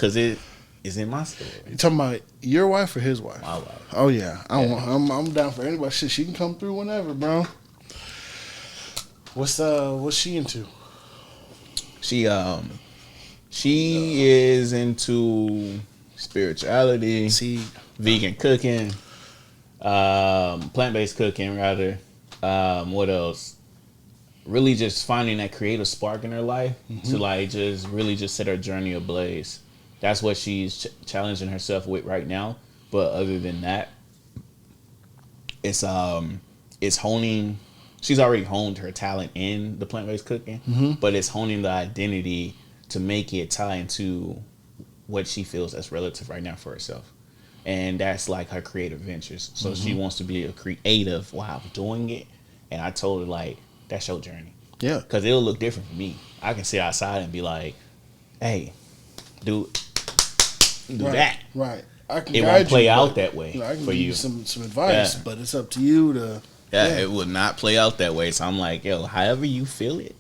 because it is in my story. You talking about your wife or his wife? My wife. Oh yeah, I'm down for anybody. Shit, she can come through whenever, bro. What's she into? She is into spirituality, vegan cooking, plant-based cooking rather. What else? Really just finding that creative spark in her life to like just really just set her journey ablaze. That's what she's challenging herself with right now. But other than that, it's honing. She's already honed her talent in the plant-based cooking, but it's honing the identity to make it tie into what she feels that's relative right now for herself. And that's like her creative ventures. So she wants to be a creative while doing it. And I told her, like, that's your journey. Yeah. Because it'll look different for me. I can sit outside and be like, hey, do that. Right. I can it guide won't play you, out that way I can for give you. some advice, but it's up to you to... Yeah, it will not play out that way. So I'm like, yo, however you feel it,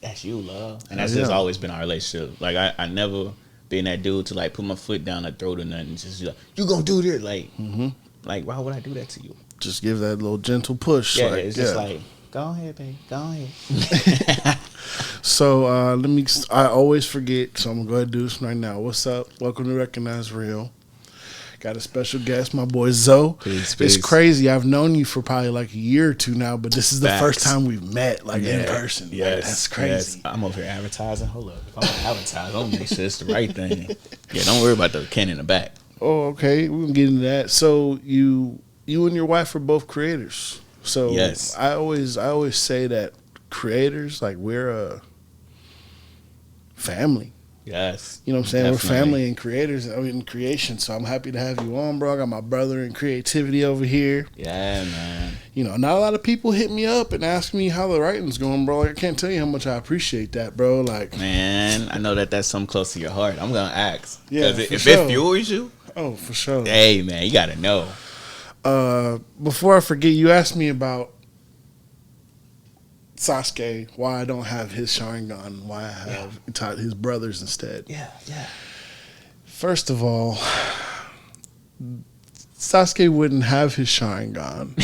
that's you, love. And that's just always been our relationship. Like, I never been that dude to, like, put my foot down her throat or nothing. Just like, you gonna do this? Like, like, why would I do that to you? Just give that little gentle push. Yeah, like, it's just like, go ahead, babe. Go ahead. So, I always forget, so I'm going to go ahead and do this right now. What's up? Welcome to Recognize Real. Got a special guest, my boy Zoe. Peace. It's crazy. I've known you for probably like a year or two now, but this is the first time we've met, like, in person. Yes. Like, that's crazy. Yes. I'm over here advertising. Hold up. If I'm going to advertise, I'm going to make sure it's the right thing. Yeah, don't worry about the can in the back. Oh, okay. We're going to get into that. So, you and your wife are both creators. So, yes. I always say that creators, like, we're a family. Yes. You know what I'm saying? Definitely. We're family and creators in creation. So I'm happy to have you on, bro. I got my brother in creativity over here. Yeah, man. You know, not a lot of people hit me up and ask me how the writing's going, bro. Like, I can't tell you how much I appreciate that, bro. Like, man, I know that's something close to your heart. I'm gonna ask. Yeah, if it fuels you, oh, for sure. hey, man, you gotta know. Before I forget, you asked me about Sasuke, why I don't have his Sharingan, why I have his brothers instead. Yeah. First of all, Sasuke wouldn't have his Sharingan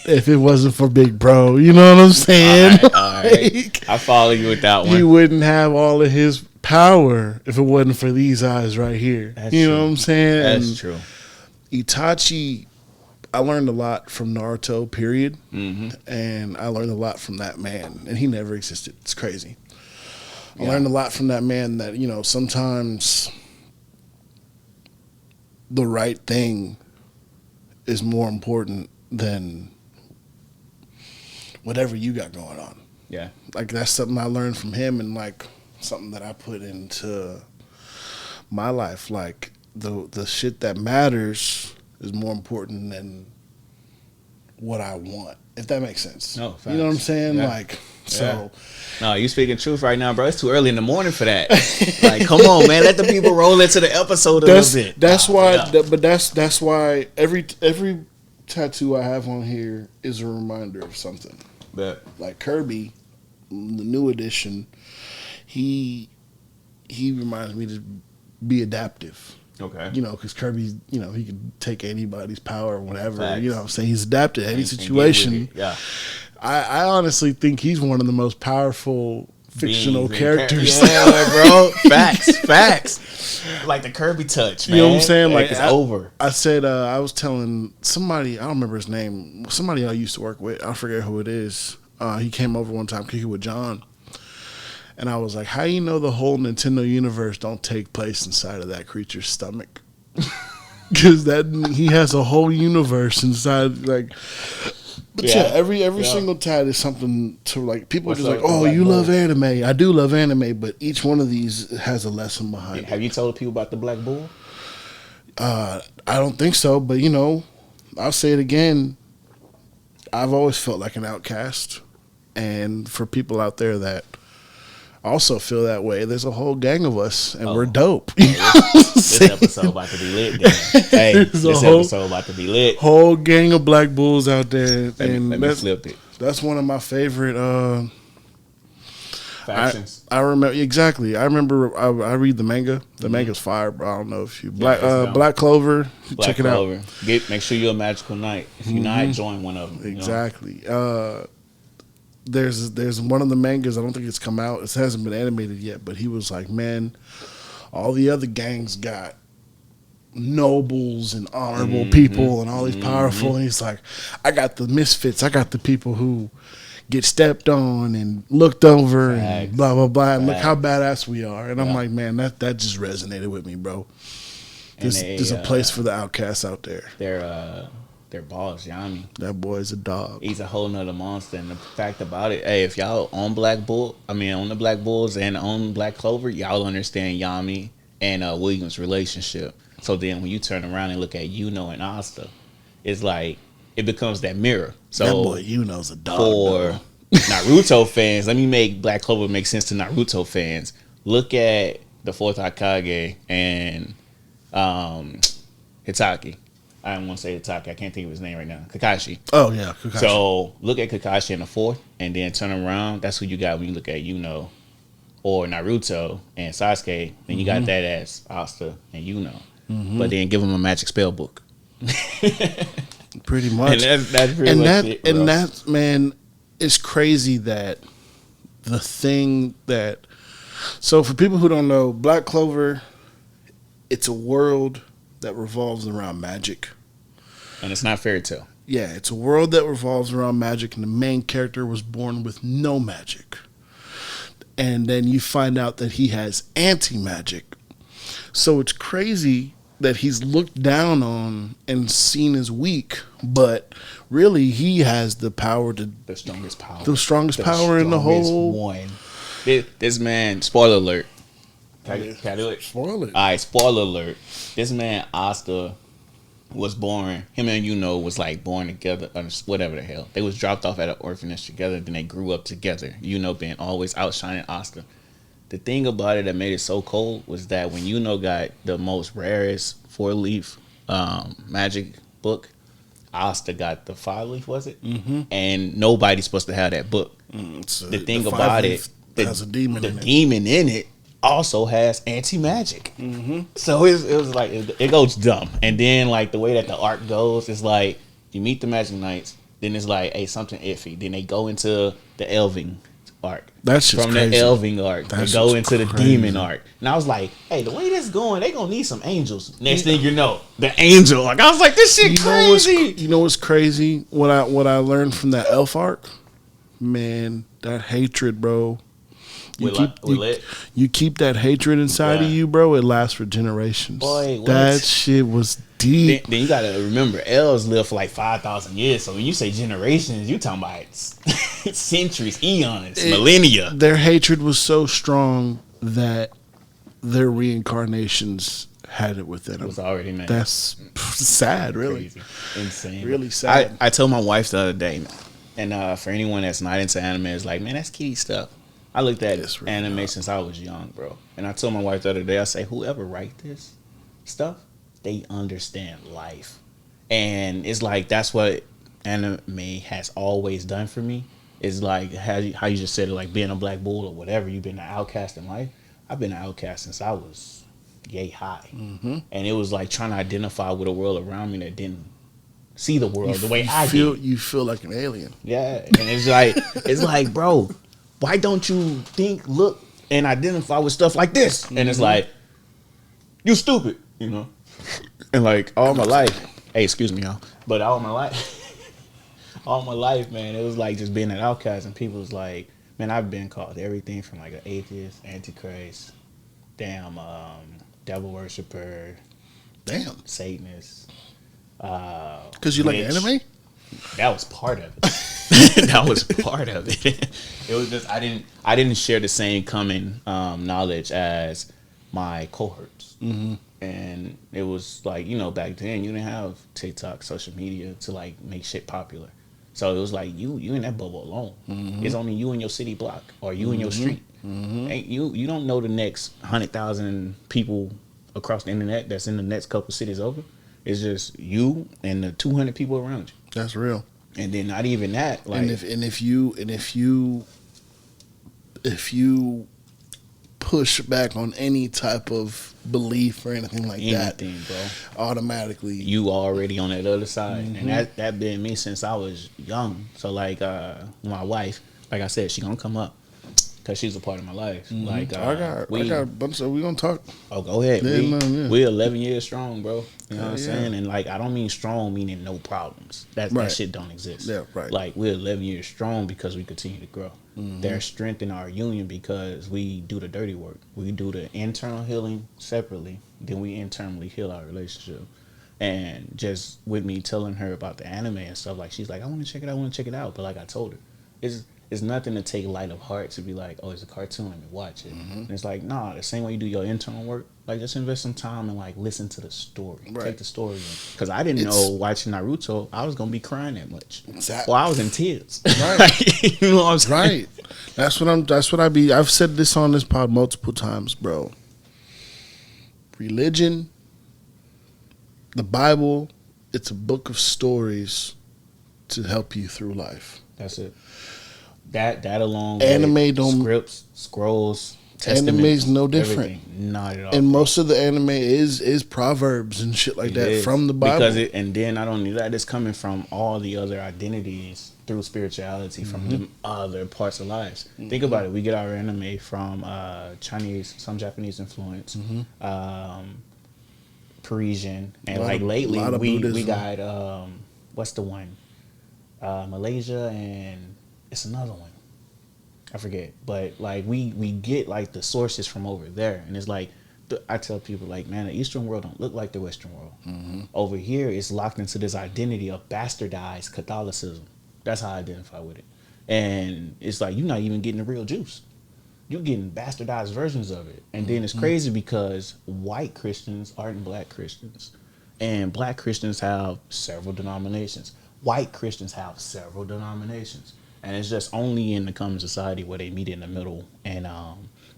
if it wasn't for Big Bro. You know what I'm saying? All right. I follow you with that one. He wouldn't have all of his power if it wasn't for these eyes right here. That's you true. know what I'm saying? That's true. Itachi, I learned a lot from Naruto, period. And I learned a lot from that man. And he never existed. It's crazy. I learned a lot from that man that, you know, sometimes the right thing is more important than whatever you got going on. Yeah. Like, that's something I learned from him and, like, something that I put into my life. Like, the shit that matters is more important than what I want, if that makes sense. No, facts. You know what I'm saying? Yeah. Like, so. No, you speaking truth right now, bro. It's too early in the morning for that. Like, come on, man. Let the people roll into the episode a little bit. That's why. But that's why every tattoo I have on here is a reminder of something. But Like Kirby, the new edition, he reminds me to be adaptive. okay. You know, because Kirby, you know, he can take anybody's power or whatever. Facts. You know what I'm saying? He's adapted to any And get with situation. it. Yeah. I honestly think he's one of the most powerful fictional characters. Yeah, bro. Facts. Like the Kirby touch, man. You know what I'm saying? Like, it's over. I said, I was telling somebody, I don't remember his name, somebody I used to work with, I forget who it is. He came over one time kicking with John. And I was like, how you know the whole Nintendo universe don't take place inside of that creature's stomach? Because he has a whole universe inside, like... But every single tat is something to, like, people are just like, oh, you love anime. I do love anime, but each one of these has a lesson behind it. Have you told people about the Black Bull? I don't think so, but, you know, I'll say it again. I've always felt like an outcast. And for people out there that also feel that way, there's a whole gang of us, and we're dope. This episode about to be lit, then. Hey, this episode about to be lit. Whole gang of Black Bulls out there. Let me flip it. That's one of my favorite. factions. I remember exactly. I remember. I read the manga. The manga's fire, bro. I don't know if you Black Clover. Black check it Clover. out. Make sure you're a magical knight. If you're not, join one of them. Exactly. There's one of the mangas. I don't think it's come out. It hasn't been animated yet. But he was like, man, all the other gangs got nobles and honorable people and all these powerful. And he's like, I got the misfits. I got the people who get stepped on and looked over and blah blah blah. And look how badass we are. And I'm like, man, that just resonated with me, bro. There's a place for the outcasts out there. Their boss, Yami. That boy's a dog. He's a whole nother monster. And the fact about it, hey, if y'all own on the Black Bulls and own Black Clover, y'all understand Yami and William's relationship. So then when you turn around and look at Yuno and Asta, it's like it becomes that mirror. So that boy Yuno's a dog. For Naruto fans, let me make Black Clover make sense to Naruto fans. Look at the fourth Hokage and Hitaki. I don't want to say Hitaki. I can't think of his name right now. Kakashi. Oh, yeah. Kakashi. So look at Kakashi in the fourth and then turn around. That's who you got when you look at Yuno or Naruto and Sasuke. Then you got that as Asta and Yuno. But then give them a magic spell book. Pretty much. And that's pretty much it, bro. And that, man, it's crazy that the thing that... So for people who don't know, Black Clover, it's a world that revolves around magic. And it's not fairy tale. Yeah, it's a world that revolves around magic, and the main character was born with no magic. And then you find out that he has anti-magic. So it's crazy that he's looked down on and seen as weak, but really he has the power to... The strongest power. The strongest power in the whole... One. This man, spoiler alert. Can I do it? Spoiler. All right, spoiler alert. This man, Asta, was born, him and Yuno was like born together, whatever the hell. They was dropped off at an orphanage together, then they grew up together. Yuno being always outshining Asta. The thing about it that made it so cold was that when Yuno got the most rarest 4-leaf magic book, Asta got the 5-leaf, was it? Mm-hmm. And nobody's supposed to have that book. The thing about it, has a demon the in it. demon in it also has anti-magic. So it was like, it goes dumb. And then like the way that the arc goes is like, you meet the Magic Knights, then it's like, hey, something iffy. Then they go into the Elving arc. That's just from crazy. the Elving arc. That's they go into the crazy. demon arc. And I was like, hey, the way this going, they gonna need some angels. Next thing you know, the angel arc. I was like, this shit crazy. You know what's crazy? What I learned from that elf arc? Man, that hatred, bro. You keep that hatred inside of you, bro. It lasts for generations. Boy, that shit was deep. Then you gotta remember, elves live for like 5,000 years. So when you say generations, you talking about centuries, eons, millennia. Their hatred was so strong that their reincarnations had it within them. It was already made. That's sad, really. Crazy. Insane. Really sad. I told my wife the other day, and for anyone that's not into anime, it's like, man, that's kiddie stuff. I looked at really anime since I was young, bro. And I told my wife the other day, I say, whoever write this stuff, they understand life. And it's like, that's what anime has always done for me. It's like how you just said it, like being a black bull or whatever. You've been an outcast in life. I've been an outcast since I was yay high. Mm-hmm. And it was like trying to identify with a world around me that didn't see the world the way I did. You feel like an alien. Yeah. And it's like, bro, why don't you look, and identify with stuff like this? Mm-hmm. And it's like, you stupid, you know? And like all my life, hey, excuse me, y'all, but all my life, man, it was like just being an outcast, and people was like, man, I've been called everything from like an atheist, antichrist, devil worshiper, Satanist. Because you like anime? That was part of it. That was part of it. It was just I didn't share the same common knowledge as my cohorts. Mm-hmm. And it was like, you know, back then you didn't have TikTok, social media to like make shit popular. So it was like you in that bubble alone. Mm-hmm. It's only you in your city block or you in your street. Mm-hmm. Ain't you don't know the next 100,000 people across the internet that's in the next couple cities over. It's just you and the 200 people around you. That's real. And then not even that. Like, and if you if you push back on any type of belief or anything like Anything, that, bro. automatically You already on that other side, and that been me since I was young. So like, my wife, like I said, she gonna come up because she's a part of my life. Like, I got a bunch of. We gonna talk. Oh, go ahead. Yeah, We're 11 years strong, bro. You know what I'm Yeah. saying? And like, I don't mean strong meaning no problems. That Right. shit don't exist. Yeah, right. Like, we're 11 years strong because we continue to grow. There's strength in our union because we do the dirty work. We do the internal healing separately. Then we internally heal our relationship. And just with me telling her about the anime and stuff, like, she's like, I want to check it out. But like I told her, it's nothing to take light of heart to be like, oh, it's a cartoon, let me watch it. And it's like, nah, the same way you do your internal work, like, just invest some time and like listen to the story. Right. Take the story in. Because I didn't know watching Naruto I was gonna be crying that much. Exactly. Well, I was in tears. Right. You know what I'm saying? Right. That's what I be. I've said this on this pod multiple times, bro. Religion, the Bible, it's a book of stories to help you through life. That's it. That alone. Anime with don't- scripts, scrolls, testaments, Anime's no different. everything. Not at all. And most of the anime is proverbs and shit like It that is. from the Bible. And then not only that, it's coming from all the other identities through spirituality from the other parts of lives. Think about it. We get our anime from Chinese, some Japanese influence, Parisian, and like lately lot of we Buddhism. got what's the one? Malaysia, and it's another one. I forget, but like we get like the sources from over there, and it's like I tell people like, man, the Eastern world don't look like the Western world. Over here, it's locked into this identity of bastardized Catholicism. That's how I identify with it, and it's like you're not even getting the real juice. You're getting bastardized versions of it, and then it's crazy because white Christians aren't black Christians, and black Christians have several denominations. White Christians have several denominations. And it's just only in the common society where they meet in the middle. And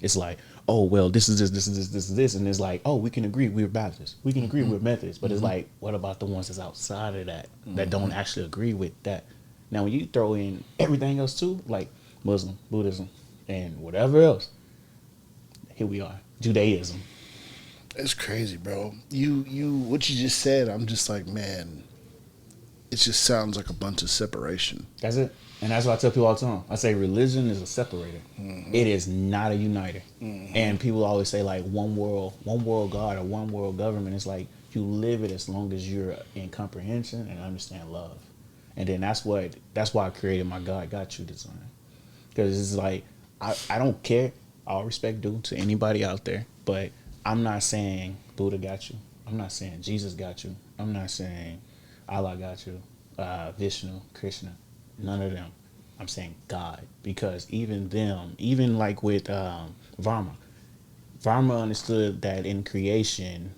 it's like, oh, well, this is this. And it's like, oh, we can agree we're Baptists. We can agree we're Methodists. But it's like, what about the ones that's outside of that, that don't actually agree with that? Now, when you throw in everything else too, like Muslim, Buddhism, and whatever else, here we are, Judaism. It's crazy, bro. You what you just said, I'm just like, man, it just sounds like a bunch of separation. That's it. And that's what I tell people all the time. I say religion is a separator. It is not a uniter. And people always say like one world God or one world government. It's like you live it as long as you're in comprehension and understand love. And then that's why I created my God Got You design. Because it's like I don't care. All respect due to anybody out there, but I'm not saying Buddha got you. I'm not saying Jesus got you. I'm not saying Allah got you. Vishnu, Krishna. None of them. I'm saying God, because even them, even like with Varma understood that in creation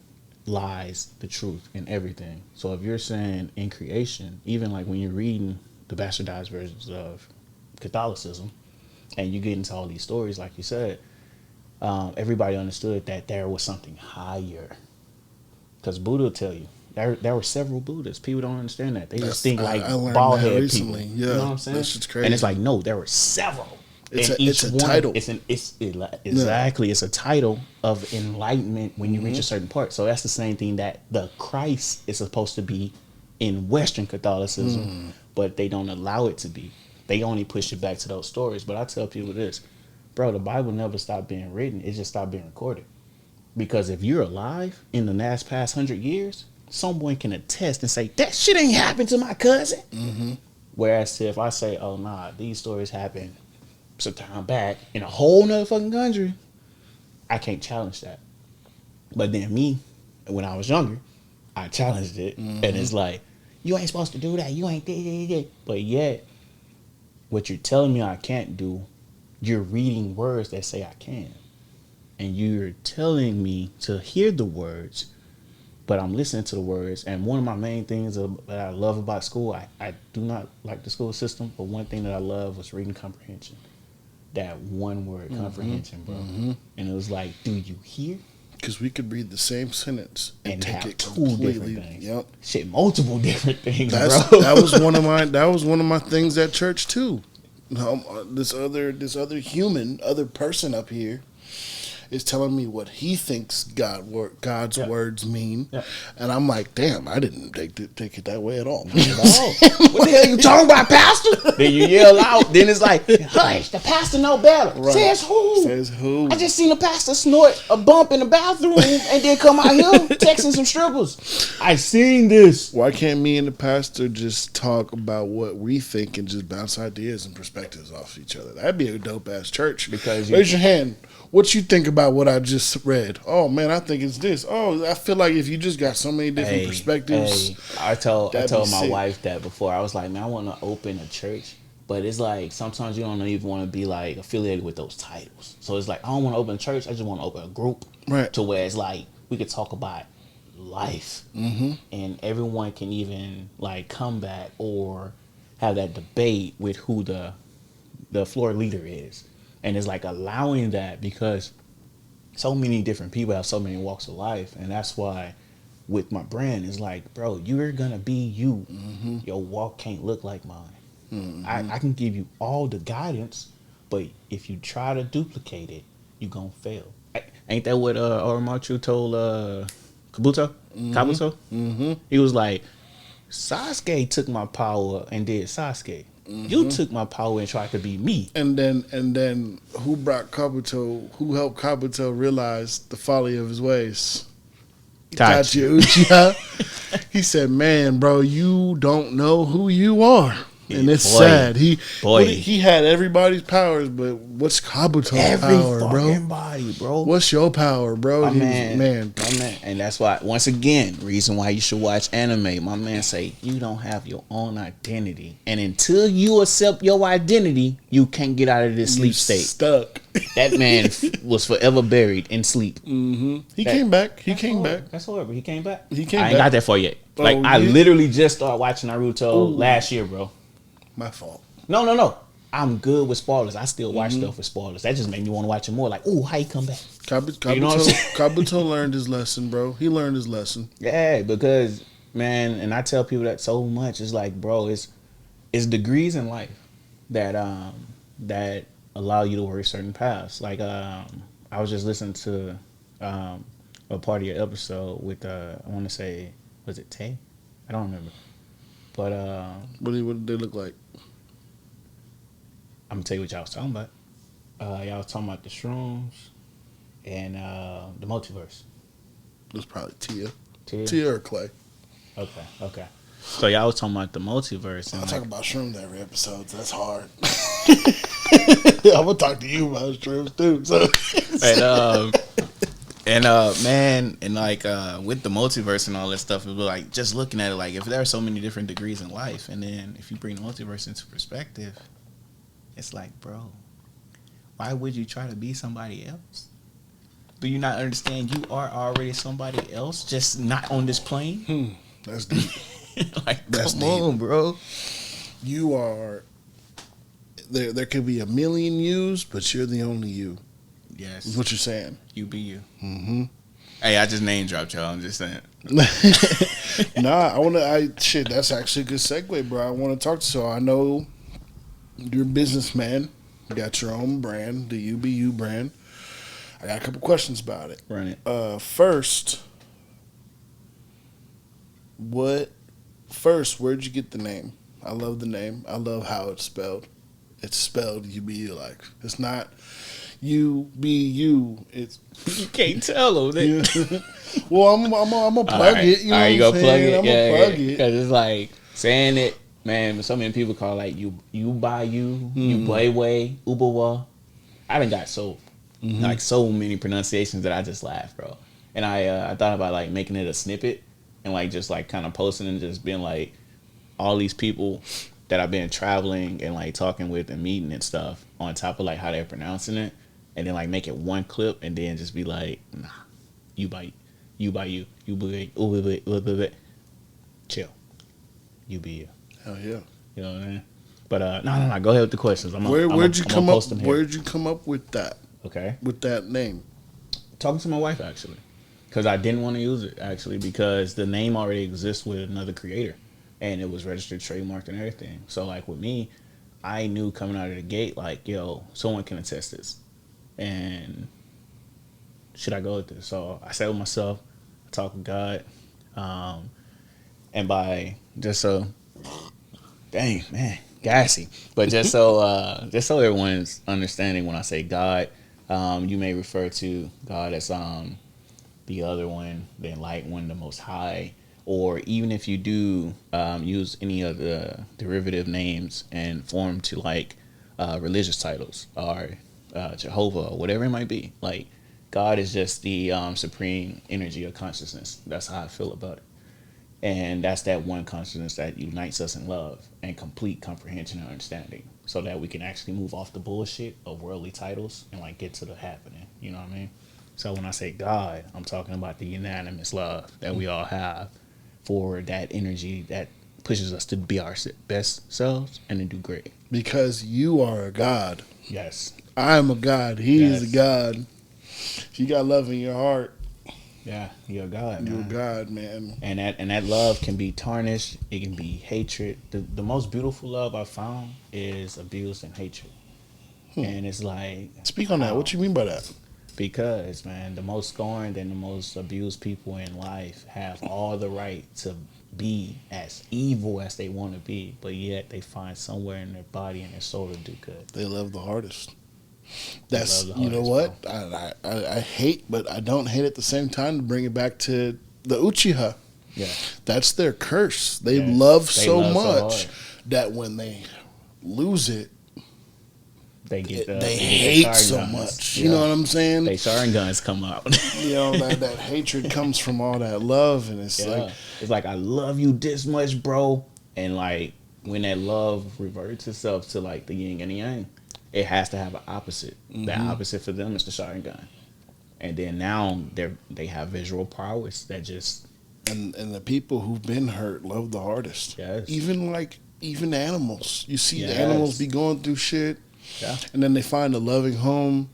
lies the truth in everything. So if you're saying in creation, even like when you're reading the bastardized versions of Catholicism, and you get into all these stories, like you said, everybody understood that there was something higher. Because Buddha will tell you, there were several Buddhas. People don't understand that. They just think like bald head people. Yeah, you know what I'm saying? That's just crazy. And it's like, no, there were several. It's a title. Exactly. It's a title of enlightenment when you reach a certain part. So that's the same thing that the Christ is supposed to be in Western Catholicism, but they don't allow it to be. They only push it back to those stories. But I tell people this, bro, the Bible never stopped being written. It just stopped being recorded. Because if you're alive in the past 100 years, someone can attest and say, that shit ain't happened to my cousin. Whereas if I say, oh, nah, these stories happened some time back in a whole nother fucking country, I can't challenge that. But then me, when I was younger, I challenged it. And it's like, you ain't supposed to do that. You ain't. But yet, what you're telling me I can't do, you're reading words that say I can. And you're telling me to hear the words, but I'm listening to the words. And one of my main things that I love about school, I do not like the school system, but one thing that I love was reading comprehension. That one word, comprehension, bro. And it was like, do you hear? Because we could read the same sentence and take have it two completely. different things. Yep. Shit, multiple different things, That bro. was one of my things at church too. this other human, other person up here is telling me what he thinks God's words mean, and I'm like, damn, I didn't take it that way at all. What the hell you talking about, Pastor? Then you yell out. Then it's like, hush, the pastor know better. Right. Says who? Says who? I just seen a pastor snort a bump in the bathroom and then come out here texting some strippers. I seen this. Why can't me and the pastor just talk about what we think and just bounce ideas and perspectives off each other? That'd be a dope ass church. Because raise your hand. What you think about what I just read? Oh man, I think it's this. Oh, I feel like if you just got so many different perspectives. I told my sick. wife that before. I was like, man, I want to open a church, but it's like sometimes you don't even want to be like affiliated with those titles. So it's like I don't want to open a church. I just want to open a group, right? To where it's like we could talk about life, and everyone can even like come back or have that debate with who the floor leader is. And it's like allowing that because so many different people have so many walks of life. And that's why with my brand, it's like, bro, you're going to be you. Your walk can't look like mine. I can give you all the guidance, but if you try to duplicate it, you're going to fail. Ain't that what Oromachu told Kabuto? Kabuto? He was like, Sasuke took my power and did Sasuke. You took my power and tried to be me. And then who brought Kabuto? Who helped Kabuto realize the folly of his ways? Itachi Uchiha. He said, "Man, bro, you don't know who you are." And it's sad. He had everybody's powers, but what's Kabuto's power, bro? Everybody, bro. What's your power, bro? My man. And that's why, once again, reason why you should watch anime. My man say, you don't have your own identity. And until you accept your identity, you can't get out of this sleep state. Stuck. That man was forever buried in sleep. He came back. He came back. That's horrible. He came back? I ain't got that far yet. I literally just started watching Naruto last year, bro. My fault. No. I'm good with spoilers. I still watch stuff with spoilers. That just made me want to watch it more. Like, ooh, how he come back? Kabuto learned his lesson, bro. He learned his lesson. Yeah, because, man, and I tell people that so much. It's like, bro, it's degrees in life that that allow you to work certain paths. Like, I was just listening to a part of your episode with, I want to say, was it Tay? I don't remember. But what did they look like? I'm gonna tell you what y'all was talking about. Y'all was talking about the shrooms and the multiverse. It was probably Tia or Clay. Okay. So y'all was talking about the multiverse. I'll talk about shrooms every episode. So that's hard. I'm gonna talk to you about shrooms too. So. Man, and like with the multiverse and all that stuff, it was like just looking at it, like if there are so many different degrees in life, and then if you bring the multiverse into perspective, it's like, bro, why would you try to be somebody else? Do you not understand you are already somebody else, just not on this plane? That's deep. Like, that's come on, bro. You are. There could be a million yous, but you're the only you. Yes. That's what you're saying. You be you. Hey, I just name dropped y'all. I'm just saying. That's actually a good segue, bro. I want to talk to you. I know you're a businessman. You got your own brand, the UBU brand. I got a couple questions about it. Run it. First, where'd you get the name? I love the name. I love how it's spelled. It's spelled UBU. Like, it's not UBU. It's you can't tell them. Well, I'm gonna plug it. You know what I'm gonna saying? plug it. I'm gonna plug it because it's like saying it, man. So many people call it like you buy you way Uberwa. I done got like so many pronunciations that I just laugh, bro. And I thought about like making it a snippet and like just like kind of posting and just being like all these people that I've been traveling and like talking with and meeting and stuff on top of like how they're pronouncing it, and then like make it one clip and then just be like, nah, you buy you chill, you be you. Hell yeah. You know what I mean? But no, go ahead with the questions. Where'd you come up with that? Okay. With that name? Talking to my wife actually, because I didn't want to use it actually because the name already exists with another creator, and it was registered, trademarked, and everything. So like with me, I knew coming out of the gate, like, yo, someone can attest this. And should I go with this? So I sat with myself, I talked with God. And by just so, dang, man, gassy. But just so everyone's understanding when I say God, you may refer to God as the other one, the enlightened one, the most high, or even if you do use any of the derivative names and form to like religious titles or Jehovah or whatever it might be, like God is just the supreme energy of consciousness. That's how I feel about it. And that's that one consciousness that unites us in love and complete comprehension and understanding so that we can actually move off the bullshit of worldly titles and like get to the happening. You know what I mean? So when I say God, I'm talking about the unanimous love that we all have for that energy that pushes us to be our best selves and to do great. Because you are a God. Yes. I am a God. He is Yes. a God. If you got love in your heart, Yeah, you're a God, man. you're a God, man. And that love can be tarnished. It can be hatred. The most beautiful love I found is abuse and hatred. And it's like, Speak on that. how? What you mean by that? Because, man, the most scorned and the most abused people in life have all the right to be as evil as they want to be, but yet they find somewhere in their body and their soul to do good. They love the hardest. That's, love the you know hardest, what? I hate, but I don't hate at the same time to bring it back to the Uchiha. Yeah. That's their curse. They Yes. love They so love so much hard. that when they lose it, They get the they get hate Sharingan so guns. much. Yeah. You know what I'm saying? They Sharingan come out. You know, that hatred comes from all that love, and it's Yeah. like, It's like, I love you this much, bro. And like when that love reverts itself to like the yin and the yang, it has to have an opposite. The opposite for them is the Sharingan. And then now they have visual prowess that just and the people who've been hurt love the hardest. Yes. Even animals. You see the Yes. animals be going through shit, yeah. and then they find a loving home,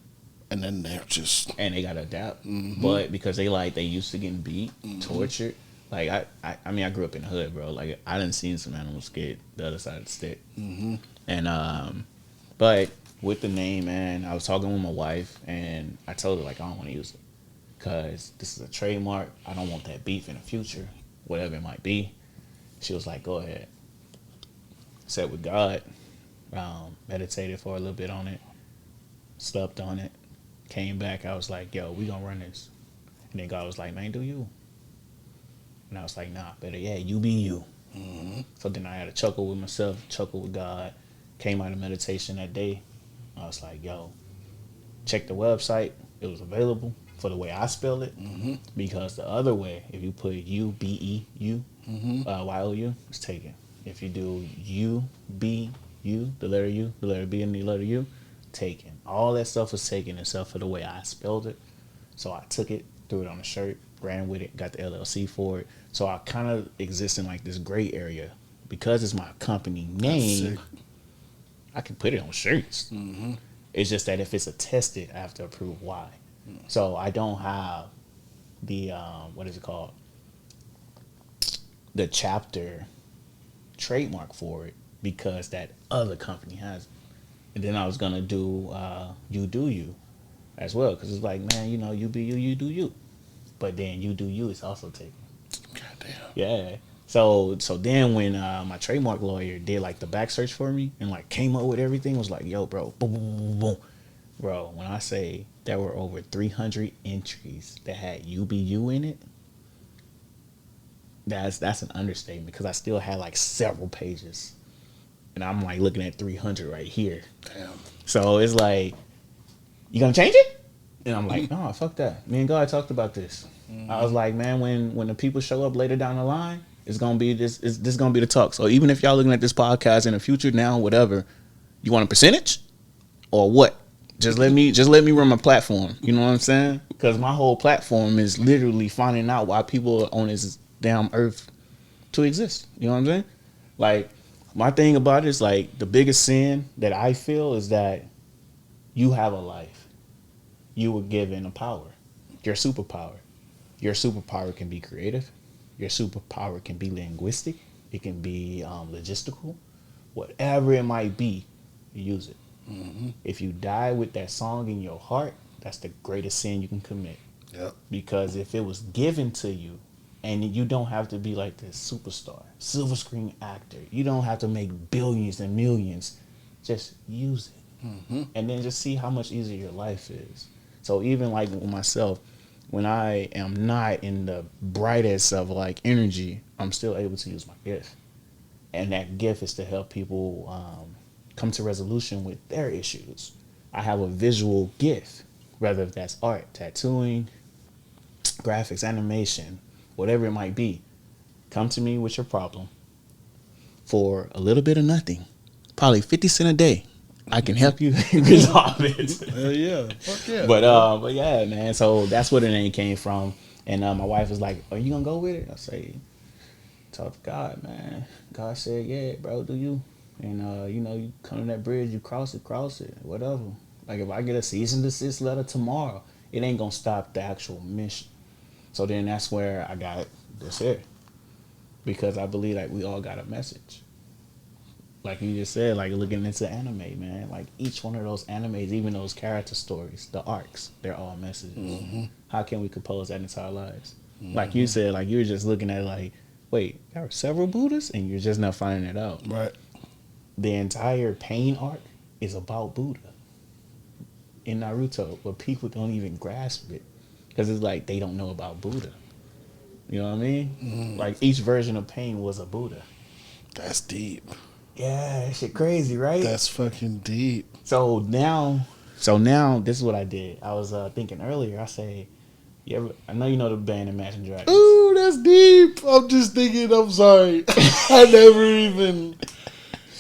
and then they're just And they gotta adapt. But because they used to getting beat, tortured. Like I mean I grew up in the hood, bro. Like I done seen some animals get the other side of the stick. And but with the name, man, I was talking with my wife and I told her like I don't want to use it because this is a trademark. I don't want that beef in the future, whatever it might be. She was like, go ahead. Sat with God, meditated for a little bit on it, slept on it, came back. I was like, yo, we gonna run this. And then God was like, man, do you? And I was like, nah, better yeah, you be you. So then I had a chuckle with myself, chuckle with God. Came out of meditation that day. I was like, yo, check the website. It was available for the way I spell it. Because the other way, if you put U-B-E-U, Y-O-U, it's taken. If you do U-B-U, the letter U, the letter B, and the letter U, taken. All that stuff was taken except for the way I spelled it. So I took it, threw it on a shirt, ran with it, got the LLC for it. So I kind of exist in like this gray area. Because it's my company name, sick. I can put it on shirts. It's just that if it's attested, I have to approve why. So I don't have the, what is it called? The chapter trademark for it because that other company has it. And then I was going to do You Do You as well because it's like, man, you know, you be you, you do you. But then You Do You is also taken. goddamn. Yeah. So then when my trademark lawyer did like the back search for me and like came up with everything, was like, yo, bro, boom, boom, boom, boom. Bro, when I say there were over 300 entries that had UBU in it, that's an understatement because I still had like several pages. And I'm like looking at 300 right here. Damn. So it's like, you gonna change it? And I'm like, no, fuck that. Me and God talked about this. I was like, man, when the people show up later down the line, it's gonna be this gonna be the talk. So even if y'all looking at this podcast in the future now, whatever, you want a percentage or what? Just let me run my platform. You know what I'm saying? Because my whole platform is literally finding out why people are on this damn earth to exist. You know what I'm saying? Like my thing about it is like the biggest sin that I feel is that you have a life. You were given a power, your superpower. Your superpower can be creative. Your superpower can be linguistic. It can be logistical. Whatever it might be, use it. If you die with that song in your heart, that's the greatest sin you can commit. Yep. Because if it was given to you, and you don't have to be like this superstar, silver screen actor, you don't have to make billions and millions, just use it. And then just see how much easier your life is. So even like with myself, when I am not in the brightest of like energy, I'm still able to use my gift. And that gift is to help people come to resolution with their issues. I have a visual gift, whether if that's art, tattooing, graphics, animation, whatever it might be. Come to me with your problem for a little bit of nothing, probably 50 cents a day. I can help you resolve it. Hell yeah. Fuck yeah. But yeah, man. So that's where the name came from. And my wife was like, "Are you gonna go with it?" I say, "Talk to God, man." God said, "Yeah, bro, do you?" And you come to that bridge, you cross it, whatever. Like if I get a cease and desist letter tomorrow, it ain't gonna stop the actual mission. So then that's where I got this here, because I believe like we all got a message. Like you just said, like looking into anime, man. Like each one of those animes, even those character stories, the arcs, they're all messages. How can we compose that into our lives? Like you said, like you were just looking at it like, wait, there are several Buddhas, and you're just not finding it out. Right. The entire pain arc is about Buddha in Naruto, but people don't even grasp it because it's like they don't know about Buddha. You know what I mean? Like each version of pain was a Buddha. That's deep. Yeah, that shit crazy, right? That's fucking deep. So now this is what I did. I was thinking earlier. I say, I know you know the band Imagine Dragons. Ooh, that's deep. I'm just thinking, I'm sorry. I never even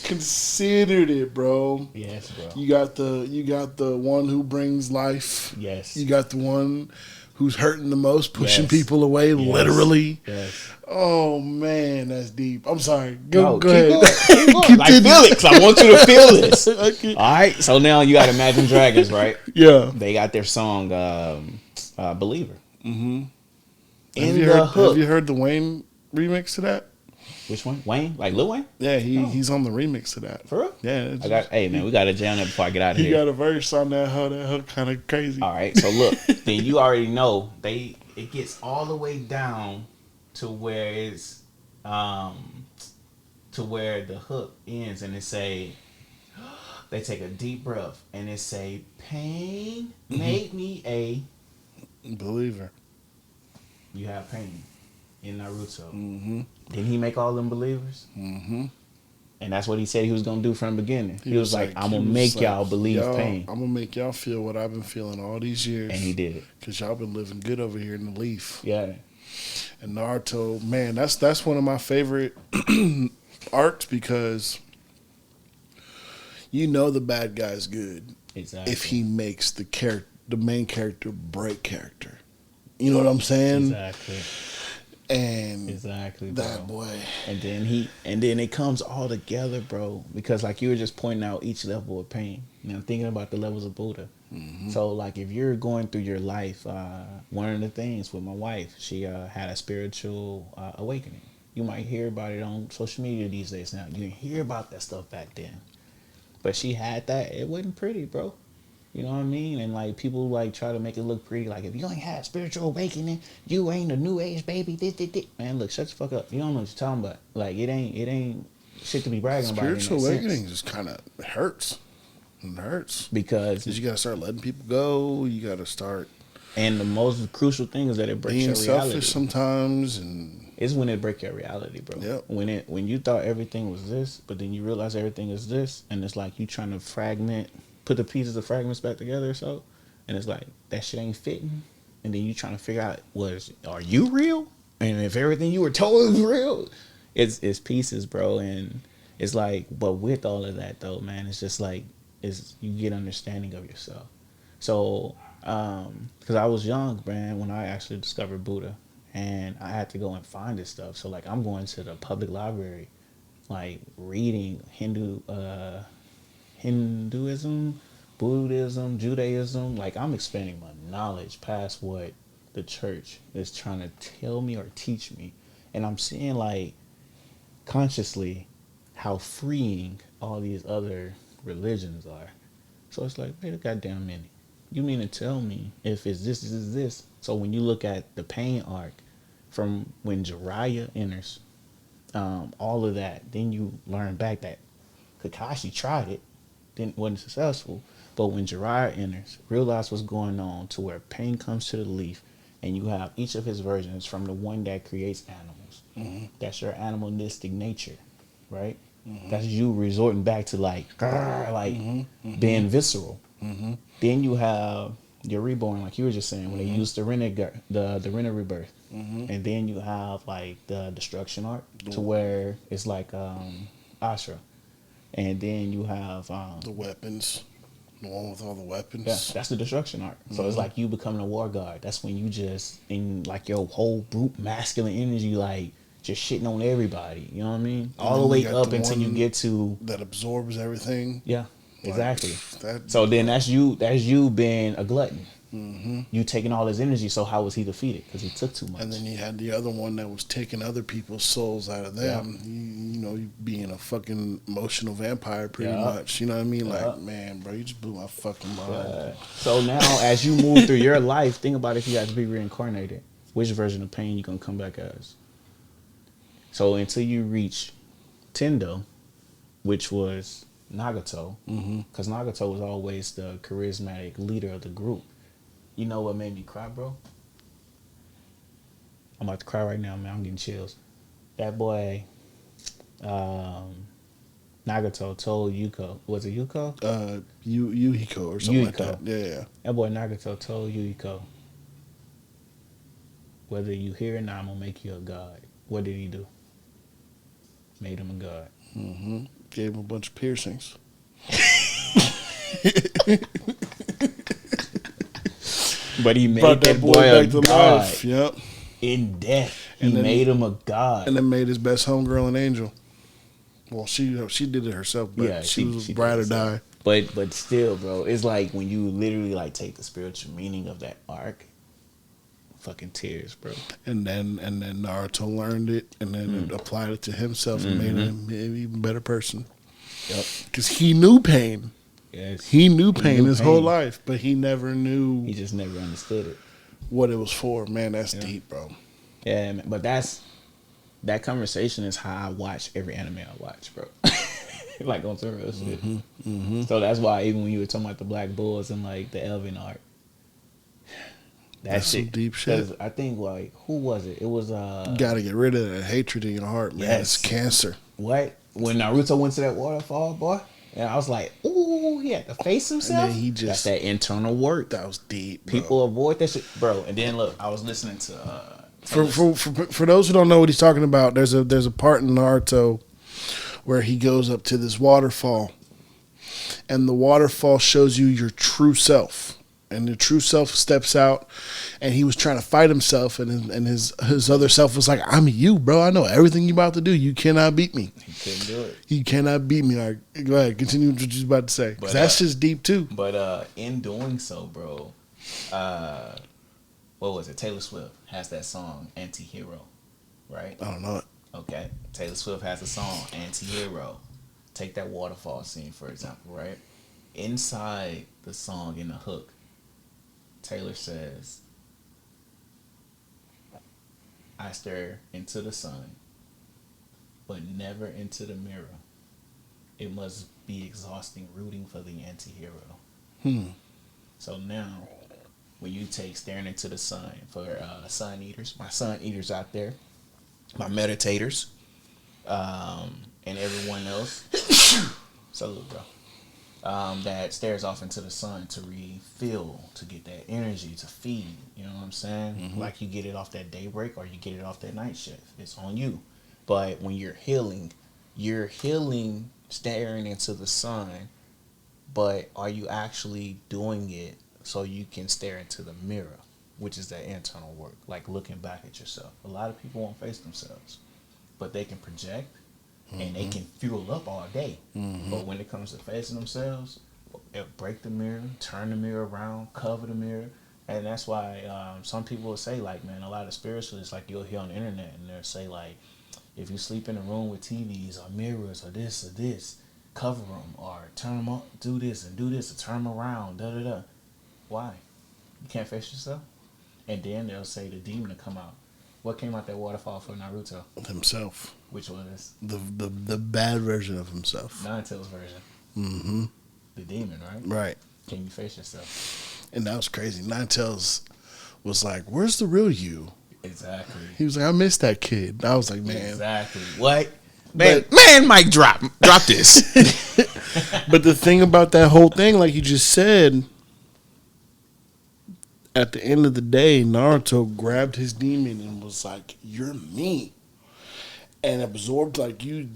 considered it, bro. Yes, bro. You got the one who brings life. Yes. You got the one who's hurting the most, pushing Yes. people away, literally. Yes. Oh man, that's deep. I'm sorry. Go Keep ahead. going, keep going. Like, feel it, 'cause I want you to feel this. Okay. All right. So now you got Imagine Dragons, right? Yeah. They got their song "Believer." Mm-hmm. In the hook. Have you heard the Wayne remix to that? Which one? Wayne? Like Lil Wayne? Yeah, he's on the remix to that. For real? Yeah. Hey man, we got to jam that before I get out of He here. got a verse on that hook kind of crazy. All right. So look, then you already know it gets all the way down to where it's to where the hook ends, and they take a deep breath and it say, "Pain made me a Believer." You have pain in Naruto. Mm-hmm. Didn't he make all them believers? Mm-hmm. And that's what he said he was gonna do from the beginning. He was like, "I'm gonna he was make like, y'all believe pain," I'm gonna make y'all feel what I've been feeling all these years. and he did it. Cause y'all been living good over here in the leaf. Yeah. And Naruto, man, that's one of my favorite arcs because you know the bad guy's good Exactly. if he makes the main character break character. You know what I'm saying? Exactly. And Exactly. that bro. boy. And then it comes all together, bro. Because like you were just pointing out each level of pain. You know, thinking about the levels of Buddha. Mm-hmm. So like if you're going through your life, one of the things with my wife, she had a spiritual awakening. You might hear about it on social media these days now. You didn't hear about that stuff back then. But she had that. It wasn't pretty, bro. You know what I mean? And like people like try to make it look pretty. Like if you ain't had spiritual awakening, you ain't a new age baby. This. Man, look, shut the fuck up. You don't know what you're talking about. Like it ain't shit to be bragging about. Spiritual awakening just kind of hurts. It hurts because you got to start letting people go. You got to start. And the most crucial thing is that it breaks being your reality. selfish sometimes, and it's when it breaks your reality, bro. Yep. When you thought everything was this, but then you realize everything is this, and it's like you trying to put the pieces of fragments back together or so, and it's like that shit ain't fitting, and then you trying to figure out are you real? And if everything you were told is real, it's pieces, bro. And it's like, but with all of that though, man, it's just like you get understanding of yourself. So, because I was young, man, when I actually discovered Buddha, and I had to go and find this stuff. So, like, I'm going to the public library, like, reading Hinduism, Buddhism, Judaism. Like, I'm expanding my knowledge past what the church is trying to tell me or teach me. And I'm seeing, like, consciously how freeing all these other religions are. So it's like, wait a goddamn minute. You mean to tell me if it's this, this is this? So when you look at the pain arc from when Jiraiya enters, all of that, then you learn back that Kakashi tried it, wasn't successful. But when Jiraiya enters, realize what's going on to where pain comes to the leaf, and you have each of his versions from the one that creates animals. Mm-hmm. That's your animalistic nature, right? Mm-hmm. That's you resorting back to being visceral. Mm-hmm. Then you have your reborn, like you were just saying, when they use the renegade, the Rena rebirth, and then you have like the destruction arc to where it's like Ashra, and then you have the weapons. The one with all the weapons. Yeah, that's the destruction arc. So it's like you becoming a war god. That's when you just, in like your whole brute masculine energy, like just shitting on everybody. You know what I mean? All the way up until you get to that absorbs everything. Yeah, exactly. So then that's you being a glutton. Mm-hmm. You taking all his energy. So how was he defeated? Because he took too much. And then you had the other one that was taking other people's souls out of them. Yeah. You being a fucking emotional vampire, pretty much. You know what I mean? Like, man, bro, you just blew my fucking mind. So now, as you move through your life, think about if you had to be reincarnated, which version of pain you gonna come back as? So until you reach Tendo, which was Nagato, because Nagato was always the charismatic leader of the group. You know what made me cry, bro? I'm about to cry right now, man. I'm getting chills. That boy, Nagato told Yuko. Was it Yuko? Yuhiko or something like that. Yeah. That boy Nagato told Yuhiko, whether you hear or not, I'm going to make you a god. What did he do? Made him a god. Mm-hmm. Gave him a bunch of piercings. But he made that boy a god. Life. Yep. In death. He made him a god. And then made his best homegirl an angel. Well, she did it herself, but she was bride or die. But still, bro, it's like when you literally like take the spiritual meaning of that arc, fucking tears, bro. And then Naruto learned it and then applied it to himself and made him an even better person. Yep. Because he knew pain. Yes. He knew pain his whole life, but he never knew. He just never understood it. What it was for. Man, that's deep, bro. Yeah, man, but that conversation is how I watch every anime I watch, bro. Like on some real shit. So that's why even when you were talking about the Black Bulls and like the Elvin art, that's shit, some deep shit. I think like who was it? It was you gotta get rid of that hatred in your heart, man. Yes. It's cancer. What? When Naruto went to that waterfall, boy, and I was like, ooh, he had to face himself. And then he just, that's that internal work. That was deep, bro. People avoid that shit, bro. And then look, I was listening to for those who don't know what he's talking about, there's a part in Naruto where he goes up to this waterfall, and the waterfall shows you your true self. And the true self steps out, and he was trying to fight himself, and his other self was like, "I'm you, bro. I know everything you're about to do. You cannot beat me. He couldn't do it. You cannot beat me." All right, go ahead, continue what you're about to say. But, that's just deep too. But in doing so, bro, what was it? Taylor Swift has that song "Anti-Hero," right? I don't know it. Okay, Taylor Swift has a song "Anti-Hero." Take that waterfall scene for example, right? Inside the song, in the hook, Taylor says, "I stare into the sun, but never into the mirror. It must be exhausting rooting for the anti-hero." So now, when you take staring into the sun for sun eaters, my sun eaters out there, my meditators, and everyone else, salute, bro. That stares off into the sun to refill, to get that energy, to feed. You know what I'm saying? Like you get it off that daybreak or you get it off that night shift. It's on you. But when you're healing staring into the sun, but are you actually doing it so you can stare into the mirror, which is that internal work, like looking back at yourself. A lot of people won't face themselves, but they can project. And they can fuel up all day. But when it comes to facing themselves, it'll break the mirror, turn the mirror around, cover the mirror. And that's why some people will say, like, man, a lot of spiritualists, like you'll hear on the internet, and they'll say, like, if you sleep in a room with TVs or mirrors or this, cover them or turn them on, do this and do this, and turn them around, da da da. Why? You can't face yourself? And then they'll say the demon to come out. What came out that waterfall for Naruto? Himself. Which was? The bad version of himself. Nine-Tails version. Mm-hmm. The demon, right? Right. Can you face yourself? And that was crazy. Nine-Tails was like, where's the real you? Exactly. He was like, I miss that kid. I was like, man. Exactly. What? Man, Mike, drop this. But the thing about that whole thing, like you just said, at the end of the day, Naruto grabbed his demon and was like, "You're me," and absorbed like you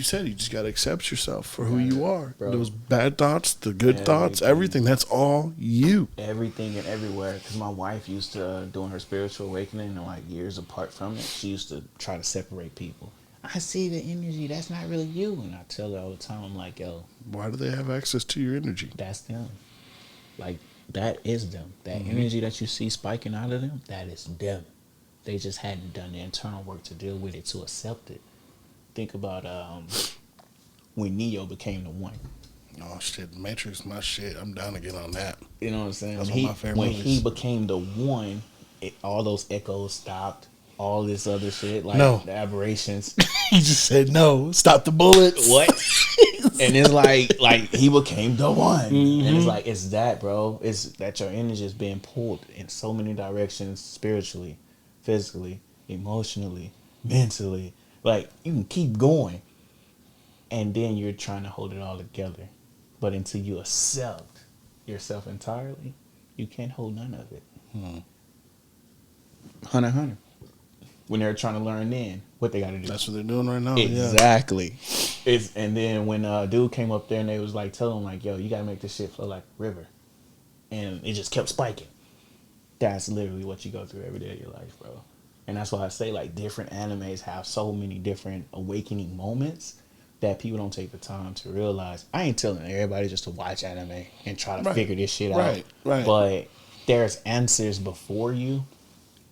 said. You just gotta accept yourself for who you are. Bro. Those bad thoughts, the good thoughts, everything. That's all you. Everything and everywhere. Because my wife used to, doing her spiritual awakening, and like years apart from it, she used to try to separate people. I see the energy. That's not really you. And I tell her all the time, I'm like, yo, Why do they have access to your energy? that's them. Like, that is them. That energy that you see spiking out of them, that is them. They just hadn't done the internal work to deal with it, to accept it. Think about when Neo became the one. Oh shit, Matrix, my shit. I'm down to get on that. You know what I'm saying? That's one of my favorite when movies. he became the one, all those echoes stopped. All this other shit, like No. the aberrations. He just said no. Stop the bullets. What? And it's like he became the one. And it's like, it's that, bro. It's that your energy is being pulled in so many directions, spiritually, physically, emotionally, mentally. Like, you can keep going. And then you're trying to hold it all together. But until you accept yourself entirely, you can't hold none of it. Hunter x Hunter. When they're trying to learn then, what they got to do. That's what they're doing right now. Exactly. And then when dude came up there and they was like telling him like, yo, you gotta make this shit flow like a river. And it just kept spiking. That's literally what you go through every day of your life, bro. And that's why I say like different animes have so many different awakening moments that people don't take the time to realize. I ain't telling everybody just to watch anime and try to figure this shit out. Right. But there's answers before you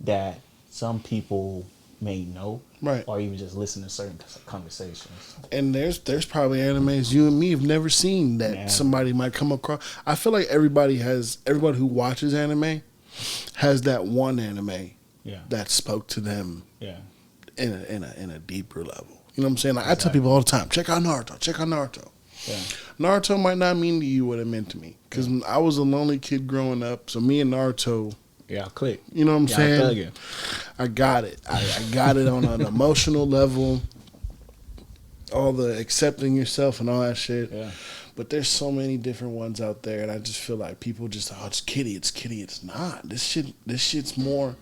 that some people may know, Right. or even just listen to certain conversations. And there's probably animes you and me have never seen that Never. somebody might come across. I feel like everybody who watches anime has that one anime Yeah, that spoke to them yeah, in a deeper level. You know what I'm saying? Like, I tell people all the time, check out Naruto. yeah. Naruto might not mean to you what it meant to me because I was a lonely kid growing up. So me and Naruto, Yeah, I'll click. you know what I'm Yeah, saying? thugging. I got it. I got it on an emotional level. All the accepting yourself and all that shit. Yeah. But there's so many different ones out there, and I just feel like people just, oh, it's kiddie. It's not. This shit's more.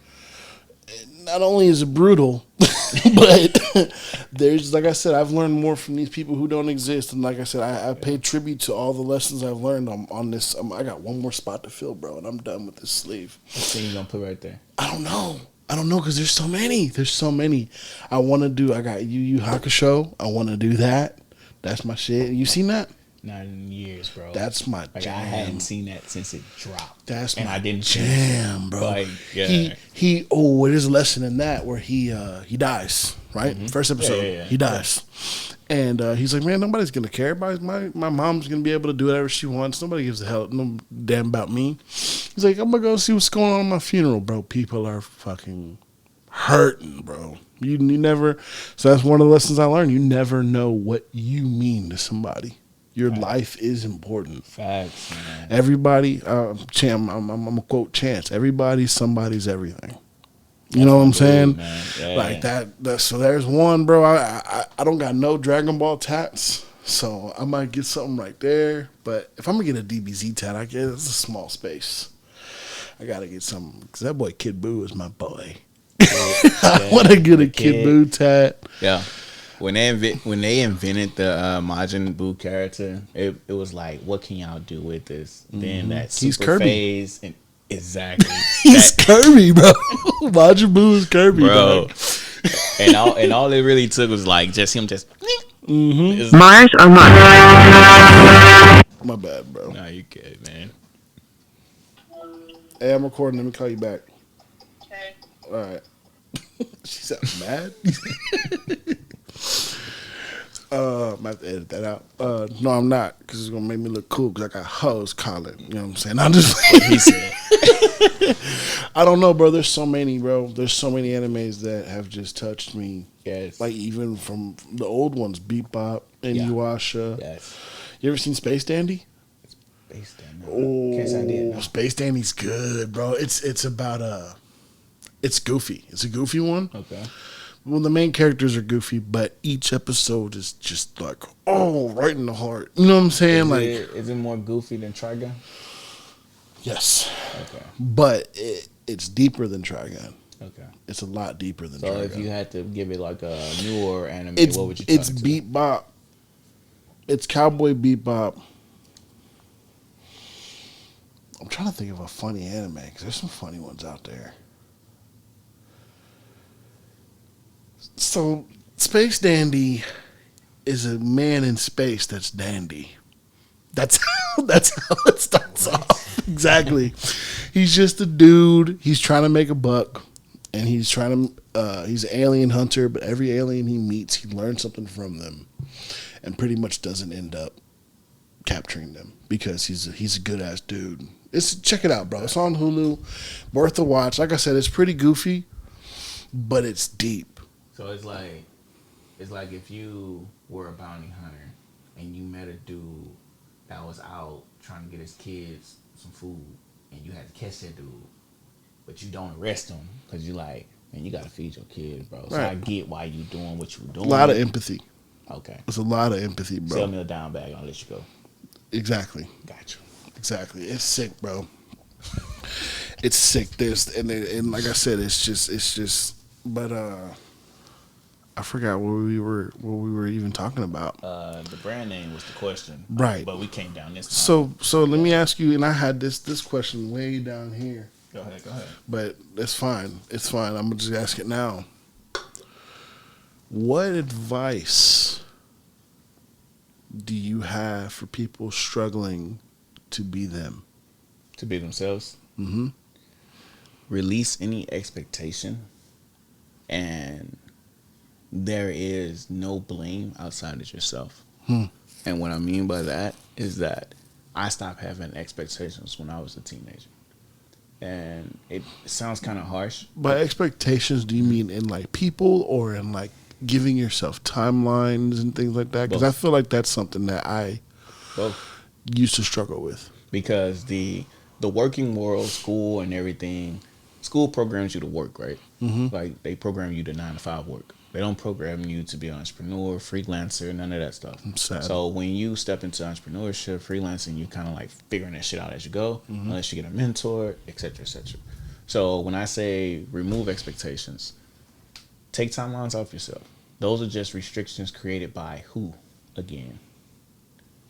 Not only is it brutal, but there's, like I said, I've learned more from these people who don't exist. And like I said, I paid tribute to all the lessons I've learned on this. I got one more spot to fill, bro, and I'm done with this sleeve. What scene you gonna put right there? I don't know because there's so many. I want to do. I got Yu Yu Hakusho. I want to do that. That's my shit. You seen that? Not in years, bro. That's my like jam. I hadn't seen that since it dropped. That's and my I didn't jam, bro. Like, yeah. He there's a lesson in that where he dies, right? First episode, Yeah. he dies. And he's like, man, nobody's gonna care about my mom's gonna be able to do whatever she wants. Nobody gives a hell, no damn about me. He's like, I'm gonna go see what's going on at my funeral, bro. People are fucking hurting, bro. You never. So that's one of the lessons I learned. You never know what you mean to somebody. Your life is important. Facts, man. Everybody, I'm gonna quote Chance. Everybody's somebody's everything. You know what I'm saying? Man. Yeah. Like that. So there's one, bro. I don't got no Dragon Ball tats, so I might get something right there. But if I'm gonna get a DBZ tat, I guess it's a small space. I gotta get something because that boy Kid Buu is my boy. I want to get a Kid Buu tat. Yeah. When they invented the Majin Buu character, it was like, what can y'all do with this? Then that He's super Kirby. phase, and exactly, He's Kirby, bro. Majin Buu is Kirby, bro. dog. and all it really took was like just him just. Mars or Mars? My bad, bro. Nah, you good, man. Hey, I'm recording. Let me call you back. Okay. All right. She sounds mad. I'm about to edit that out. No, I'm not, because it's gonna make me look cool. Because I got hoes calling. You know what I'm saying? I'm just. He said, I don't know, bro. There's so many, bro. There's so many animes that have just touched me. yes. Like even from the old ones, Bebop, Inuyasha. yes. You ever seen Space Dandy? Based on that. Oh, Can't say I did. No. Space Dandy's good, bro. It's about it's goofy. It's a goofy one. Okay. Well, the main characters are goofy, but each episode is just like, oh, right in the heart. You know what I'm saying? Is it more goofy than Trigun? Yes, Okay. but it's deeper than Trigun. Okay. It's a lot deeper than So Trigun. if you had to give it like a newer anime, it's what would you? it's talk to? Bebop. It's Cowboy Bebop. I'm trying to think of a funny anime because there's some funny ones out there. So, Space Dandy is a man in space that's dandy. That's how it starts off. Exactly. He's just a dude. He's trying to make a buck, and he's trying to. He's an alien hunter, but every alien he meets, he learns something from them, and pretty much doesn't end up capturing them because he's a good ass dude. Check it out, bro. It's on Hulu. Worth a watch. Like I said, it's pretty goofy, but it's deep. So it's like if you were a bounty hunter and you met a dude that was out trying to get his kids some food, and you had to catch that dude, but you don't arrest him because you like, man, you gotta feed your kids, bro. So Right. I get why you doing what you doing. A lot of empathy. Okay. It's a lot of empathy, bro. Sell me a down bag, I'll let you go. Exactly. Got you. Exactly. It's sick, bro. It's sick. And like I said, it's just. But I forgot what we were even talking about. The brand name was the question, Right. But we came down this time. So let me ask you, and I had this question way down here, Go ahead. but it's fine. It's fine. I'm gonna just ask it now. What advice do you have for people struggling to be them? To be themselves. Mm-hmm. Release any expectation, and there is no blame outside of yourself. And what I mean by that is that I stopped having expectations when I was a teenager, and it sounds kind of harsh. By expectations, do you mean in like people or in like giving yourself timelines and things like that? Because I Both. feel like that's something that I Both. used to struggle with. Because the working world, school and everything, school programs you to work, right? Mm-hmm. Like they program you to 9 to 5 work. They don't program you to be an entrepreneur, freelancer, none of that stuff. Sad. So when you step into entrepreneurship, freelancing, you kind of like figuring that shit out as you go, unless you get a mentor, et cetera, et cetera. So when I say remove expectations, take timelines off yourself. Those are just restrictions created by who, again?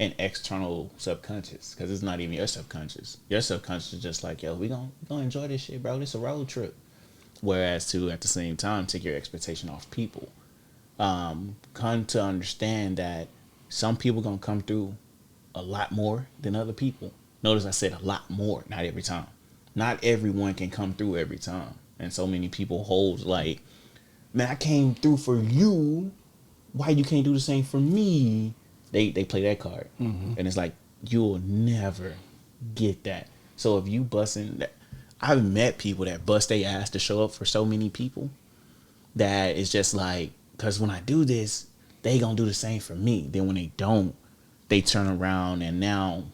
An external subconscious, because it's not even your subconscious. Your subconscious is just like, yo, we gonna enjoy this shit, bro. This a road trip. Whereas to at the same time take your expectation off people. Come to understand that some people gonna come through a lot more than other people. Notice I said a lot more, not every time. Not everyone can come through every time, and so many people hold like, man, I came through for you. Why you can't do the same for me? They play that card, and it's like you'll never get that. So if you busting that, I've met people that bust their ass to show up for so many people that it's just like, because when I do this, they gonna do the same for me. Then when they don't, they turn around and now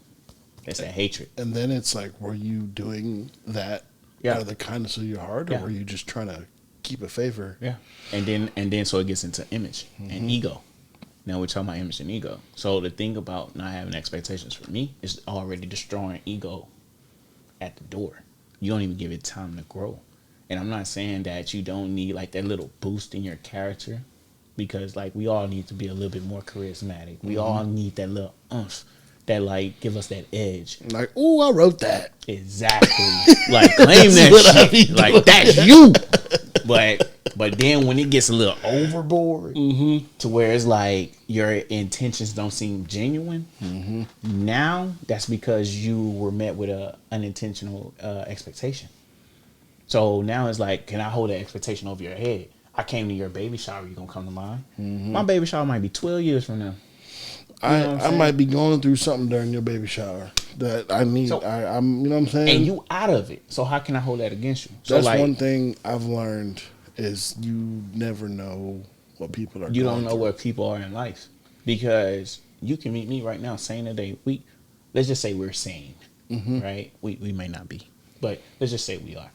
it's that hatred. And then it's like, were you doing that out of the kindness of your heart, or Yeah. were you just trying to keep a favor? Yeah. And then so it gets into image and ego. Now we're talking about image and ego. So the thing about not having expectations for me is already destroying ego at the door. You don't even give it time to grow. And I'm not saying that you don't need like that little boost in your character, because like we all need to be a little bit more charismatic. We all need that little oomph that like give us that edge. Like, oh, I wrote that. Exactly. Like claim that what I be shit. Like that's you. But then when it gets a little overboard to where it's like your intentions don't seem genuine, now that's because you were met with a unintentional expectation. So now it's like, can I hold that expectation over your head? I came to your baby shower, you gonna come to mine. My baby shower might be 12 years from now. I might be going through something during your baby shower that I need. So- I'm you know what I'm saying? And you out of it. So how can I hold that against you? So That's like, one thing I've learned is you never know what people are you going don't know through. where people are in life. Because you can meet me right now, sane today. Let's just say we're sane. Right? We may not be. But let's just say we are.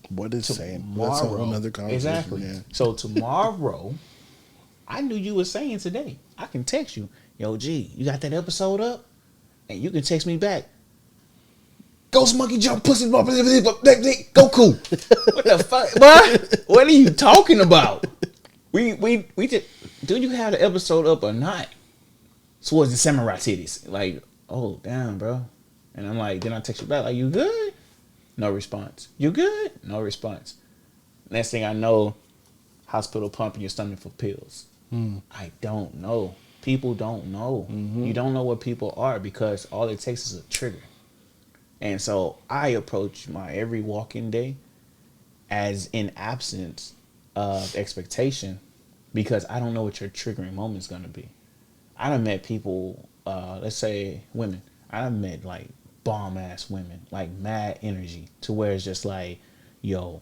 What is saying? Tomorrow, That's a whole other conversation. exactly. Yeah. So tomorrow, I knew you were saying today. I can text you, yo, G, you got that episode up? And you can text me back. Ghost monkey jump pussy go cool. What the fuck, boy? What are you talking about? We just, do you have the episode up or not? Towards the samurai titties. Like, oh damn, bro. And I'm like, then I text you back, like, you good? No response. You good? No response. Next thing I know, hospital pumping your stomach for pills. I don't know. People don't know. You don't know what people are because all it takes is a trigger. And so I approach my every walking day as in absence of expectation because I don't know what your triggering moment is going to be. I done met people, let's say women. I done met like bomb ass women, like mad energy to where it's just like, yo,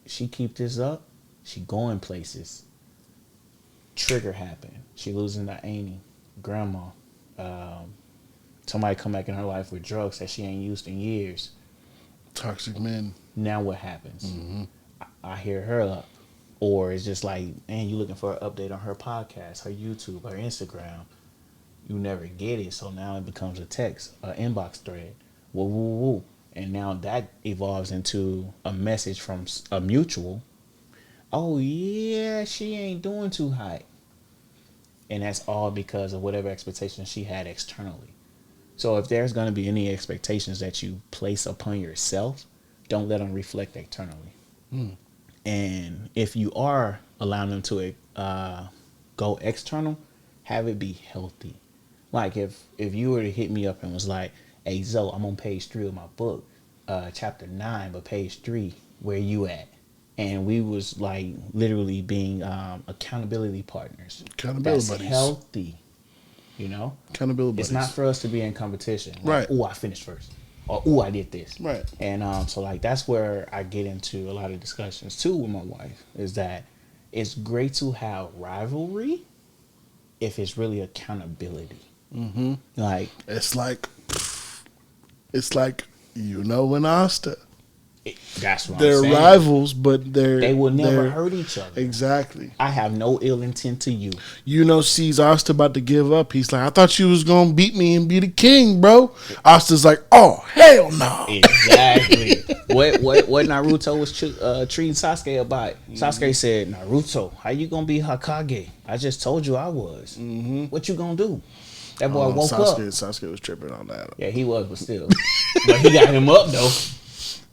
she keep this up, she going places. Trigger happen. She losing the auntie, grandma. Somebody come back in her life with drugs that she ain't used in years. Toxic men. Now what happens? I hear her up. Or it's just like, man, you looking for an update on her podcast, her YouTube, her Instagram. You never get it. So now it becomes a text, an inbox thread. Woo, woo, woo. And now that evolves into a message from a mutual. Oh, yeah, she ain't doing too hot. And that's all because of whatever expectations she had externally. So if there's going to be any expectations that you place upon yourself, don't let them reflect externally. And if you are allowing them to go external, have it be healthy. Like if you were to hit me up and was like, hey, Zoe, I'm on page 3 of my book, chapter 9, but page 3, where you at? And we was like literally being accountability partners. Accountability That's buddies. healthy, you know? Accountability buddies. It's not for us to be in competition. Like, Right. oh, I finished first. Or, oh, I did this. Right. And so, like, that's where I get into a lot of discussions, too, with my wife, is that it's great to have rivalry if it's really accountability. Like, It's like you know and Asta. that's what They're I'm saying. rivals, but They will never they're- hurt each other. Exactly. I have no ill intent to you. You know, sees Asta about to give up. He's like, I thought you was gonna beat me and be the king, bro. Asta's like, oh hell no. Exactly. what Naruto was treating Sasuke about? Sasuke said, Naruto, how you gonna be Hokage? I just told you I was. What you gonna do? That boy woke up. Sasuke was tripping on that. Yeah, he was, but still. But he got him up though,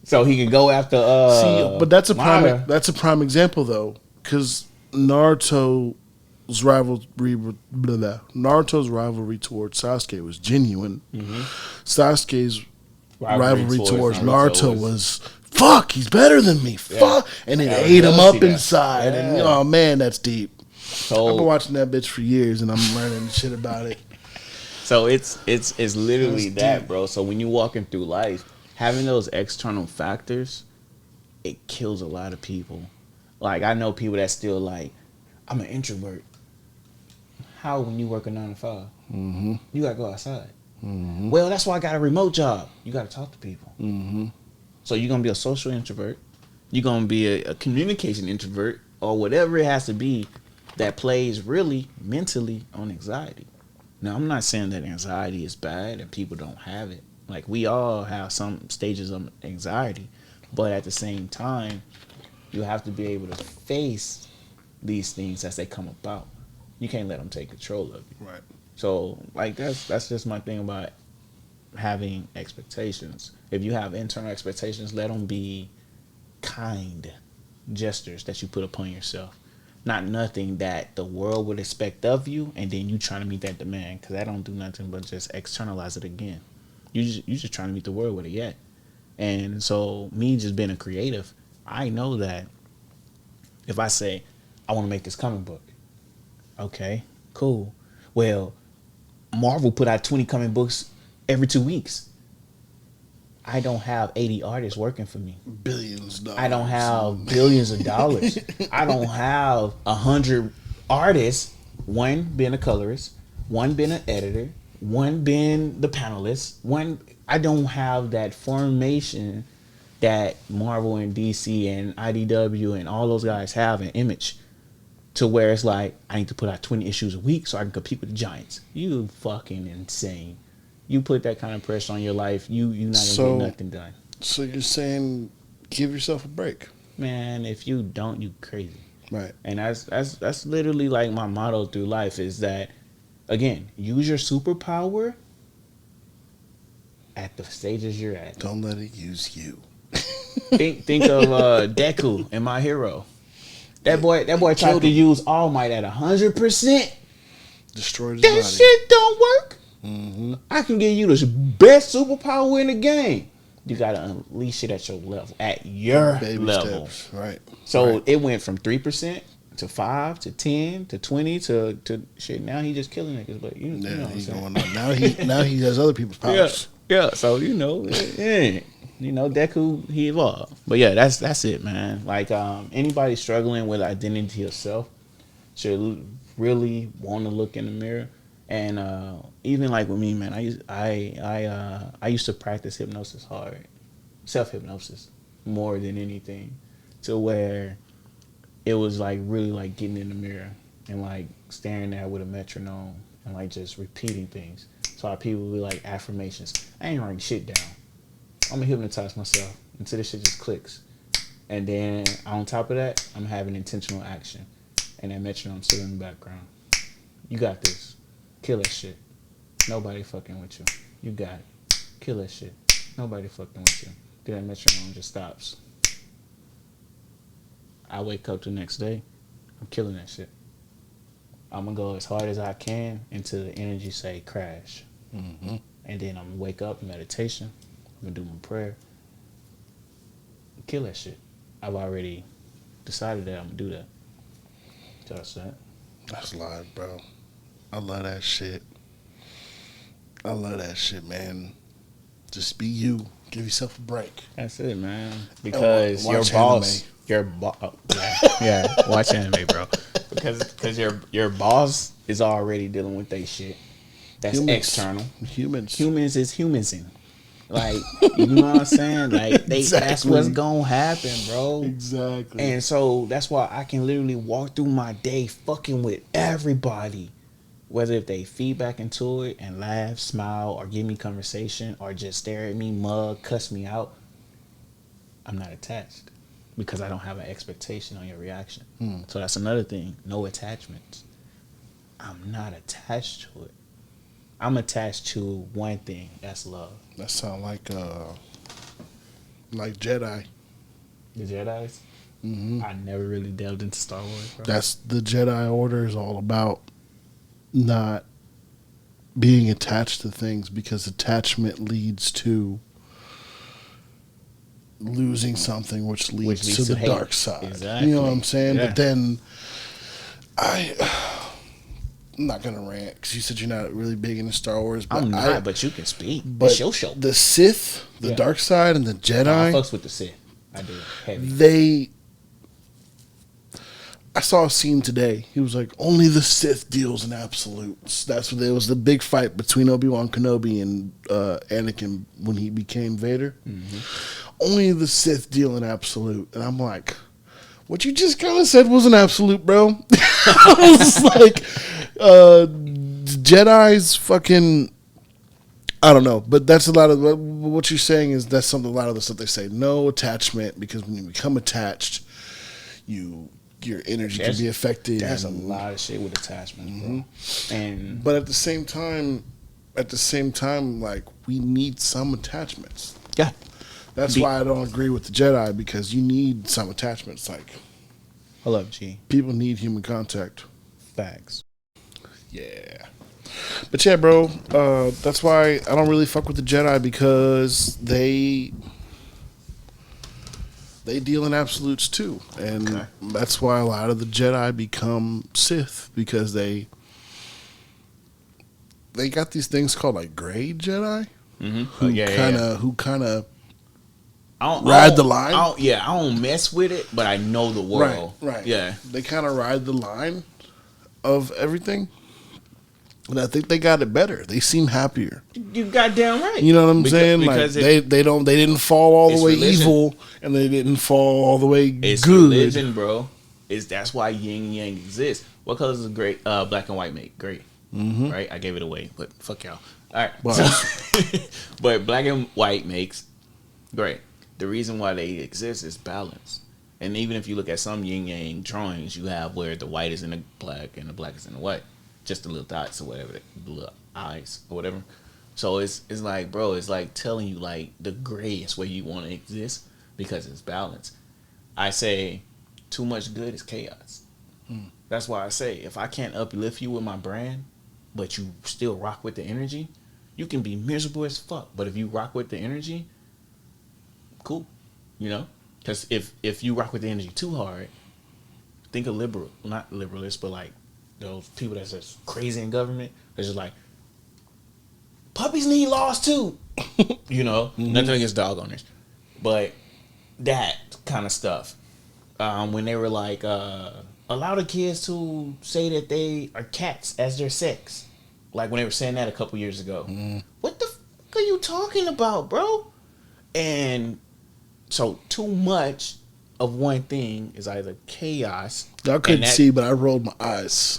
so he could go after. See, but that's a prime. Madara. That's a prime example though, because Naruto's rivalry towards Sasuke was genuine. Sasuke's rivalry towards Naruto was fuck. He's better than me. Fuck, and it Yeah, ate him I up see that. inside. And Yeah. oh man, that's deep. So, I've been watching that bitch for years, and I'm learning shit about it. So it's literally That's that, deep. bro. So when you're walking through life, having those external factors, it kills a lot of people. Like I know people that still like, I'm an introvert. How when you work a 9 to 5? You gotta go outside. Well, that's why I got a remote job. You gotta talk to people. So you're gonna be a social introvert. You're gonna be a communication introvert, or whatever it has to be that plays really mentally on anxiety. Now, I'm not saying that anxiety is bad and people don't have it. Like, we all have some stages of anxiety. But at the same time, you have to be able to face these things as they come about. You can't let them take control of you. Right. So, like, that's just my thing about having expectations. If you have internal expectations, let them be kind gestures that you put upon yourself. Not nothing that the world would expect of you, and then you trying to meet that demand, because that don't do nothing but just externalize it again. You just trying to meet the world with it yet. And so me just being a creative, I know that If I say, I want to make this comic book. Okay, cool. Well, Marvel put out 20 comic books every 2 weeks. I don't have 80 artists working for me. Billions of dollars. I don't have billions of dollars. I don't have 100 artists, one being a colorist, one being an editor, one being the panelist, I don't have that formation that Marvel and DC and IDW and all those guys have in Image, to where it's like, I need to put out 20 issues a week so I can compete with the giants. You fucking insane. You put that kind of pressure on your life, you're not gonna get nothing done. So you're saying give yourself a break. Man, if you don't, you crazy. Right. And that's literally like my motto through life is that, again, use your superpower at the stages you're at. Don't let it use you. Think of Deku in My Hero. That boy tried to use All Might at 100%. Destroyed his That body. shit don't work. Mm-hmm. I can give you the best superpower in the game. You gotta unleash it at your level, at your Baby level. steps. Right. So right. it went from 3% to 5 to 10 to 20 to shit. Now he just killing niggas, but you know what I'm he's saying. going on. Now he has other people's powers. Yeah. So you know, Deku, he evolved. But yeah, that's it, man. Like anybody struggling with identity of self should really want to look in the mirror. And even like with me, man, I used to practice hypnosis hard, self-hypnosis more than anything, to where it was like really like getting in the mirror and like staring at it with a metronome and like just repeating things. So our people be like affirmations. I ain't writing shit down. I'm gonna hypnotize myself until this shit just clicks. And then on top of that, I'm having intentional action. And that metronome still in the background. You got this. Kill that shit. Nobody fucking with you. You got it. Kill that shit. Nobody fucking with you. Then that metronome just stops. I wake up the next day. I'm killing that shit. I'm gonna go as hard as I can until the energy say crash. Mm-hmm. And then I'm gonna wake up in meditation. I'm gonna do my prayer. Kill that shit. I've already decided that I'm gonna do that. Just that. That's live, bro. I love that shit. I love that shit, man. Just be you. Give yourself a break. That's it, man. Because Watch your boss, yeah, watch anime, bro. Because your boss is already dealing with that shit. That's external. Humans is humansing. Like, you know what I'm saying? Like, that's what's gonna happen, bro. Exactly. And so that's why I can literally walk through my day fucking with everybody. Whether if they feed back into it and laugh, smile, or give me conversation, or just stare at me, mug, cuss me out, I'm not attached. Because I don't have an expectation on your reaction. So that's another thing. No attachments. I'm not attached to it. I'm attached to one thing. That's love. That sound like Jedi. The Jedis? Mm-hmm. I never really delved into Star Wars, bro. That's the Jedi Order is all about. Not being attached to things, because attachment leads to losing something, which leads to the hate. dark side. Exactly. You know what I'm saying? Yeah. But then I'm not gonna rant because you said you're not really big into Star Wars. But I'm not, but you can speak. But It's your show. the Sith, the dark side, and the I Jedi, fucks with the Sith. I do. Heavy. I saw a scene today. He was like, only the Sith deals in absolutes. That's what it was, the big fight between Obi-Wan Kenobi and Anakin when he became Vader. Mm-hmm. Only the Sith deal in absolute. And I'm like, what you just kind of said was an absolute, bro. I was like, Jedi's fucking, I don't know. But that's a lot of what you're saying is that's something, a lot of the stuff they say. No attachment, because when you become attached, your energy can be affected. There's a lot of shit with attachments, bro. And but at the same time, like, we need some attachments. yeah, That's why I don't agree with the Jedi, because you need some attachments. Like, hold up, G. people need human contact. Facts. Yeah. But yeah, bro, that's why I don't really fuck with the Jedi, because they they deal in absolutes too, and that's why a lot of the Jedi become Sith, because they got these things called like gray Jedi, who kind of ride the line. I don't mess with it, but I know the world. Right. Yeah. They kind of ride the line of everything. And I think they got it better. They seem happier. You goddamn right. You know what I'm saying? Like they didn't fall all the way religion. evil, and they didn't fall all the way it's good. religion, bro. That's why yin and yang exists. What colors does gray, black and white make? Gray. Mm-hmm. Right? I gave it away, but fuck y'all. All right. Wow. But black and white makes gray. The reason why they exist is balance. And even if you look at some yin yang drawings, you have where the white is in the black and the black is in the white. Just the little dots or whatever, the little eyes or whatever. So it's like, bro, it's like telling you like the gray is where you want to exist because it's balance. I say too much good is chaos. That's why I say if I can't uplift you with my brand, but you still rock with the energy, you can be miserable as fuck. But if you rock with the energy, cool, you know? Because if you rock with the energy too hard, think of not liberalists, but like those people that's just crazy in government. They're just like, puppies need laws too. You know, nothing against dog owners, but that kind of stuff. When they were like, allow the kids to say that they are cats as their sex. Like when they were saying that a couple years ago. What the fuck are you talking about, bro? And so too much of one thing is either chaos. Y'all couldn't see, but I rolled my eyes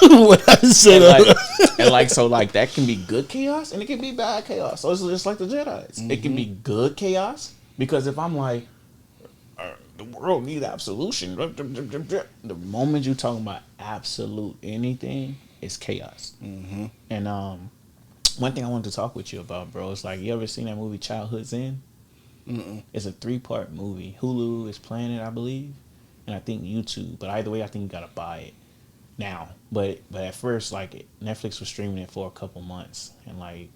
when I said so that can be good chaos and it can be bad chaos. So it's just like the Jedis. Mm-hmm. It can be good chaos because if I'm like, the world needs absolution. The moment you're talking about absolute anything, it's chaos. Mm-hmm. And one thing I wanted to talk with you about, bro, is like, you ever seen that movie Childhood's End? Mm-mm. It's a 3-part movie. Hulu is playing it, I believe, and I think YouTube. But either way, I think you gotta buy it now. But at first, like Netflix was streaming it for a couple months, and like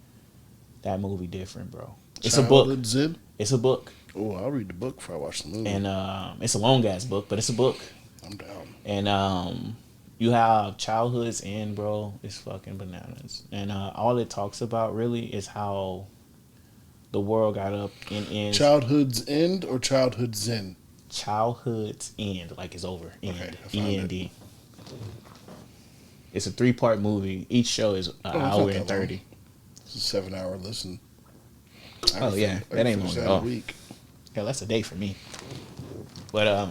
that movie different, bro. It's a book. Zen? It's a book. Oh, I'll read the book before I watch the movie. And it's a long ass book, but it's a book. I'm down. And you have Childhood's End, bro. It's fucking bananas. And all it talks about really is how the world got up in Childhood's End or Childhood's Zen? Childhood's End, like it's over. End. Okay, END. It's a 3-part movie. Each show is an hour and 30. It's a 7-hour listen. Oh yeah, that ain't long at all. Week. Yeah, that's a day for me. But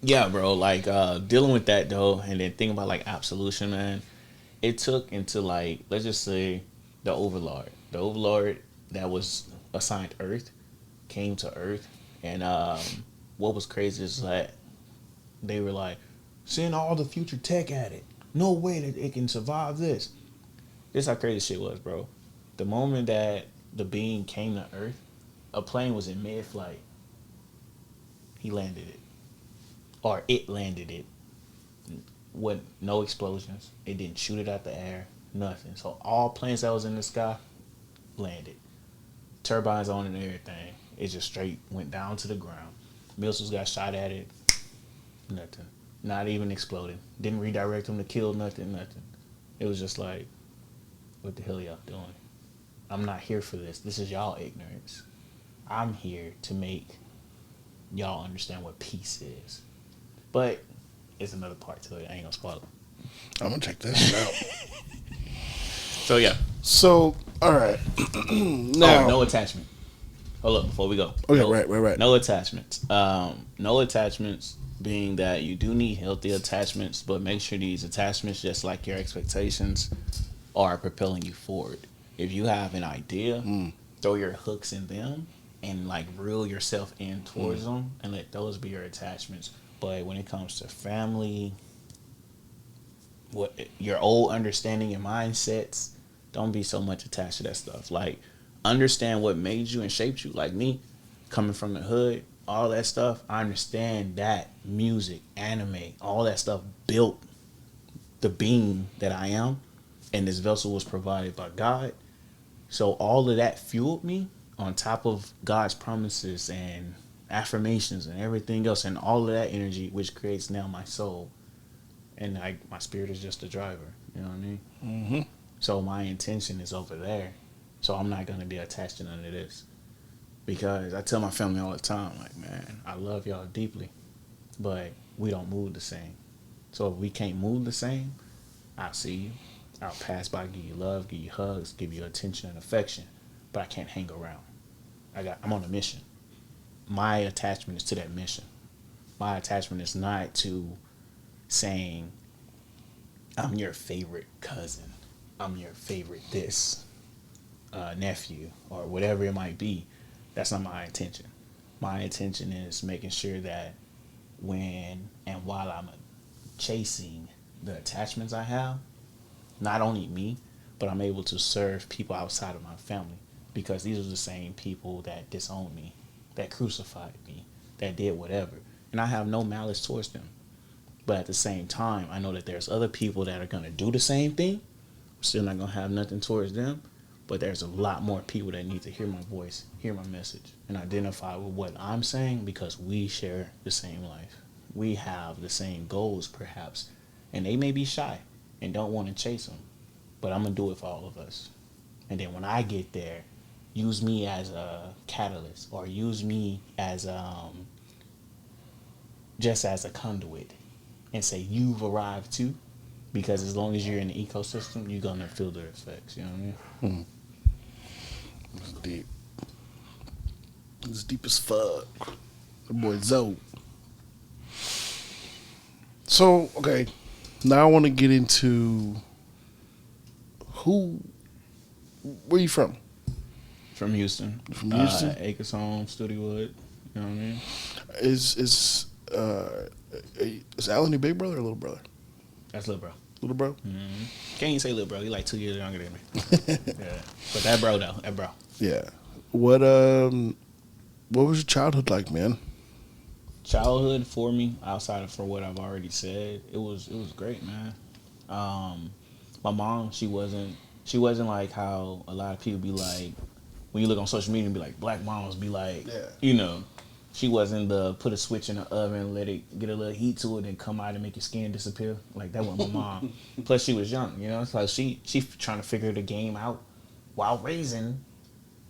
yeah, bro. Like dealing with that though, and then thinking about like absolution, man. It took into like, let's just say the Overlord. The Overlord that was assigned Earth came to Earth, and what was crazy is that they were like, send all the future tech at it. No way that it can survive this. This how crazy shit was, bro. The moment that the being came to Earth, a plane was in mid-flight. He landed it. Or it landed it. With no explosions. It didn't shoot it out the air. Nothing. So all planes that was in the sky landed. Turbines on and everything. It just straight went down to the ground. Missiles got shot at it. Nothing. Not even exploding. Didn't redirect them to kill nothing. It was just like, what the hell y'all doing? I'm not here for this. This is y'all ignorance. I'm here to make y'all understand what peace is. But it's another part to it. I ain't gonna spoil it. I'm gonna check that shit out. So yeah. So all right. Now, no attachment. Hold up before we go. Okay, right. No attachments. No attachments being that you do need healthy attachments, but make sure these attachments, just like your expectations, are propelling you forward. If you have an idea, throw your hooks in them and like reel yourself in towards them and let those be your attachments. But when it comes to family, what your old understanding and mindsets, don't be so much attached to that stuff. Like, understand what made you and shaped you. Like me, coming from the hood, all that stuff, I understand that music, anime, all that stuff built the being that I am, and this vessel was provided by God. So all of that fueled me. on top of God's promises and affirmations and everything else and all of that energy, which creates now my soul, and my spirit is just a driver. You know what I mean? Mm-hmm. So my intention is over there. So I'm not gonna be attached to none of this, because I tell my family all the time, like, man, I love y'all deeply, but we don't move the same. So if we can't move the same, I'll see you. I'll pass by, give you love, give you hugs, give you attention and affection, but I can't hang around. I'm on a mission. My attachment is to that mission. My attachment is not to saying, I'm your favorite cousin, I'm your favorite nephew, or whatever it might be. That's not my intention. My intention is making sure that when and while I'm chasing the attachments I have, not only me, but I'm able to serve people outside of my family, because these are the same people that disowned me, that crucified me, that did whatever. And I have no malice towards them. But at the same time, I know that there's other people that are going to do the same thing. I'm still not going to have nothing towards them. But there's a lot more people that need to hear my voice, hear my message, and identify with what I'm saying, because we share the same life. We have the same goals, perhaps. And they may be shy and don't want to chase them. But I'm going to do it for all of us. And then when I get there, use me as a catalyst, or use me as just as a conduit, and say you've arrived too, because as long as you're in the ecosystem, you're gonna feel the effects. You know what I mean? It's deep. It's deep as fuck. The boy Zoe. So, okay, now I want to get into where you from? From Houston. From Houston? Acres Home, Studywood. You know what I mean? Is Alan your big brother or little brother? That's little bro. Little bro? Mm-hmm. Can't even say little bro. He like 2 years younger than me. Yeah, but that bro though. That bro. Yeah. What was your childhood like, man? Childhood for me, outside of for what I've already said, it was great, man. My mom, she wasn't like how a lot of people be like, when you look on social media and be like, black moms be like, you know, she wasn't the put a switch in the oven, let it get a little heat to it, and come out and make your skin disappear. Like, that wasn't my mom. Plus, she was young, you know. It's like she trying to figure the game out while raising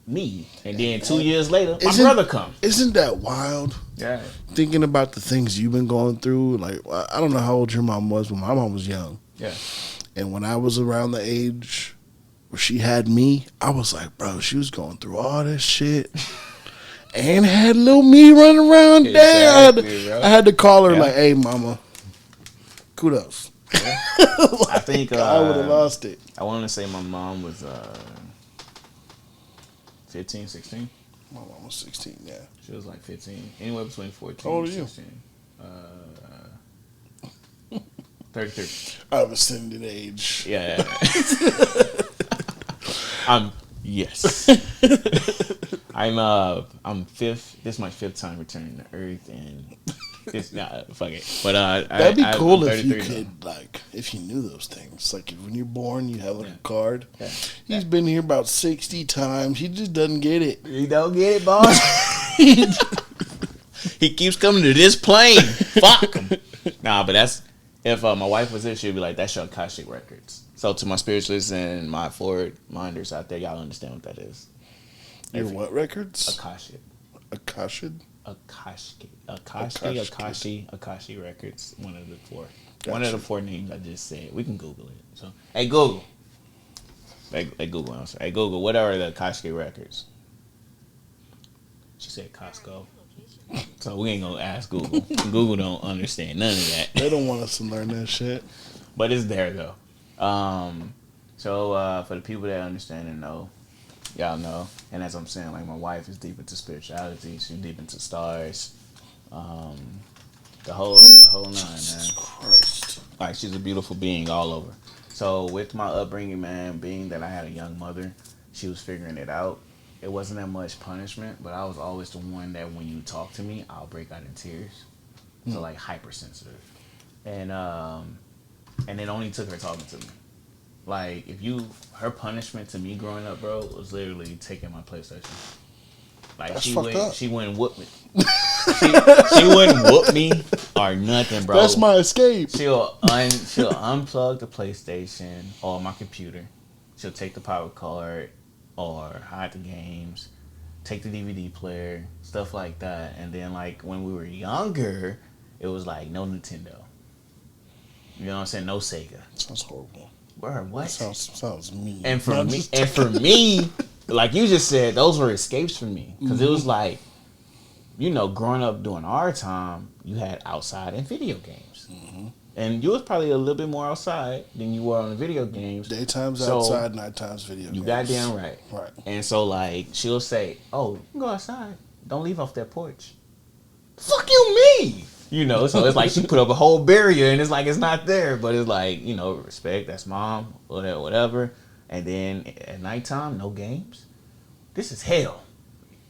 me. And then 2 years later, my brother comes. Isn't that wild? Yeah. Thinking about the things you've been going through. Like, I don't know how old your mom was, but my mom was young. Yeah. And when I was around the age where she had me, I was like, bro, she was going through all this shit. And had little me running around. Exactly, I had to call her like, hey, mama, kudos. Yeah. I think I would have lost it. I want to say my mom was 15, 16. My mom was 16, yeah. She was like 15. Anywhere between 14 How old and are you? 16. 33. I was ascending age. Yeah. Yes. I'm fifth. This is my fifth time returning to Earth, and it's not fuck it. But that'd be cool I'm if you 33 could, like, if you knew those things. Like, when you're born, you have like a card. Yeah. He's been here about 60 times. He just doesn't get it. You don't get it, boss. He keeps coming to this plane. Fuck him. Nah, but that's if my wife was there, she'd be like, "That's your Akashic records." So to my spiritualists and my forward minders out there, y'all understand what that is. Your what records? Akashic. Akashic? Akashi records. One of the four. Gotcha. One of the four names I just said. We can Google it. So, hey Google. Hey Google. I'm sorry. Hey Google. What are the Akashic records? She said Costco. So we ain't gonna ask Google. Google don't understand none of that. They don't want us to learn that shit. But it's there though. So for the people that understand and know, y'all know. And as I'm saying, like, my wife is deep into spirituality. She's deep into stars. The whole nine, Jesus man. Christ. Like, she's a beautiful being all over. So with my upbringing, man, being that I had a young mother, she was figuring it out. It wasn't that much punishment, but I was always the one that when you talk to me, I'll break out in tears. So, like, hypersensitive. And it only took her talking to me. Like, her punishment to me growing up, bro, was literally taking my PlayStation. Like That's fucked up. she wouldn't whoop me. she wouldn't whoop me or nothing, bro. That's my escape. She'll unplug the PlayStation or my computer. She'll take the power cord or hide the games, take the DVD player, stuff like that. And then like when we were younger, it was like no Nintendo. You know what I'm saying? No Sega. Sounds horrible. Bro, what? Sounds mean. And for me, like you just said, those were escapes for me because it was like, you know, growing up during our time, you had outside and video games, and you was probably a little bit more outside than you were on the video games. Daytime's So, outside, nighttime's video games. You goddamn right. Right. And so like she'll say, "Oh, you can go outside. Don't leave off that porch." Fuck you, me. You know, so it's like she put up a whole barrier, and it's like it's not there, but it's like, you know, respect. That's mom, whatever. And then at nighttime, no games. This is hell.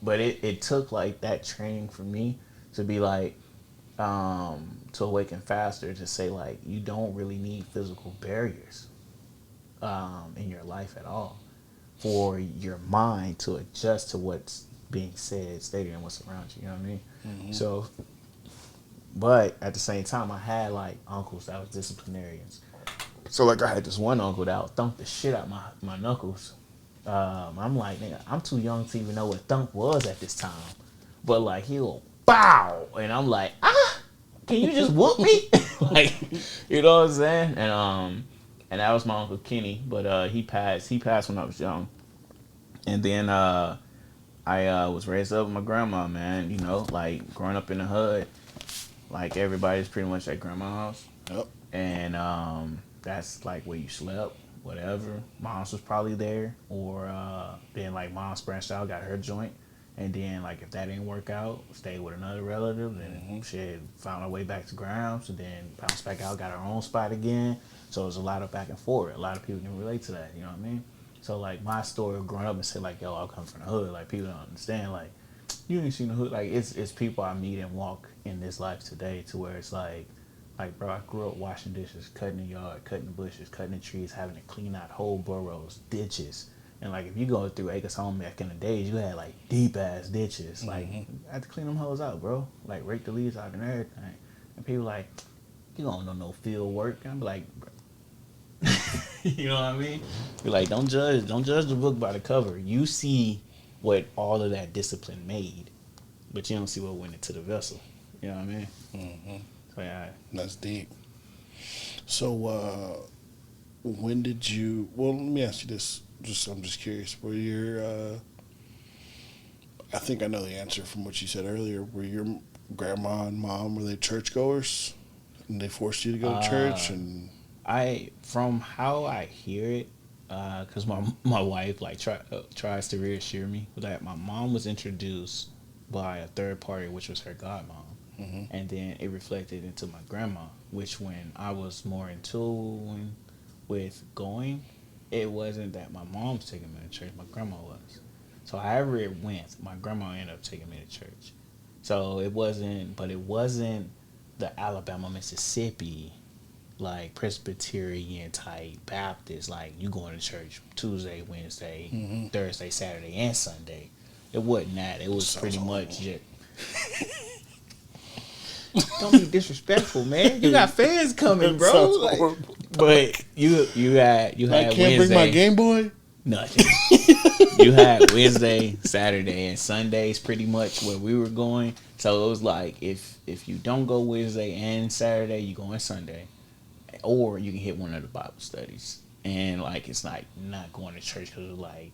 But it took like that training for me to be like, to awaken faster, to say like you don't really need physical barriers in your life at all for your mind to adjust to what's being said, stated, and what's around you. You know what I mean? Mm-hmm. So, but at the same time, I had like uncles that was disciplinarians. So like I had this one uncle that would thump the shit out my knuckles. I'm like, nigga, I'm too young to even know what thump was at this time. But like he'll bow, and I'm like, can you just whoop me? Like, you know what I'm saying? And that was my Uncle Kenny, but he passed when I was young. And then I was raised up with my grandma, man. You know, like growing up in the hood, like everybody's pretty much at grandma's house. Yep. And that's like where you slept, whatever. Mom's was probably there, or then like mom's branched out, got her joint, and then like if that didn't work out, stayed with another relative, then shit, found our way back to Grams, and then bounced back out, got our own spot again. So it was a lot of back and forth. A lot of people can relate to that, you know what I mean? So like my story of growing up and say like, yo, I come from the hood, like people don't understand, like you ain't seen the hood, like it's people I meet and walk in this life today to where it's like bro, I grew up washing dishes, cutting the yard, cutting the bushes, cutting the trees, having to clean out whole burrows, ditches. And like if you go through Acres Home back in the days, you had like deep ass ditches. Like I had to clean them hoes out, bro. Like rake the leaves out and everything. And people like, you don't know no field work. And I'm like, bro. You know what I mean? You're like, don't judge the book by the cover. You see what all of that discipline made, but you don't see what went into the vessel. You know what I mean? Mm-hmm. So yeah. That's deep. So, when did you? Well, let me ask you this. I'm just curious. Were your? I think I know the answer from what you said earlier. Were your grandma and mom, were they churchgoers, and they forced you to go to church? And from how I hear it, because my wife like tries to reassure me that my mom was introduced by a third party, which was her godmom. And then it reflected into my grandma, which when I was more in tune with going, it wasn't that my mom's taking me to church, my grandma was. So however it went, my grandma ended up taking me to church. So it wasn't the Alabama, Mississippi, like Presbyterian type Baptist, like you going to church Tuesday, Wednesday, Thursday, Saturday, and Sunday. It wasn't that. It was pretty much just... Don't be disrespectful, man. You got fans coming, bro. Like, but you had I can't Wednesday. bring my Game Boy. Nothing. You had Wednesday, Saturday, and Sundays pretty much where we were going. So it was like if you don't go Wednesday and Saturday, you go on Sunday, or you can hit one of the Bible studies. And like it's like not going to church because like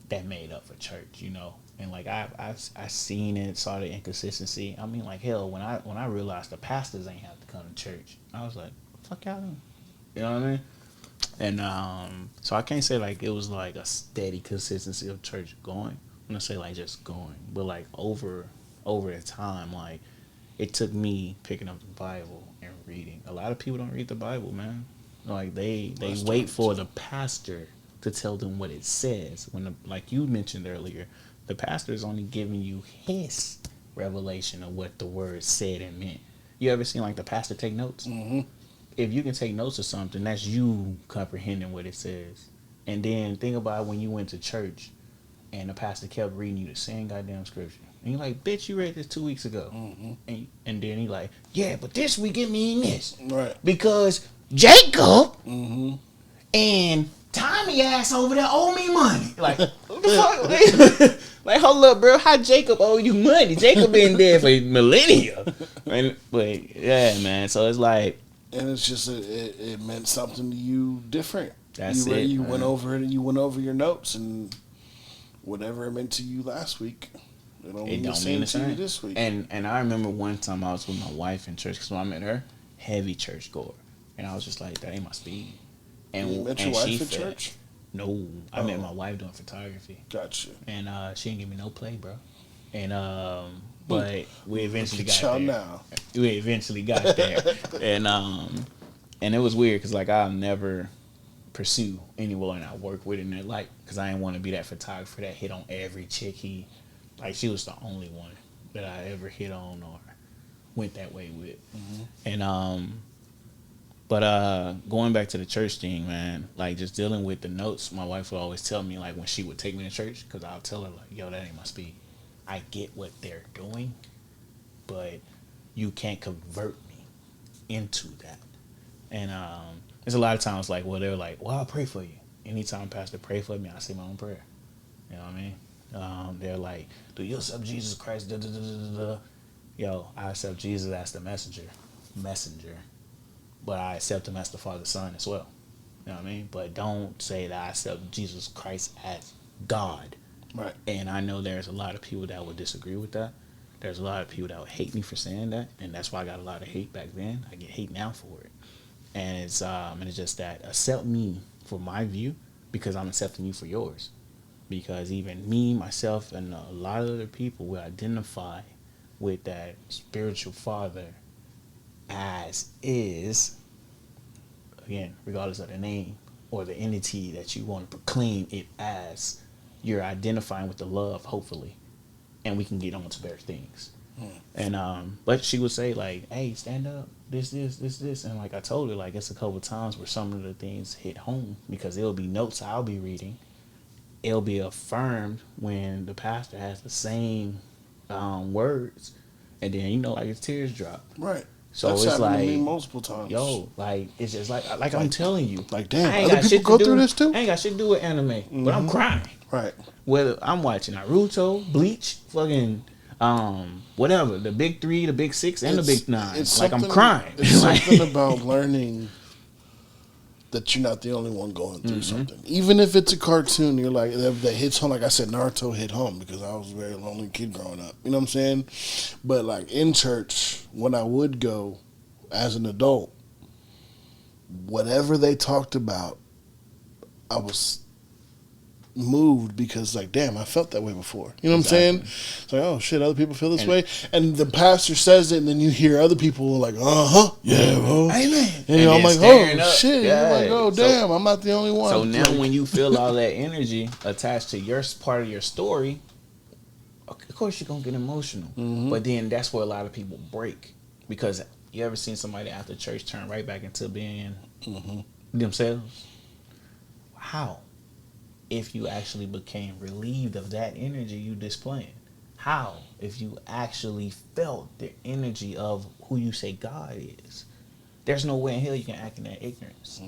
that made up for church, you know. And like I seen it, saw the inconsistency. I mean, like hell, when I realized the pastors ain't have to come to church, I was like, fuck y'all doing? You know what I mean? And so I can't say like it was like a steady consistency of church going. I'm gonna say like just going, but like over the time, like it took me picking up the Bible and reading. A lot of people don't read the Bible, man. Like they wait for the pastor to tell them what it says. When like you mentioned earlier, the pastor is only giving you his revelation of what the word said and meant. You ever seen like the pastor take notes? Mm-hmm. If you can take notes of something, that's you comprehending what it says. And then think about when you went to church and the pastor kept reading you the same goddamn scripture. And you're like, bitch, you read this 2 weeks ago. And then he like, yeah, but this week it mean this. Right. Because Jacob and Tommy ass over there owe me money. Like, what the fuck? Like, hold up, bro. How Jacob owe you money? Jacob been there for millennia. But yeah, man. So it's like, and it's just it meant something to you different. That's You man. went over it, and you went over your notes, and whatever it meant to you last week, it don't mean the same to you this week. And I remember one time I was with my wife in church because when I met her, heavy church goer, and I was just like, that ain't my speed. And you met your wife in church? No, I met my wife doing photography. Gotcha. And she didn't give me no play, bro. And but we eventually got y'all there. now. We eventually got there, and it was weird because like I'll never pursue anyone I work with in their life because I didn't want to be that photographer that hit on every chick she was the only one that I ever hit on or went that way with. And but going back to the church thing, man, like just dealing with the notes, my wife would always tell me like when she would take me to church, because I'll tell her like, yo, that ain't my speed. I get what they're doing, but you can't convert me into that. And there's a lot of times like, well, they're like, well, I'll pray for you. Anytime pastor pray for me, I say my own prayer. You know what I mean? They're like, do you accept Jesus Christ? Da, da, da, da, da. Yo, I accept Jesus as the messenger, but I accept him as the Father, Son as well. You know what I mean? But don't say that I accept Jesus Christ as God. Right. And I know there's a lot of people that would disagree with that. There's a lot of people that would hate me for saying that, and that's why I got a lot of hate back then. I get hate now for it. And it's just that accept me for my view because I'm accepting you for yours. Because even me, myself, and a lot of other people will identify with that spiritual father as is, again, regardless of the name or the entity that you want to proclaim it as, you're identifying with the love, hopefully, and we can get on to better things. And but she would say like, hey, stand up, this, and like I told her, like it's a couple times where some of the things hit home because it'll be notes I'll be reading. It'll be affirmed when the pastor has the same words, and then like his tears drop. Right. So that's it's like to me multiple times. Yo, like it's just like I'm telling you, like damn, I ain't other got people shit go to through do, this too. I ain't got shit to do with anime, but I'm crying. Right. Whether I'm watching Naruto, Bleach, fucking whatever, the big 3, the big 6, and the big 9. It's like I'm crying. It's something about learning that you're not the only one going through something. Even if it's a cartoon, you're like that hits home. Like I said, Naruto hit home because I was a very lonely kid growing up. You know what I'm saying? But like in church, when I would go as an adult, whatever they talked about, I was moved because like damn, I felt that way before. You know what I'm saying? It's like, oh shit, other people feel this way, and the pastor says it, and then you hear other people like, yeah, well, Amen. and I'm like, staring oh up. shit, Yeah. you're like, oh damn, I'm not the only one. So now like, when you feel all that energy attached to your part of your story, of course you're gonna get emotional. But then that's where a lot of people break, because you ever seen somebody after church turn right back into being themselves? How? If you actually became relieved of that energy you displaying? How? If you actually felt the energy of who you say God is? There's no way in hell you can act in that ignorance.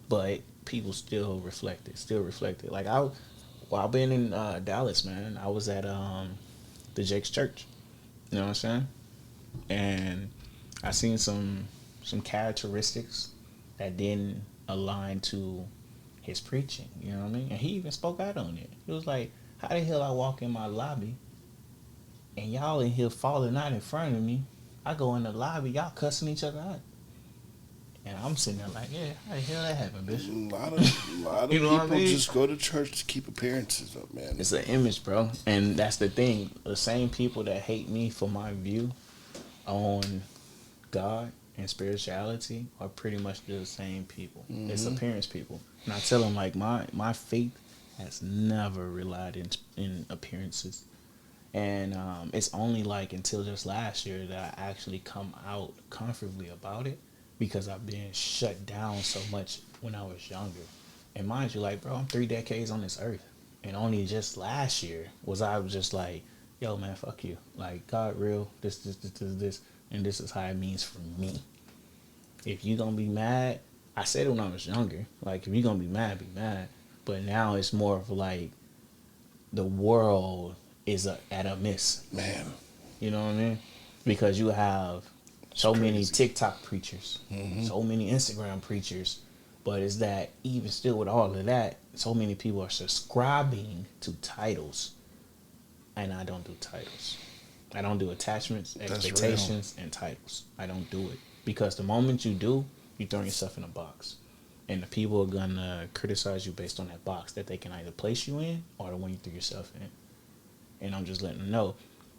But people still reflect it. Like I've been in Dallas, man. I was at the Jake's Church. You know what I'm saying? And I seen some characteristics that didn't align to his preaching, you know what I mean? And he even spoke out on it. He was like, how the hell I walk in my lobby and y'all in here falling out in front of me? I go in the lobby, y'all cussing each other out. And I'm sitting there like, yeah, how the hell that happened, bitch? a lot of You know people what I mean? just go to church to keep appearances up, man. It's an image, bro. And that's the thing. The same people that hate me for my view on God and spirituality are pretty much the same people. It's appearance people. And I tell them, like, my faith has never relied in appearances. And it's only like until just last year that I actually come out comfortably about it, because I've been shut down so much when I was younger. And mind you, like, bro, I'm 3 decades on this earth. And only just last year was I was just like, yo, man, fuck you. Like, God real, this, and this is how it means for me. If you gonna be mad, I said it when I was younger. Like, if you gonna be mad, be mad. But now it's more of like the world is at a miss. Man. You know what I mean? Because you have so many crazy. TikTok preachers, so many Instagram preachers. But it's that even still with all of that, so many people are subscribing to titles. And I don't do titles. I don't do attachments, expectations, and titles. I don't do it. Because the moment you do, you throw yourself in a box. And the people are going to criticize you based on that box that they can either place you in or the one you threw yourself in. And I'm just letting them know,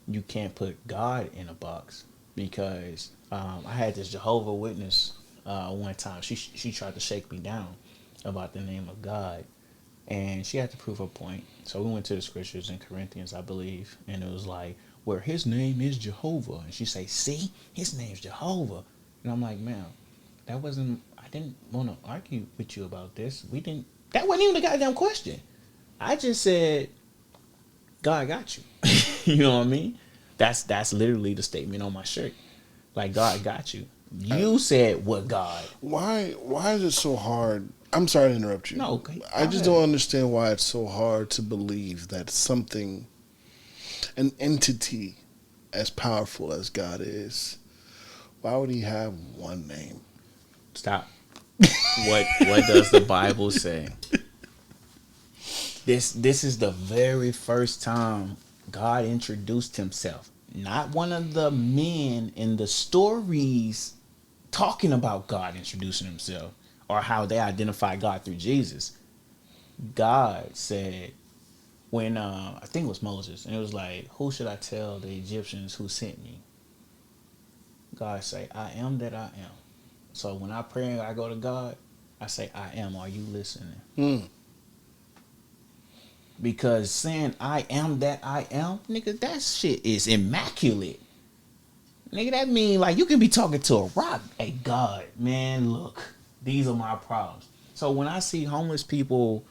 you can't put God in a box. Because I had this Jehovah Witness one time. She tried to shake me down about the name of God. And she had to prove her point. So we went to the scriptures in Corinthians, I believe. And it was like, where his name is Jehovah. And she say, see, his name's Jehovah. And I'm like, ma'am, that wasn't, I didn't want to argue with you about this. That wasn't even the goddamn question. I just said, God got you. You know what I mean? That's literally the statement on my shirt. Like, God got you. You said what God. Why is it so hard? I'm sorry to interrupt you. No, okay. I just don't understand why it's so hard to believe that something, an entity as powerful as God is, why would he have one name? Stop. What does the Bible say? This is the very first time God introduced himself. Not one of the men in the stories talking about God introducing himself or how they identify God through Jesus. God said, when I think it was Moses, and it was like, who should I tell the Egyptians who sent me? God say, I am that I am. So when I pray and I go to God, I say, I am. Are you listening? Because saying I am that I am, nigga, that shit is immaculate. Nigga, that mean like you can be talking to a rock. Hey, God, man, look, these are my problems. So when I see homeless people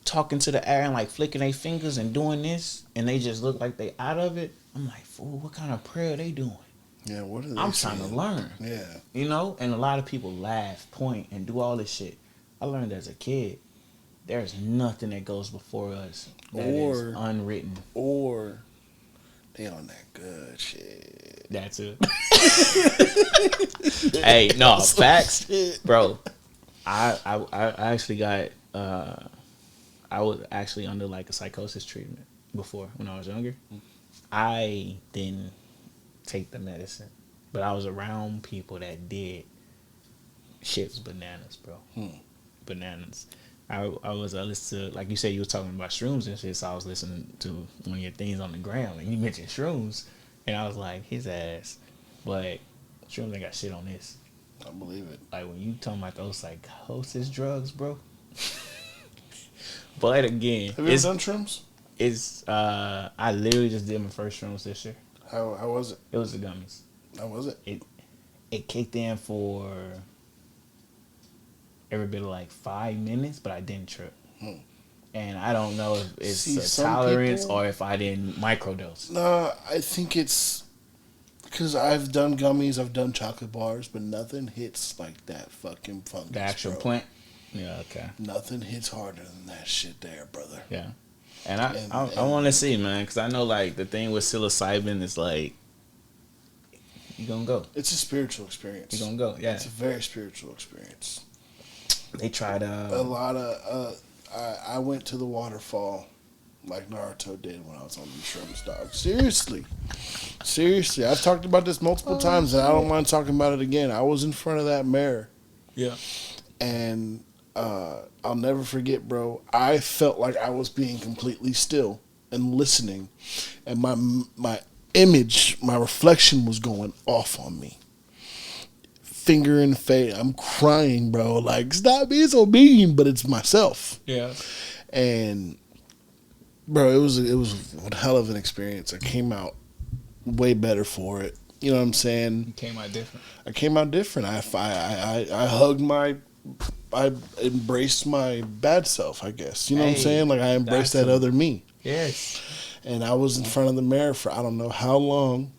talking to the air and like flicking their fingers and doing this, and they just look like they out of it, I'm like, fool, what kind of prayer are they doing? Yeah, what are they I'm trying to learn. Yeah. You know? And a lot of people laugh, point, and do all this shit. I learned as a kid, there's nothing that goes before us that is unwritten. Or they on that good shit. That's it. Hey, no, facts. Bro, I actually got, I was actually under like a psychosis treatment before when I was younger. I didn't take the medicine, but I was around people that did. Shit was bananas, bro. Bananas. I listened to, like you said, you was talking about shrooms and shit, so I was listening to one of your things on the gram, and you mentioned shrooms, and I was like, his ass. But shrooms ain't got shit on this. I believe it. Like, when you talking about those psychosis drugs, bro. But again, have you ever done shrooms? It's I literally just did my first shrooms this year. How was it? It was the gummies. How was it? It kicked in for every bit of like 5 minutes, but I didn't trip. And I don't know if it's a tolerance or if I didn't microdose. Nah, I think it's because I've done gummies, I've done chocolate bars, but nothing hits like that fucking fungus. The actual plant? Yeah, okay. Nothing hits harder than that shit there, brother. Yeah. And I want to see, man, because I know like the thing with psilocybin is like, you gonna go. It's a spiritual experience. You gonna go, yeah. It's a very spiritual experience. They tried a lot of. I went to the waterfall like Naruto did when I was on the shrooms, dog. Seriously, I've talked about this multiple times, and I don't mind talking about it again. I was in front of that mirror. Yeah. And I'll never forget, bro. I felt like I was being completely still and listening, and my image, my reflection was going off on me. Finger in the face. I'm crying, bro. Like, stop being so mean, but it's myself. Yeah. And bro, it was a hell of an experience. I came out way better for it. You know what I'm saying? You came out different. I came out different. I hugged my I embraced my bad self, I guess. You know what I'm Hey, saying? Like I embraced that's that other me. Yes. And I was in front of the mirror for I don't know how long.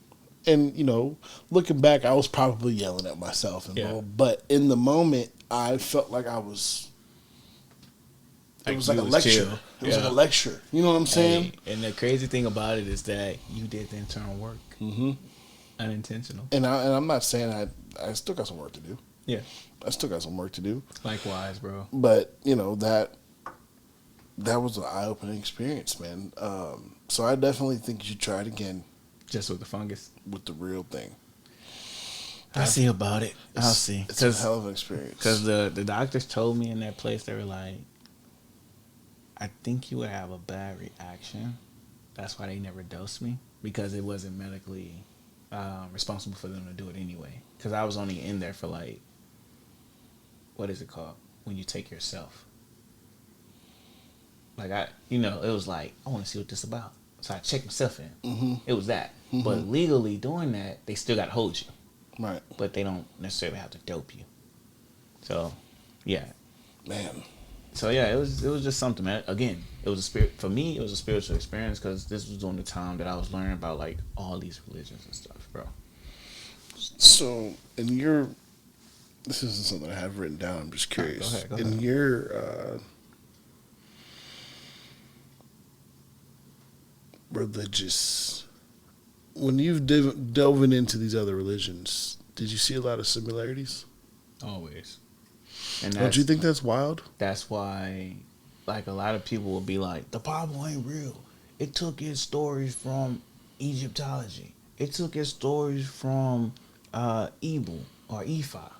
And, you know, looking back, I was probably yelling at myself. But in the moment, I felt like I was... It was like a lecture. Chill. It was like a lecture. You know what I'm saying? Hey, and the crazy thing about it is that you did the internal work. Mm-hmm. Unintentional. And I'm not saying I still got some work to do. Yeah. I still got some work to do. Likewise, bro. But, you know, that was an eye-opening experience, man. So I definitely think you should try it again Just with the fungus. with the real thing. I'll see about it. I'll see. It's a hell of an experience. Because the doctors told me in that place, they were like, I think you would have a bad reaction. That's why they never dosed me. Because it wasn't medically responsible for them to do it anyway. Because I was only in there for like, what is it called? When you take yourself. Like it was like, I want to see what this is about. So I checked myself in. Mm-hmm. It was that. Mm-hmm. But legally doing that, they still got to hold you. Right. But they don't necessarily have to dope you. So, yeah. Man. So yeah, it was just something, man. Again, it was a spirit for me. It was a spiritual experience because this was during the time that I was learning about like all these religions and stuff, bro. So, this isn't something I have written down. I'm just curious. Go ahead. In your religious, when you've delving into these other religions, did you see a lot of similarities? Always. And Don't you think that's wild? That's why, like, a lot of people will be like, the Bible ain't real. It took its stories from Egyptology. It took its stories from Ebel or Ifa.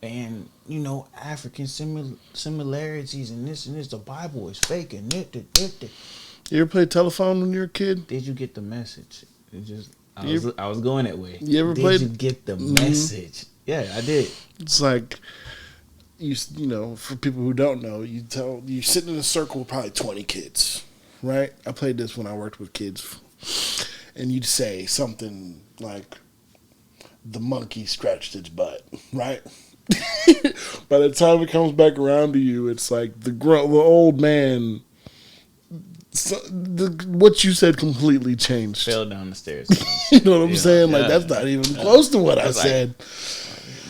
And, African similarities and this. The Bible is fake and it. You ever played telephone when you were a kid? Did you get the message? I was going that way. You ever played? Did you get the message? Yeah, I did. It's like... You know, for people who don't know, you sit in a circle with probably 20 kids, right? I played this when I worked with kids, and you'd say something like, "The monkey scratched its butt," right? By the time it comes back around to you, it's like the old man. What you said completely changed. Fell down the stairs. You know what I'm saying? Like that's not even close to what I said.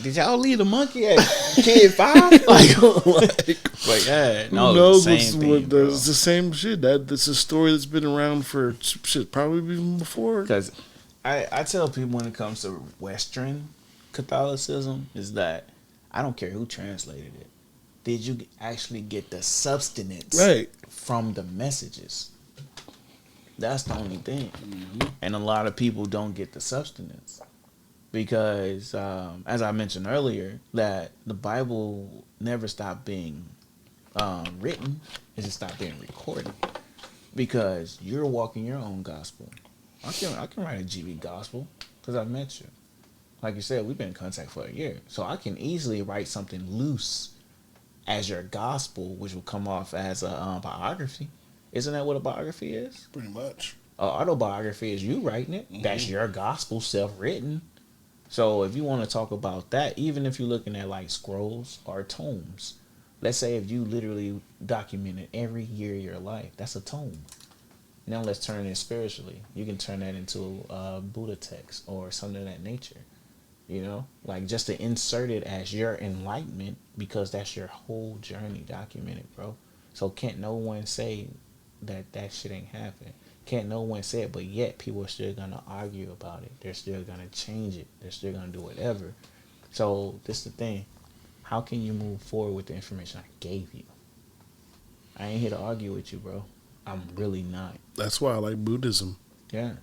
Did y'all leave the monkey at kid 5? But yeah, no, who knows the same thing, bro. It's the same shit. That's a story that's been around for shit, probably even before. Because I tell people when it comes to Western Catholicism is that I don't care who translated it. Did you actually get the substance from the messages? That's the only thing. Mm-hmm. And a lot of people don't get the substance. Because, as I mentioned earlier, that the Bible never stopped being written. It just stopped being recorded. Because you're walking your own gospel. I can write a GB gospel because I've met you. Like you said, we've been in contact for a year. So I can easily write something loose as your gospel, which will come off as a biography. Isn't that what a biography is? Pretty much. Autobiography is you writing it. Mm-hmm. That's your gospel, self-written. So if you want to talk about that, even if you're looking at like scrolls or tomes, let's say if you literally documented every year of your life, that's a tome. Now let's turn it spiritually. You can turn that into a Buddha text or something of that nature. Like just to insert it as your enlightenment because that's your whole journey documented, bro. So can't no one say that shit ain't happening. Can't no one say it, but yet people are still going to argue about it. They're still going to change it. They're still going to do whatever. So this is the thing. How can you move forward with the information I gave you? I ain't here to argue with you, bro. I'm really not. That's why I like Buddhism. Yeah.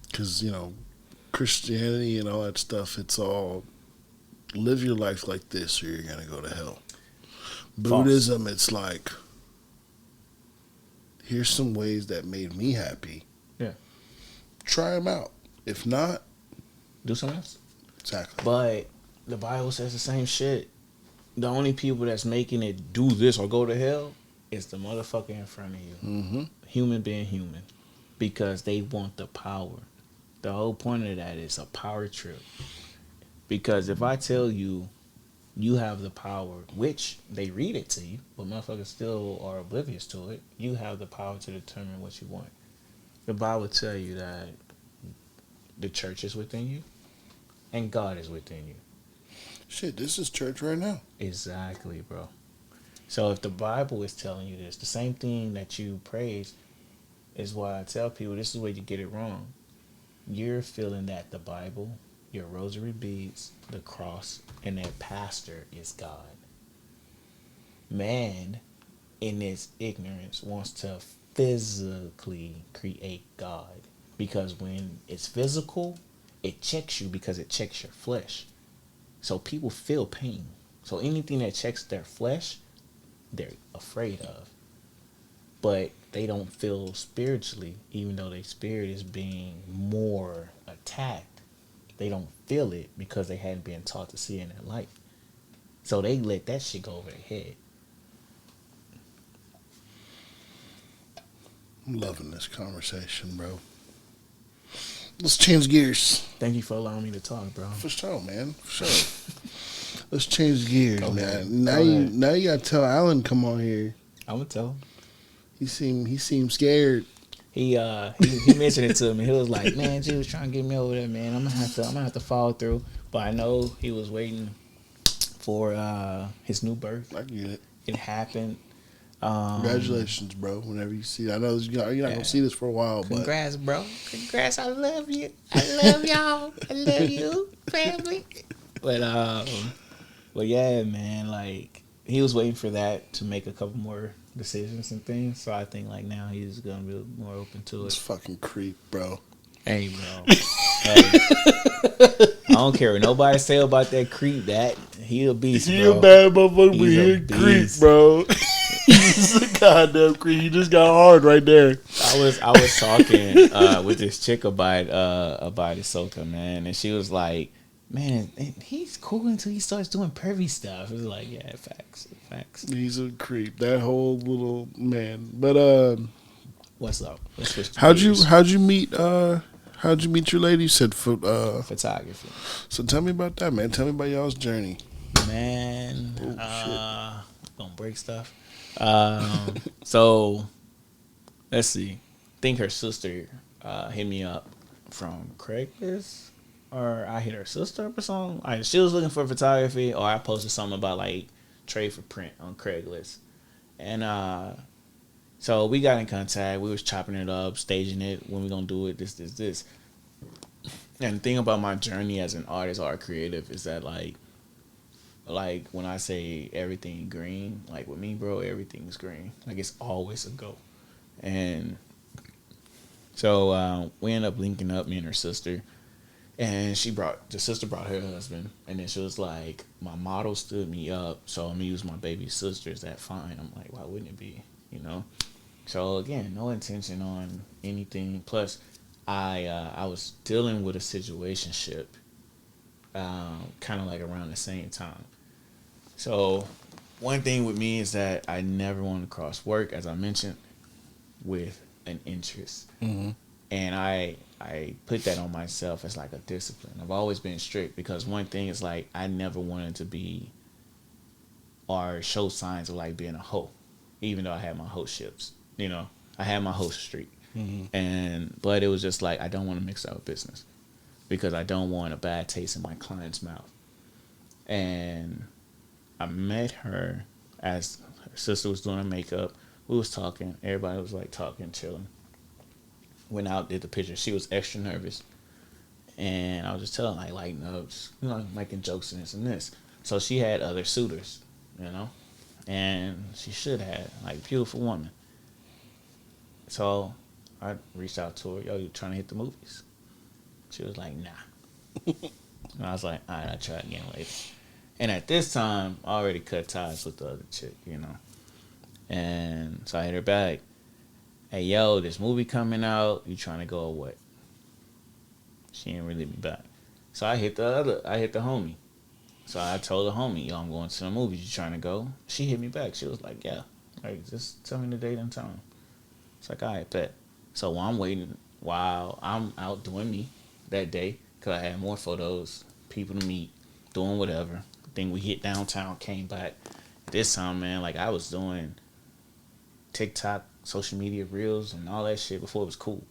Because, Christianity and all that stuff, it's all live your life like this or you're going to go to hell. Buddhism, it's like... Here's some ways that made me happy. Yeah. Try them out. If not, do something else. Exactly. But the Bible says the same shit. The only people that's making it do this or go to hell is the motherfucker in front of you. Mm-hmm. Human being human. Because they want the power. The whole point of that is a power trip. Because if I tell you you have the power, which they read it to you, but motherfuckers still are oblivious to it. You have the power to determine what you want. The Bible tell you that the church is within you and God is within you. Shit, this is church right now. Exactly, bro. So if the Bible is telling you this, the same thing that you praise is why I tell people this is where you get it wrong. You're feeling that the Bible, your rosary beads, the cross, and that pastor is God. Man, in his ignorance, wants to physically create God. Because when it's physical, it checks you because it checks your flesh. So people feel pain. So anything that checks their flesh, they're afraid of. But they don't feel spiritually, even though their spirit is being more attacked. They don't feel it because they hadn't been taught to see it in their life. So they let that shit go over their head. I'm loving this conversation, bro. Let's change gears. Thank you for allowing me to talk, bro. For sure, man. For sure. Let's change gears, Go man. ahead. Now Go you ahead. now you gotta tell Alan come on here. I'm gonna tell him. He seemed scared. He mentioned it to me. He was like, "Man, G was trying to get me over there, man. I'm gonna have to follow through." But I know he was waiting for his new birth. I get it. It happened. Congratulations, bro. Whenever you see it. I know you're not gonna see this for a while, but Congrats, bro. Congrats. I love you. I love y'all. I love you, family. But yeah, man. Like he was waiting for that to make a couple more decisions and things. So I think like now he's gonna be more open to it's it. fucking creep, bro. Hey, bro. Hey. I don't care what nobody say about that creep. That he a beast, bro. He a bad motherfucker, but He's he a a creep, beast. bro. He's a goddamn creep. He just got hard right there. I was talking with this chick about Ahsoka, man, and she was like, "Man, he's cool until he starts doing pervy stuff." It was like, yeah, facts. He's a creep. That whole little man. But What's up? Let's switch to how'd gears. you meet your lady? You said Photography, so tell me about that, man. Tell me about y'all's journey. man. Oh, Gonna break stuff. So let's see. I think her sister hit me up from Craigslist, or I hit her sister up or something. She was looking for photography, or I posted something about like trade for print on Craigslist, and so we got in contact. We was chopping it up, staging it. When we gonna do it? This. And the thing about my journey as an artist or a creative is that like when I say everything green, like with me, bro, everything's green. Like it's always a go. And so we ended up linking up, me and her sister. And the sister brought her husband. And then she was like, my model stood me up, so I'm gonna use my baby sister. Is that fine? I'm like, why wouldn't it be? You know? So again, no intention on anything. Plus, I was dealing with a situationship kind of like around the same time. So one thing with me is that I never want to cross work, as I mentioned, with an interest. Mm-hmm. And I put that on myself as like a discipline. I've always been strict because one thing is like I never wanted to be or show signs of like being a hoe, even though I had my hoe ships. You know, I had my hoe streak. Mm-hmm. But it was just like I don't want to mix up with business because I don't want a bad taste in my client's mouth. And I met her as her sister was doing her makeup. We was talking. Everybody was like talking, chilling. Went out, did the picture. She was extra nervous. And I was just telling her, like, no, just, you know, making jokes and this and this. So she had other suitors, you know. And she should have, like, beautiful woman. So I reached out to her, yo, you trying to hit the movies? She was like, nah. And I was like, all right, I'll try again later. And at this time, I already cut ties with the other chick, you know. And so I hit her back. Hey, yo, this movie coming out. You trying to go or what? She didn't really be back. So I hit the homie. So I told the homie, yo, I'm going to the movies. You trying to go? She hit me back. She was like, yeah. Like, just tell me the date and time. It's like, all right, bet. So while I'm waiting, while I'm out doing me that day, because I had more photos, people to meet, doing whatever, thing we hit downtown, came back. This time, man, like I was doing TikTok, social media reels, and all that shit before it was cool.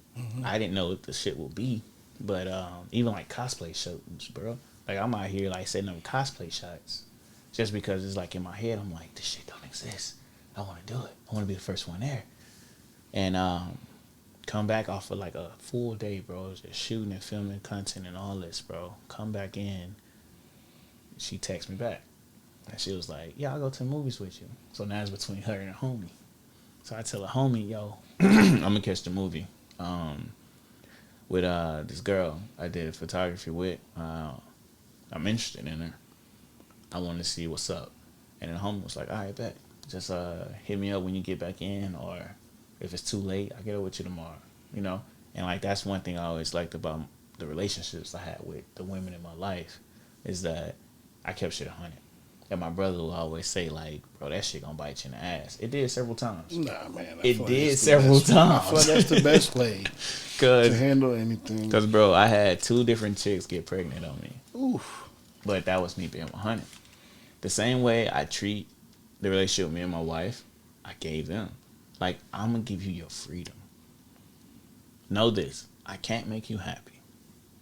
I didn't know what the shit would be, but even like cosplay shows, bro. Like I'm out here like setting up cosplay shots, just because it's like in my head, I'm like, this shit don't exist. I want to do it. I want to be the first one there, and come back off of like a full day, bro. Just shooting and filming content and all this, bro. Come back in. She texts me back, and she was like, "Yeah, I'll go to the movies with you." So now it's between her and her homie. So I tell her homie, "Yo, I'm gonna catch the movie with this girl I did photography with. I'm interested in her. I want to see what's up." And then homie was like, "All right, bet. Just hit me up when you get back in, or if it's too late, I'll get up with you tomorrow." You know, and like that's one thing I always liked about the relationships I had with the women in my life is that I kept shit 100. And my brother will always say, like, bro, that shit gonna bite you in the ass. It did several times. Nah, man. It did several times. I feel like that's the best way to handle anything. Because, bro, I had 2 different chicks get pregnant on me. Oof. But that was me being 100. The same way I treat the relationship with me and my wife, I gave them. Like, I'm gonna give you your freedom. Know this. I can't make you happy.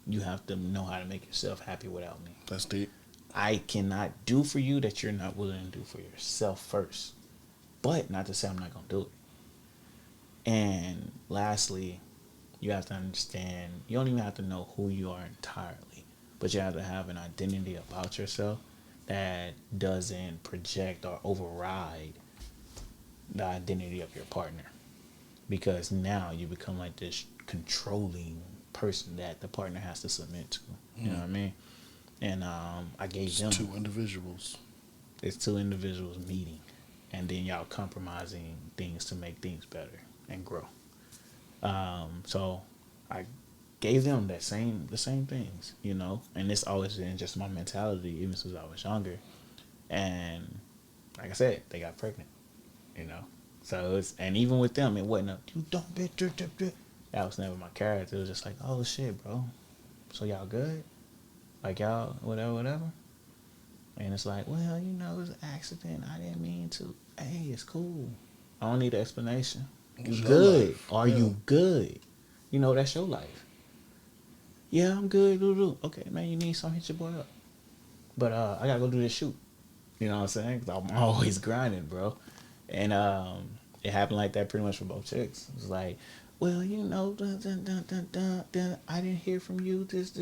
You have to know how to make yourself happy without me. That's deep. I cannot do for you that you're not willing to do for yourself first. But not to say I'm not going to do it. And lastly, you have to understand, you don't even have to know who you are entirely, but you have to have an identity about yourself that doesn't project or override the identity of your partner. Because now you become like this controlling person that the partner has to submit to. You know what I mean? And I gave them 2 individuals. It's 2 individuals meeting, and then y'all compromising things to make things better and grow. So I gave them the same things, you know. And it's always been just my mentality, even since I was younger. And like I said, they got pregnant, you know. So it's, and even with them, it wasn't you don't bitch. That was never my character. It was just like, oh shit, bro. So y'all good? Like y'all, whatever. And it's like, well, you know, it was an accident. I didn't mean to. Hey, it's cool. I don't need an explanation. You good? Are you good? You know, that's your life. Yeah, I'm good. Okay, man, you need something, hit your boy up. But I gotta go do this shoot. You know what I'm saying? 'Cause I'm always grinding, bro. And it happened like that pretty much for both chicks. It was like, well, you know, I didn't hear from you. This.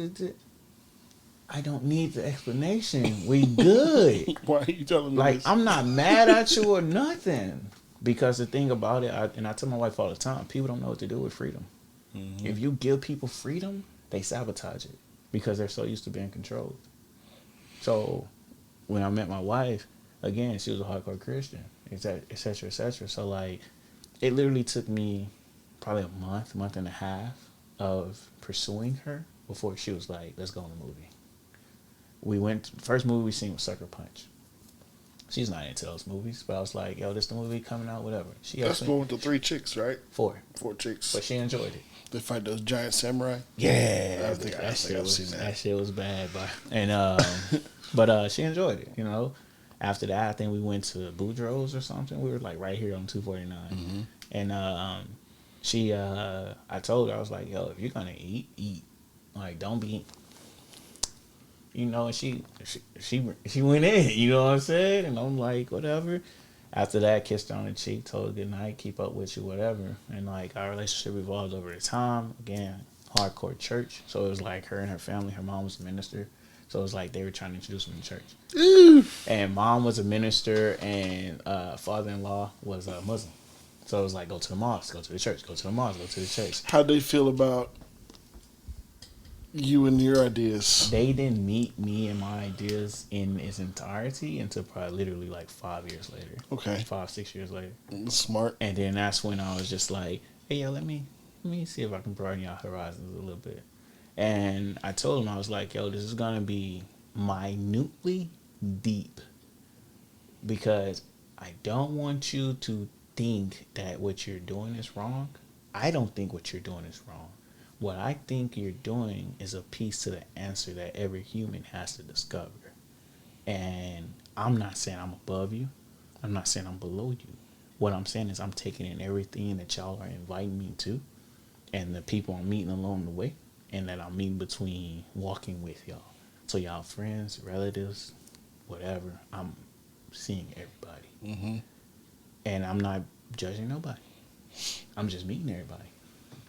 I don't need the explanation. We good. Why are you telling me like, this? I'm not mad at you or nothing. Because the thing about it, and I tell my wife all the time, people don't know what to do with freedom. Mm-hmm. If you give people freedom, they sabotage it because they're so used to being controlled. So when I met my wife, again, she was a hardcore Christian, et cetera, et cetera. So, like, it literally took me probably a month and a half of pursuing her before she was like, let's go on the movie. We went, first movie we seen was Sucker Punch. She's not into those movies, but I was like, yo, this the movie coming out, whatever. That's the one with the 3 chicks, right? 4. 4 chicks. But she enjoyed it. They fight those giant samurai? Yeah. I think I've seen that. That shit was bad, but and but she enjoyed it, you know. After that, I think we went to Boudreaux's or something. We were like right here on 249. Mm-hmm. And she I told her, I was like, yo, if you're gonna eat. Like, don't be, you know. And she went in, you know what I'm saying? And I'm like, whatever. After that, kissed her on the cheek, told her good night, keep up with you, whatever. And like our relationship evolved over the time. Again, hardcore church. So it was like her and her family. Her mom was a minister. So it was like they were trying to introduce me to church. Ooh. And mom was a minister, and father-in-law was a Muslim. So it was like, go to the mosque, go to the church, go to the mosque, go to the church. How'd they feel about you and your ideas? They didn't meet me and my ideas in its entirety until probably literally like 5 years later. Okay. 5-6 years later. Smart. And then that's when I was just like, hey, yo, let me see if I can broaden your horizons a little bit. And I told him, I was like, yo, this is going to be minutely deep because I don't want you to think that what you're doing is wrong. I don't think what you're doing is wrong. What I think you're doing is a piece to the answer that every human has to discover. And I'm not saying I'm above you. I'm not saying I'm below you. What I'm saying is I'm taking in everything that y'all are inviting me to, and the people I'm meeting along the way, and that I'm meeting between walking with y'all. So y'all friends, relatives, whatever, I'm seeing everybody. And I'm not judging nobody. I'm just meeting everybody.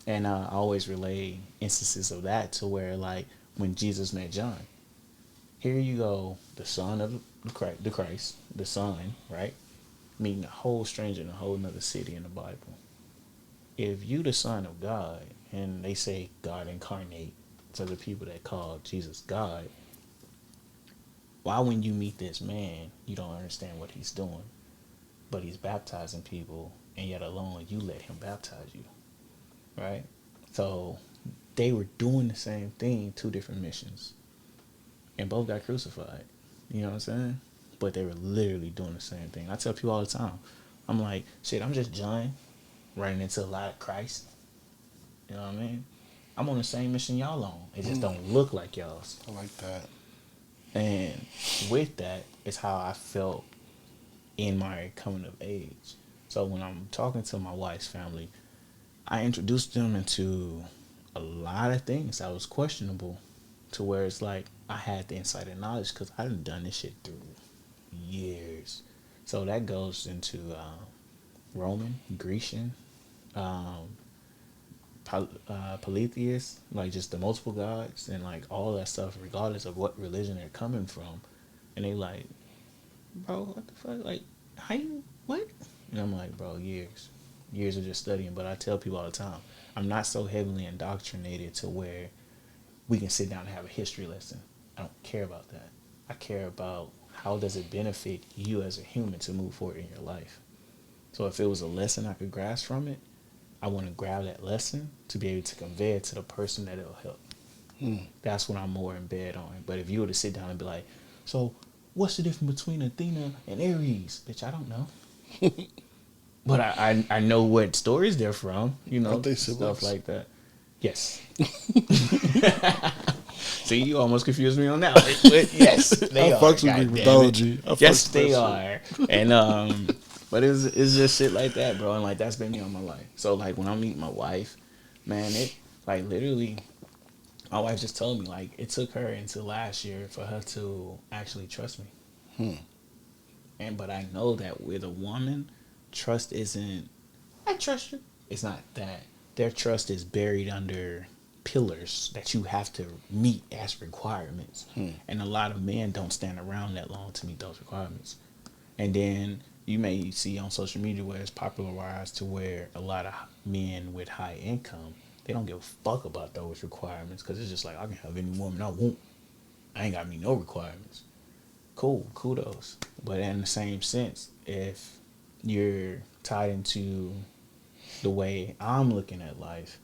And I always relay instances of that to where, like, when Jesus met John, here you go, the son of the Christ, the son, right? Meeting a whole stranger in a whole nother city in the Bible. If you the son of God, and they say God incarnate to the people that call Jesus God, why when you meet this man, you don't understand what he's doing, but he's baptizing people, and yet alone you let him baptize you, right? So they were doing the same thing, two different missions, and both got crucified. You know what I'm saying? But they were literally doing the same thing. I tell people all the time, I'm like, shit, I'm just John running into a lot of Christ. You know what I mean? I'm on the same mission y'all on. It just don't look like y'all's. I like that. And with that is how I felt in my coming of age. So when I'm talking to my wife's family, I introduced them into a lot of things that was questionable, to where it's like I had the insight and knowledge because I done this shit through years. So that goes into Roman, Grecian, polytheists, like just the multiple gods and like all that stuff, regardless of what religion they're coming from. And they like, bro, what the fuck? Like, how you, what? And I'm like, bro, years of just studying. But I tell people all the time, I'm not so heavily indoctrinated to where we can sit down and have a history lesson. I don't care about that. I care about how does it benefit you as a human to move forward in your life. So if it was a lesson I could grasp from it, I want to grab that lesson to be able to convey it to the person that it'll help. That's what I'm more in bed on. But if you were to sit down and be like, so what's the difference between Athena and Ares? Bitch, I don't know. But I know what stories they're from, you know, Aren't they stuff siblings? like that. Yes. See, you almost confused me on that one. But yes, they I are. fucks with God Greek damn it. mythology. I Yes, fucks with they that are. And but it's just shit like that, bro. And like that's been me all my life. So like when I meet my wife, man, it like literally, my wife just told me like it took her until last year for her to actually trust me. And but I know that with a woman, trust isn't, I trust you. It's not that. Their trust is buried under pillars that you have to meet as requirements. And a lot of men don't stand around that long to meet those requirements. And then you may see on social media where it's popularized to where a lot of men with high income, they don't give a fuck about those requirements because it's just like, I can have any woman I want. I ain't got me no requirements. Cool, kudos. But in the same sense, if you're tied into the way I'm looking at life,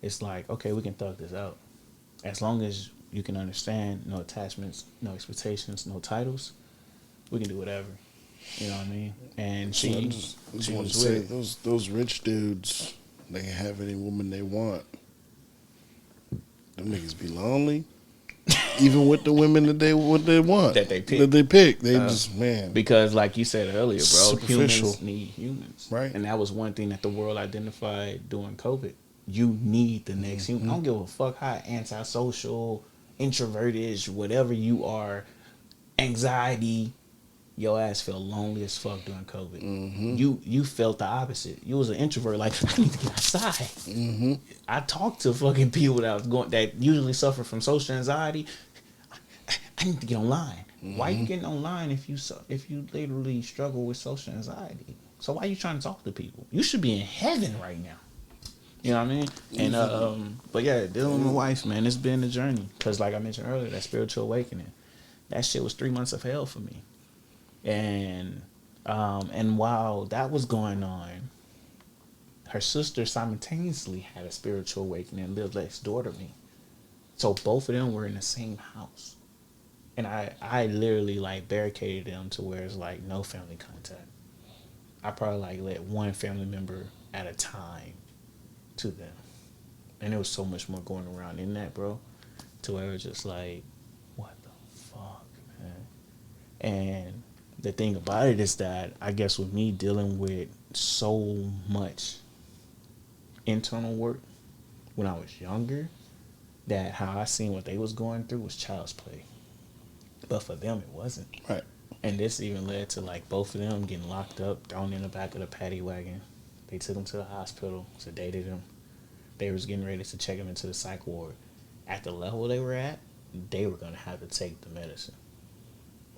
it's like, okay, we can thug this out. As long as you can understand, no attachments, no expectations, no titles, we can do whatever. You know what I mean? And shit. I she just want to was say, with it. those rich dudes, they can have any woman they want. Them niggas be lonely. Even with the women that they want. That they pick. They just, man. Because like you said earlier, bro, Superficial. humans need humans. Right. And that was one thing that the world identified during COVID. You need the next human. I don't give a fuck how antisocial, introverted, whatever you are, anxiety, your ass felt lonely as fuck during COVID. You felt the opposite. You was an introvert, like, I need to get outside. I talked to fucking people that usually suffer from social anxiety. I need to get online. Why you getting online if you literally struggle with social anxiety? So why you trying to talk to people? You should be in heaven right now. You know what I mean? And but yeah, dealing with my wife, man, it's been a journey. Cause like I mentioned earlier, that spiritual awakening, that shit was 3 months of hell for me. And while that was going on, her sister simultaneously had a spiritual awakening and lived next door to me. So both of them were in the same house. And I literally like barricaded them to where it's like no family contact. I probably like let one family member at a time to them. And there was so much more going around in that, bro. To where it was just like, what the fuck, man? And the thing about it is that I guess with me dealing with so much internal work when I was younger, that how I seen what they was going through was child's play. But for them, it wasn't. Right. And this even led to like both of them getting locked up, thrown in the back of the paddy wagon. They took them to the hospital, sedated them. They was getting ready to check them into the psych ward. At the level they were at, they were gonna have to take the medicine.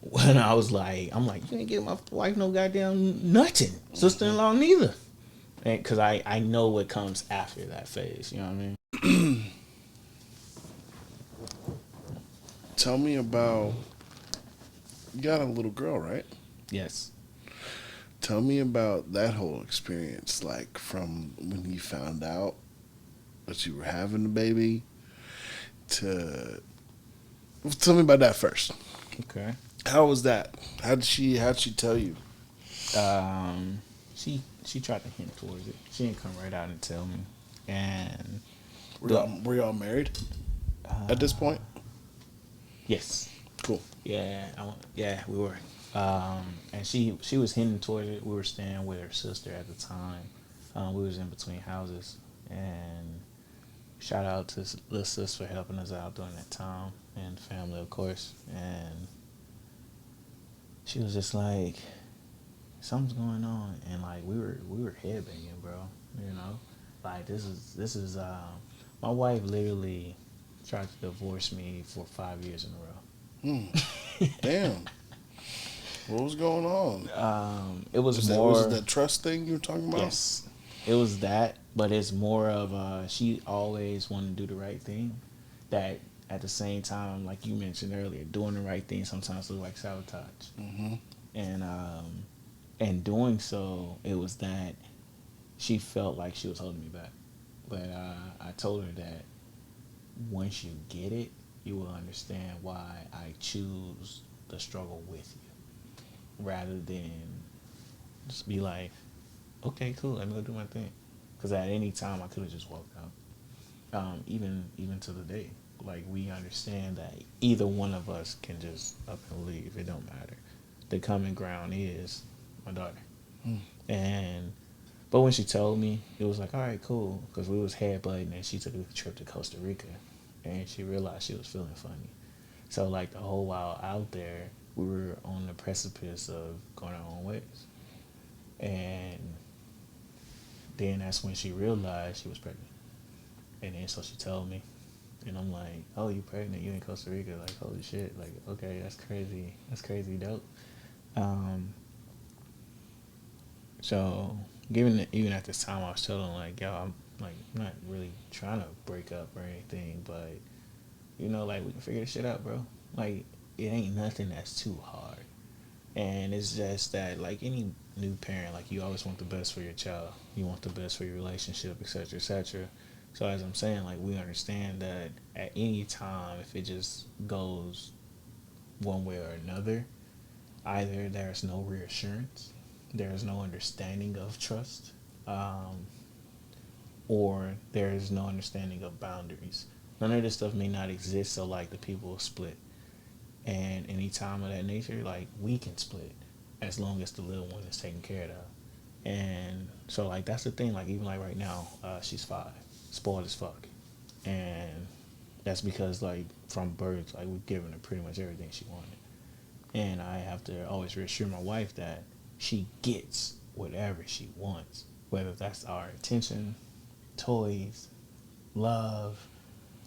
When I was like, I'm like, you ain't get my wife no goddamn nothing. Sister-in-law neither. Because I know what comes after that phase. You know what I mean? Tell me about. You got a little girl, right? Yes. Tell me about that whole experience, like from when you found out that you were having the baby to. Tell me about that first. Okay. How was that? How'd she tell you? She tried to hint towards it. She didn't come right out and tell me. And Were y'all married at this point? yes. Cool. Yeah, we were. And she was hinting towards it. We were staying with her sister at the time. We was in between houses, and shout out to little sis for helping us out during that time, and family, of course. And she was just like, something's going on, and like we were headbanging, bro. You know, like this is my wife literally tried to divorce me for 5 years in a row. Damn. What was going on? It was Was more. it that trust thing you were talking about? Yes, it was that, but it's more of she always wanted to do the right thing. That at the same time, like you mentioned earlier, doing the right thing sometimes looks like sabotage. Mm-hmm. And doing so, it was that she felt like she was holding me back. But I told her that once you get it, you will understand why I choose the struggle with you, rather than just be like, okay, cool, let me go do my thing. Because at any time, I could have just walked out. Even to the day, like we understand that either one of us can just up and leave. It don't matter. The common ground is my daughter. But when she told me, it was like, all right, cool, because we was headbutting, and she took a trip to Costa Rica, and she realized she was feeling funny. So like the whole while out there, we were on the precipice of going our own ways. And then that's when she realized she was pregnant. And then so she told me, and I'm like, oh, you pregnant? You in Costa Rica? Like, holy shit! Like, okay, that's crazy. That's crazy dope. So even at this time, I was telling like, yo, I'm not really trying to break up or anything, but you know, like we can figure this shit out, bro. Like it ain't nothing that's too hard. And it's just that, like any new parent, like you always want the best for your child. You want the best for your relationship, etc., etc. So as I'm saying, like we understand that at any time, if it just goes one way or another, either there's no reassurance, there's no understanding of trust, or there's no understanding of boundaries. None of this stuff may not exist, so like the people will split. And any time of that nature, like we can split as long as the little one is taken care of. And so like that's the thing, like even like right now, she's 5, spoiled as fuck. And that's because like from birth, like we've given her pretty much everything she wanted. And I have to always reassure my wife that she gets whatever she wants, whether that's our attention, toys, love,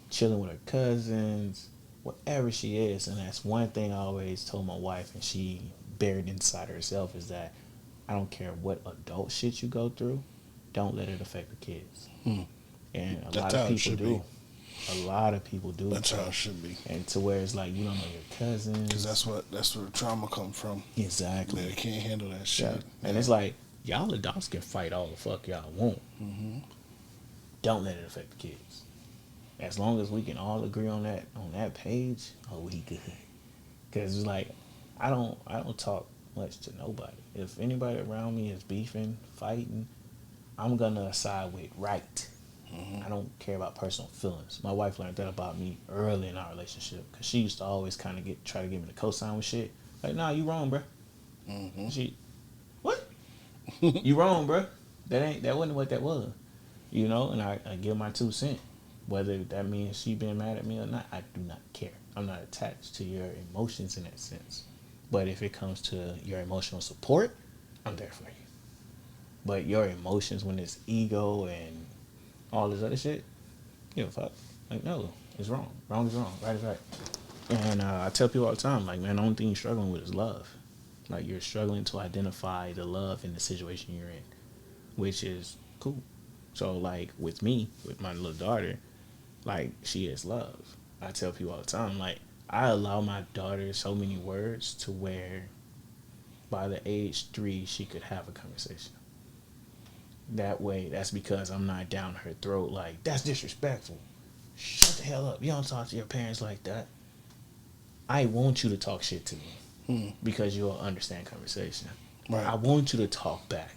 chilling with her cousins, whatever she is. And that's one thing I always told my wife, and she buried inside herself, is that I don't care what adult shit you go through, don't let it affect the kids. And a lot of people do. A lot of people do. That's how it should be. And to where it's like you don't know your cousins. Because that's where the trauma comes from. Exactly. They can't handle that shit. Yeah. And it's like, y'all adults can fight all the fuck y'all want. Don't let it affect the kids. As long as we can all agree on that page, we good. Because it's like, I don't talk much to nobody. If anybody around me is beefing, fighting, I'm gonna side with right. I don't care about personal feelings. My wife learned that about me early in our relationship, because she used to always kind of try to give me the cosign with shit. Like, nah, you wrong, bro. Mm-hmm. She, what? You wrong, bro. That wasn't what that was. You know, and I give my 2 cents. Whether that means she been mad at me or not, I do not care. I'm not attached to your emotions in that sense. But if it comes to your emotional support, I'm there for you. But your emotions when it's ego and all this other shit, you know, fuck. Like, no, it's wrong. Wrong is wrong. Right is right. And I tell people all the time, like, man, the only thing you're struggling with is love. Like, you're struggling to identify the love in the situation you're in, which is cool. So, like, with me, with my little daughter, like, she is love. I tell people all the time, like, I allow my daughter so many words to where by the age 3, she could have a conversation. That way, that's because I'm not down her throat like, that's disrespectful. Shut the hell up. You don't talk to your parents like that. I want you to talk shit to me because you'll understand conversation. Right. I want you to talk back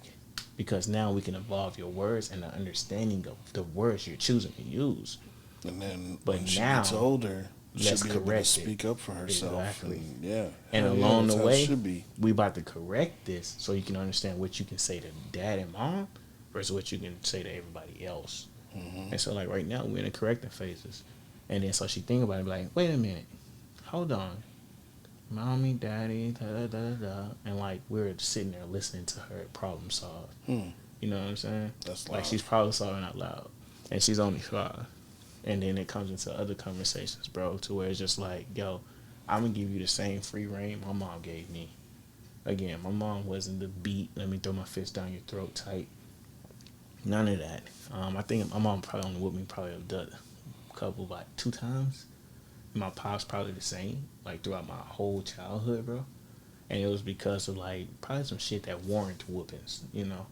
because now we can evolve your words and the understanding of the words you're choosing to use. And then But when she now, gets older, let's she'll be able to correct it. speak up for herself. Exactly. And, yeah. And Hell yeah, along that's the how it way, should be. we about to correct this so you can understand what you can say to dad and mom versus what you can say to everybody else. Mm-hmm. And so, like, right now, we're in the correcting phases. And then so she think about it, like, wait a minute, hold on. Mommy, daddy, da-da-da-da. And, like, we're sitting there listening to her problem solve. You know what I'm saying? That's like, loud. she's problem solving out loud. And she's only 5. And then it comes into other conversations, bro, to where it's just like, yo, I'm going to give you the same free reign my mom gave me. Again, my mom wasn't the beat, let me throw my fist down your throat type. None of that. I think my mom probably only with me probably a couple, like 2 times. My pop's probably the same, like throughout my whole childhood, bro. And it was because of like probably some shit that warranted whoopings, you know.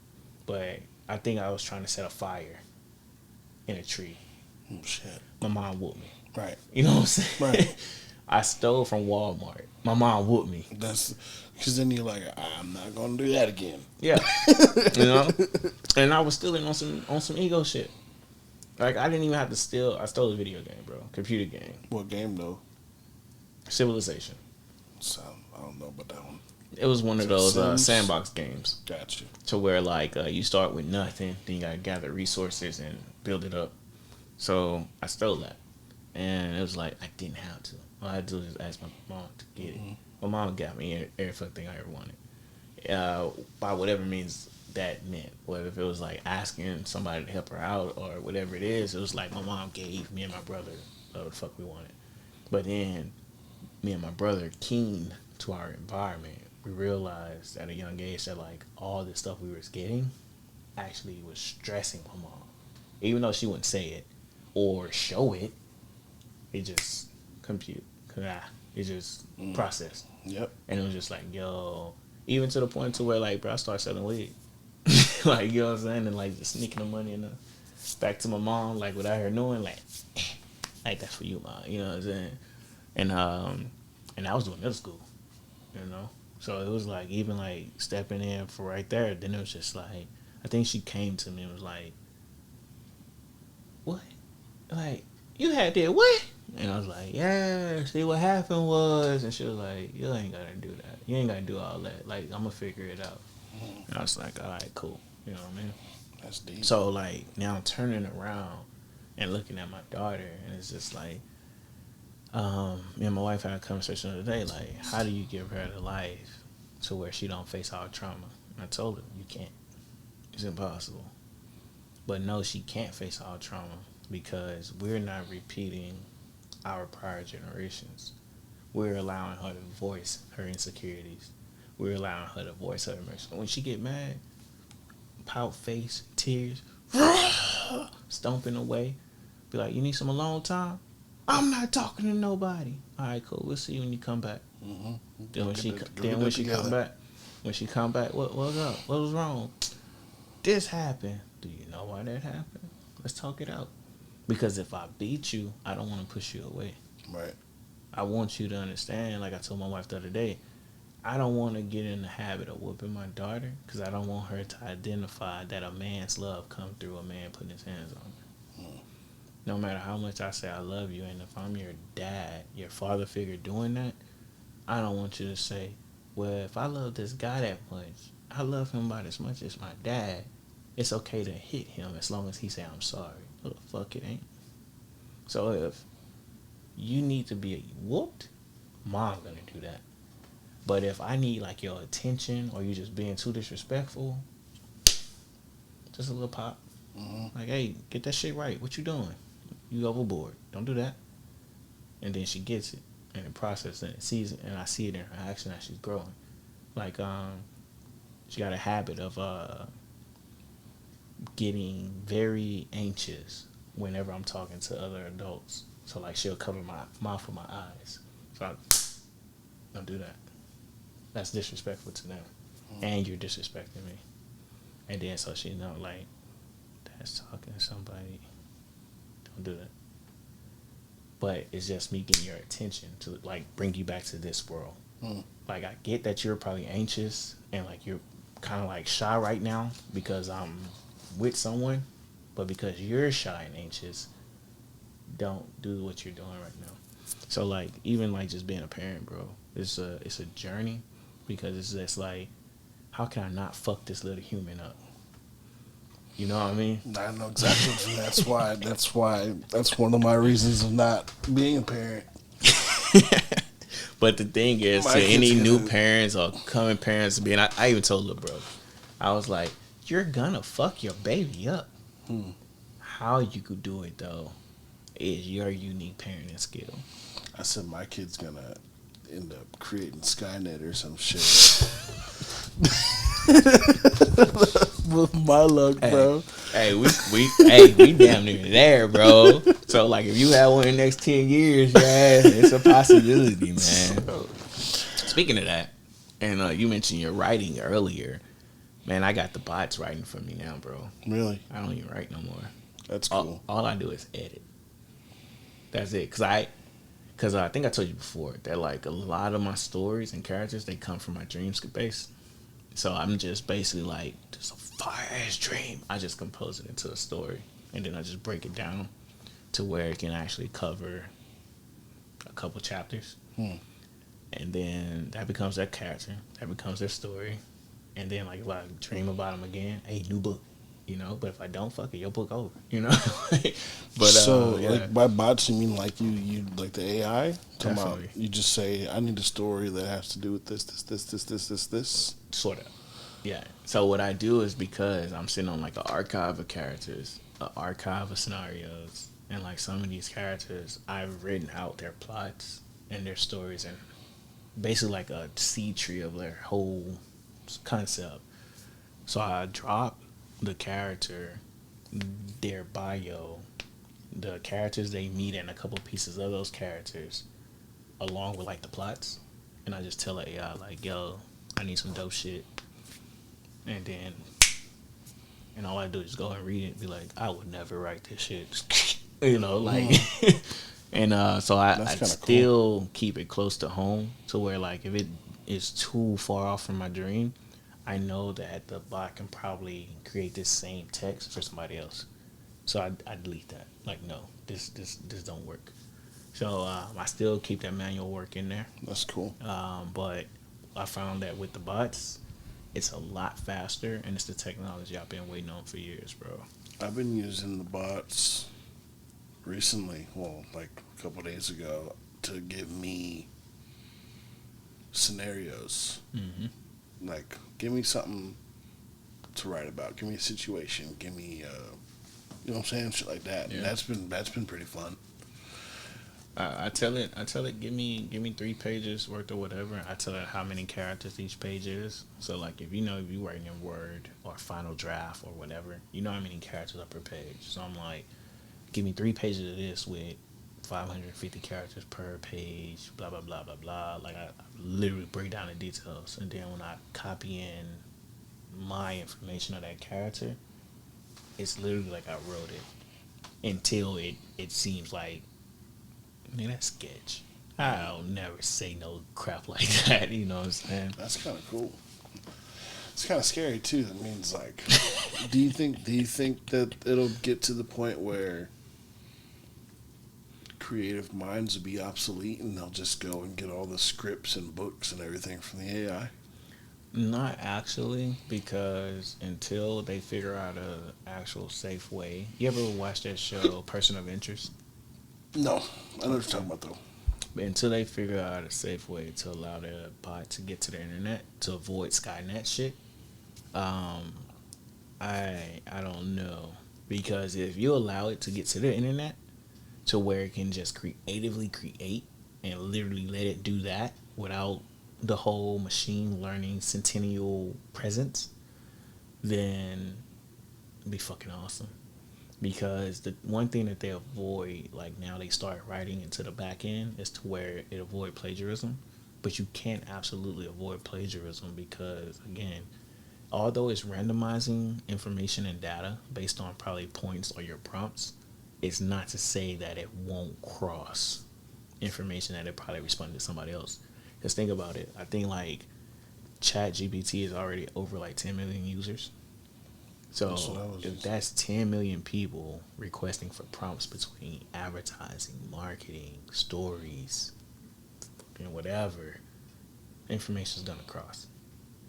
But I think I was trying to set a fire in a tree. Oh, shit. My mom whooped me. Right. You know what I'm saying? Right. I stole from Walmart. My mom whooped me. That's because then you're like, I'm not gonna do that again. Yeah. You know? And I was stealing on some ego shit. Like, I didn't even have to steal. I stole a video game, bro. Computer game. What game though? Civilization. So, I don't know about that one. It was one of those Sims? sandbox games. Gotcha. To where, like, you start with nothing, then you gotta gather resources and build it up. So, I stole that. And it was like, I didn't have to. All I had to do was just ask my mom to get it. My mom got me every fucking thing I ever wanted. By whatever means that meant. Whether if it was like asking somebody to help her out or whatever it is, it was like my mom gave me and my brother what the fuck we wanted. But then me and my brother, keen to our environment, we realized at a young age that like all the stuff we was getting actually was stressing my mom. Even though she wouldn't say it or show it, it just it just processed. Yep. And it was just like, yo, even to the point to where like, bro, I started selling weed. Like, you know what I'm saying? And like just sneaking the money in back to my mom, like without her knowing, like that's for you, mom. You know what I'm saying? And I was doing middle school, you know? So it was like even like stepping in for right there, then it was just like I think she came to me and was like, what? Like, you had that what? And I was like, yeah, see what happened was, and she was like, you ain't gotta do that. You ain't gotta do all that. Like, I'm gonna figure it out. And I was like, all right, cool. You know what I mean? That's deep. So, like, now I'm turning around and looking at my daughter, and it's just like, me and my wife had a conversation the other day, like, how do you give her the life to where she don't face all trauma? And I told her, you can't. It's impossible. But no, she can't face all trauma because we're not repeating our prior generations. We're allowing her to voice her insecurities. We're allowing her to voice her emotions. When she get mad, pout face, tears, stomping away, be like, you need some alone time? I'm not talking to nobody. All right, cool. We'll see you when you come back. Mm-hmm. Then when she come back, what was up? What was wrong? This happened. Do you know why that happened? Let's talk it out. Because if I beat you, I don't want to push you away. Right. I want you to understand, like I told my wife the other day, I don't want to get in the habit of whooping my daughter because I don't want her to identify that a man's love comes through a man putting his hands on her. No matter how much I say I love you, and if I'm your dad, your father figure doing that, I don't want you to say, well, if I love this guy that much, I love him about as much as my dad. It's okay to hit him as long as he say I'm sorry. What the fuck it ain't. So if you need to be whooped, mom gonna do that. But if I need like your attention or you just being too disrespectful, just a little pop. Like, hey, get that shit right. What you doing? You overboard. Don't do that. And then she gets it and it processes it, sees it, and I see it in her action as she's growing. Like, she got a habit of getting very anxious whenever I'm talking to other adults. So like she'll cover my mouth with my eyes. So I don't do that. That's disrespectful to them. And you're disrespecting me. And then so she know like, that's talking to somebody. Don't do that. But it's just me getting your attention to like bring you back to this world. Like I get that you're probably anxious and like you're kind of like shy right now because I'm with someone, but because you're shy and anxious, don't do what you're doing right now. So like even like just being a parent, bro, it's a journey because it's just like, how can I not fuck this little human up? You know what I mean? I know exactly what you mean. That's one of my reasons of not being a parent. But the thing is, to any new parents or coming parents, I even told her, bro, I was like, you're gonna fuck your baby up. How you could do it though is your unique parenting skill. I said my kid's gonna end up creating Skynet or some shit. With my luck, bro. Hey, we damn near there, bro. So like, if you have one in the next 10 years, yeah, it's a possibility, man. Speaking of that, and you mentioned your writing earlier, man. I got the bots writing for me now, bro. Really? I don't even write no more. That's cool. All I do is edit. That's it. Cause I think I told you before that like a lot of my stories and characters, they come from my dream space. So I'm just basically like, just a fire ass dream. I just compose it into a story, and then I just break it down to where it can actually cover a couple chapters, and then that becomes their character, that becomes their story, and then like if I dream about them again, hey, new book, you know. But if I don't, fuck it, your book over, you know. But so yeah. like by bots, you mean like you like the AI? Definitely. You just say, I need a story that has to do with this. Sort of. Yeah. So what I do is, because I'm sitting on like an archive of characters, an archive of scenarios, and like some of these characters, I've written out their plots and their stories and basically like a seed tree of their whole concept. So I drop the character, their bio, the characters they meet, and a couple pieces of those characters, along with like the plots, and I just tell the AI like, yo, I need some dope shit. And then, and all I do is go and read it and be like, I would never write this shit. You know, like, and so I still keep it close to home to where like if it is too far off from my dream, I know that the bot can probably create this same text for somebody else. So I delete that. Like, no, this don't work. So I still keep that manual work in there. That's cool. But I found that with the bots, it's a lot faster, and it's the technology I've been waiting on for years, bro. I've been using the bots recently, well, like a couple of days ago, to give me scenarios. Like, give me something to write about. Give me a situation. Give me, you know what I'm saying? Shit like that. Yeah. And that's been pretty fun. I tell it, give me 3 pages worth of whatever. I tell it how many characters each page is. So like, if you writing in Word or Final Draft or whatever, you know how many characters are per page. So I'm like, give me 3 pages of this with 550 characters per page, blah blah blah blah blah. Like I literally break down the details, and then when I copy in my information of that character, it's literally like I wrote it until it seems like, man, that's sketch. I'll never say no crap like that. You know what I'm saying? That's kind of cool. It's kind of scary too. That means like, do you think that it'll get to the point where creative minds will be obsolete and they'll just go and get all the scripts and books and everything from the AI? Not actually, because until they figure out a actual safe way. You ever watch that show, Person of Interest? No, I know what you're talking about though. But until they figure out a safe way to allow their bot to get to the internet to avoid Skynet shit, I don't know, because if you allow it to get to the internet to where it can just creatively create and literally let it do that without the whole machine learning centennial presence, then it'd be fucking awesome. Because the one thing that they avoid, like now they start writing into the back end, is to where it avoid plagiarism. But you can't absolutely avoid plagiarism because, again, although it's randomizing information and data based on probably points or your prompts, it's not to say that it won't cross information that it probably responded to somebody else. Because think about it. I think like ChatGPT is already over like 10 million users. So if that's 10 million people requesting for prompts between advertising, marketing, stories, and whatever, information is going to cross.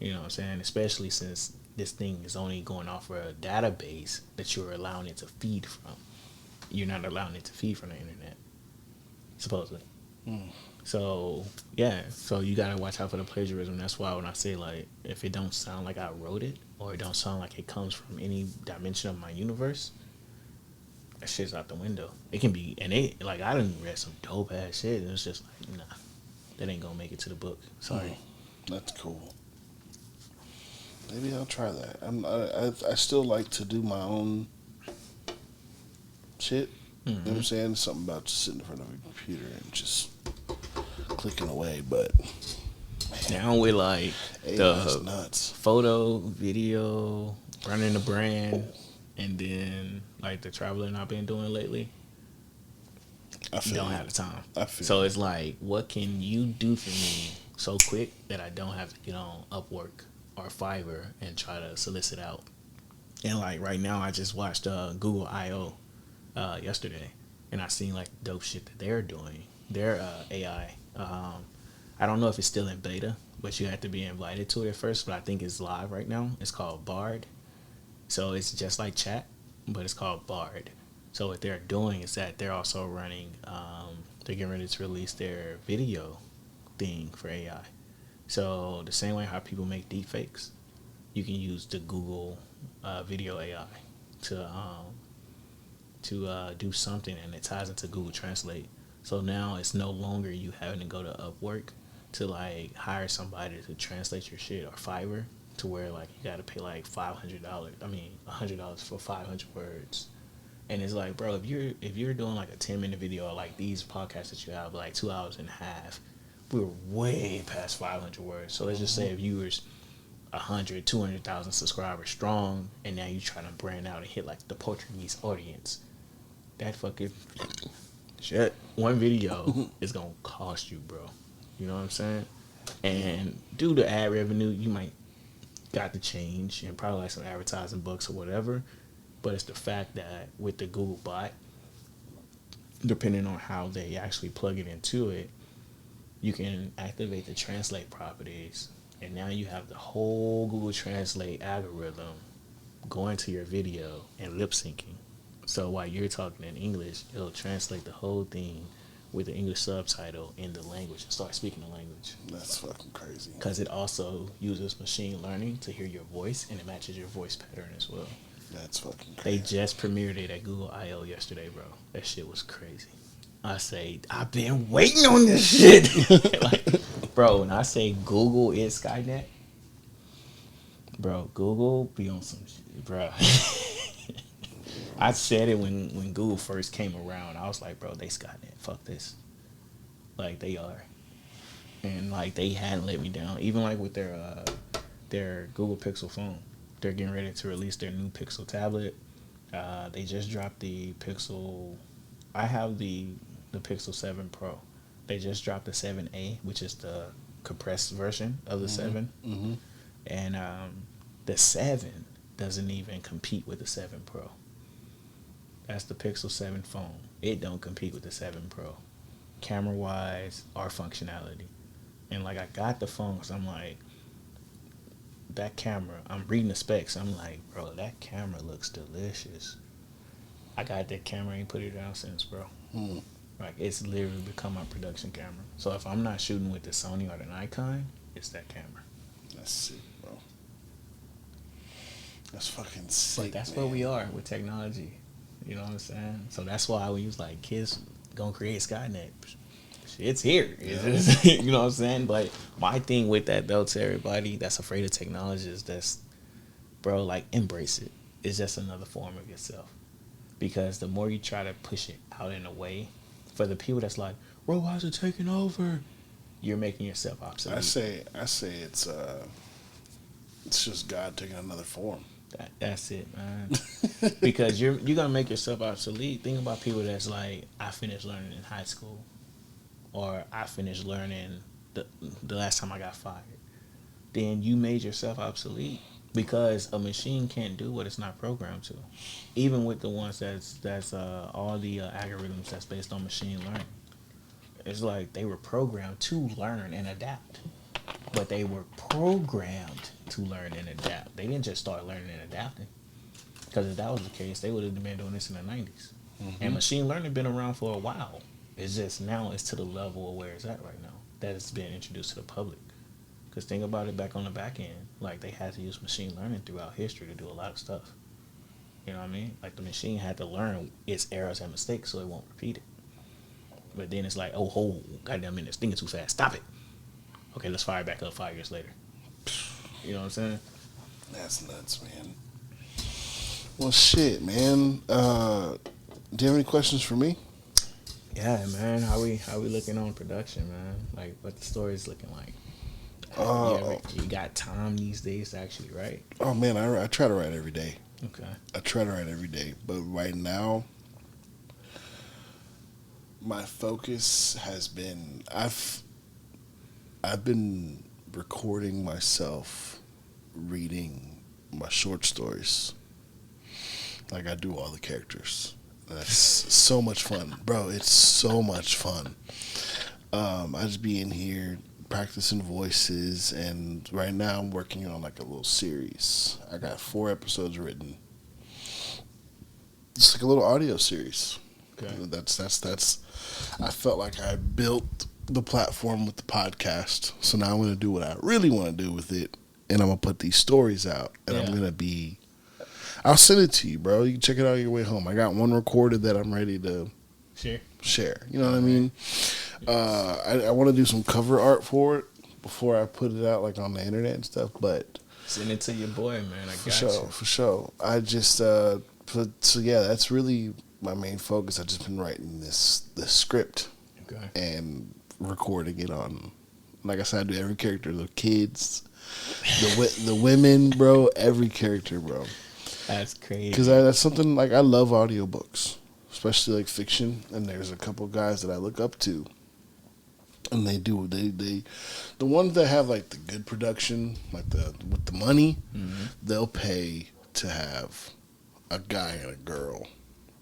You know what I'm saying? Especially since this thing is only going off of a database that you're allowing it to feed from. You're not allowing it to feed from the internet, supposedly. So, yeah. So you got to watch out for the plagiarism. That's why when I say, like, if it don't sound like I wrote it or it don't sound like it comes from any dimension of my universe, that shit's out the window. It can be, and I done read some dope ass shit and it's just like, nah, that ain't gonna make it to the book. Sorry. That's cool. Maybe I'll try that. I still like to do my own shit. You know what I'm saying? Something about just sitting in front of a computer and just clicking away, but Now with like AI's nuts. photo, video, running the brand, and then like the traveling I've been doing lately, I feel don't you. have the time. I feel So it's like, what can you do for me so quick that I don't have to get on Upwork or Fiverr and try to solicit out? And like right now, I just watched Google I/O yesterday, and I seen like dope shit that they're doing. Their AI. I don't know if it's still in beta, but you have to be invited to it at first. But I think it's live right now. It's called Bard. So it's just like chat, but it's called Bard. So what they're doing is that they're also running. They're getting ready to release their video thing for AI. So the same way how people make deepfakes, you can use the Google video AI to do something, and it ties into Google Translate. So now it's no longer you having to go to Upwork to like hire somebody to translate your shit, or Fiverr, to where like you got to pay like $500. I mean $100 for 500 words. And it's like, bro, if you're doing like a 10-minute video, or like these podcasts that you have, like 2 hours and a half, we're way past 500 words. So let's just say if you were 100, 200,000 subscribers strong, and now you trying to brand out and hit like the Portuguese audience, that fucking shit, one video is gonna cost you, bro. You know what I'm saying? And due to ad revenue, you might got to change and probably like some advertising bucks or whatever. But it's the fact that with the Google bot, depending on how they actually plug it into it, you can activate the translate properties, and now you have the whole Google Translate algorithm going to your video and lip syncing. So while you're talking in English, it'll translate the whole thing with the English subtitle in the language and start speaking the language. That's fucking crazy. Because it also uses machine learning to hear your voice, and it matches your voice pattern as well. That's fucking They crazy. just premiered it at Google I/O yesterday, bro. That shit was crazy. I say, I've been waiting on this shit. Like, bro, when I say Google is Skynet, bro, Google be on some shit, bro. I said it when Google first came around. I was like, bro, they Skynet. Fuck this. Like, they are. And, like, they hadn't let me down. Even, like, with their Google Pixel phone. They're getting ready to release their new Pixel tablet. They just dropped the Pixel. I have the Pixel 7 Pro. They just dropped the 7a, which is the compressed version of the 7. Mm-hmm. And the 7 doesn't even compete with the 7 Pro. That's the Pixel 7 phone. It don't compete with the 7 Pro. Camera wise or functionality. And like I got the phone because I'm like, that camera, I'm reading the specs. I'm like, bro, that camera looks delicious. I got that camera, ain't put it down since, bro. Like it's literally become my production camera. So if I'm not shooting with the Sony or the Nikon, it's that camera. That's sick, bro. That's fucking sick. But that's man. where we are with technology. You know what I'm saying? So that's why we was like, kids gonna create Skynet. It's here. You know what I'm saying? But my thing with that though, to everybody that's afraid of technology is that's, bro, like embrace it. It's just another form of yourself. Because the more you try to push it out in a way, for the people that's like, robots are taking over, you're making yourself obsolete. I say it's just God taking another form. That's it, man. Because you're gonna make yourself obsolete. Think about people that's like, I finished learning in high school, or I finished learning the last time I got fired. Then you made yourself obsolete because a machine can't do what it's not programmed to. Even with the ones that's all the algorithms that's based on machine learning, it's like they were programmed to learn and adapt. But they were programmed to learn and adapt. They didn't just start learning and adapting. Because if that was the case, they would have been doing this in the 90s. And machine learning been around for a while. It's just now it's to the level of where it's at right now. That it's been introduced to the public. Because think about it back on the back end. Like they had to use machine learning throughout history to do a lot of stuff. You know what I mean? Like the machine had to learn its errors and mistakes so it won't repeat it. But then it's like, oh, goddamn minute, it's thinking too fast. Stop it. Okay, let's fire it back up 5 years later. You know what I'm saying? That's nuts, man. Well, shit, man. Do you have any questions for me? Yeah, man. How we looking on production, man? Like, what the story's looking like? You got time these days to actually write? Oh, man, I try to write every day. Okay. I try to write every day. But right now, my focus has been... I've been recording myself reading my short stories. Like I do all the characters. That's so much fun. Bro, it's so much fun. I just be in here practicing voices, and right now I'm working on like a little series. I got 4 episodes written. It's like a little audio series. Okay. That's I felt like I built the platform with the podcast, so now I'm going to do what I really want to do with it, and I'm going to put these stories out, and I'm going to be... I'll send it to you, bro. You can check it out on your way home. I got one recorded that I'm ready to share. You know what I mean? I want to do some cover art for it before I put it out like on the internet and stuff, but... Send it to your boy, man. I got you. For sure. I just... so yeah, that's really my main focus. I've just been writing this script. Okay. And recording it on, like I said, I do every character, the kids, the women, bro, every character, bro. That's crazy. Because that's something, like, I love audiobooks, especially like fiction, and there's a couple guys that I look up to, and they the ones that have like the good production, like with the money, they'll pay to have a guy and a girl.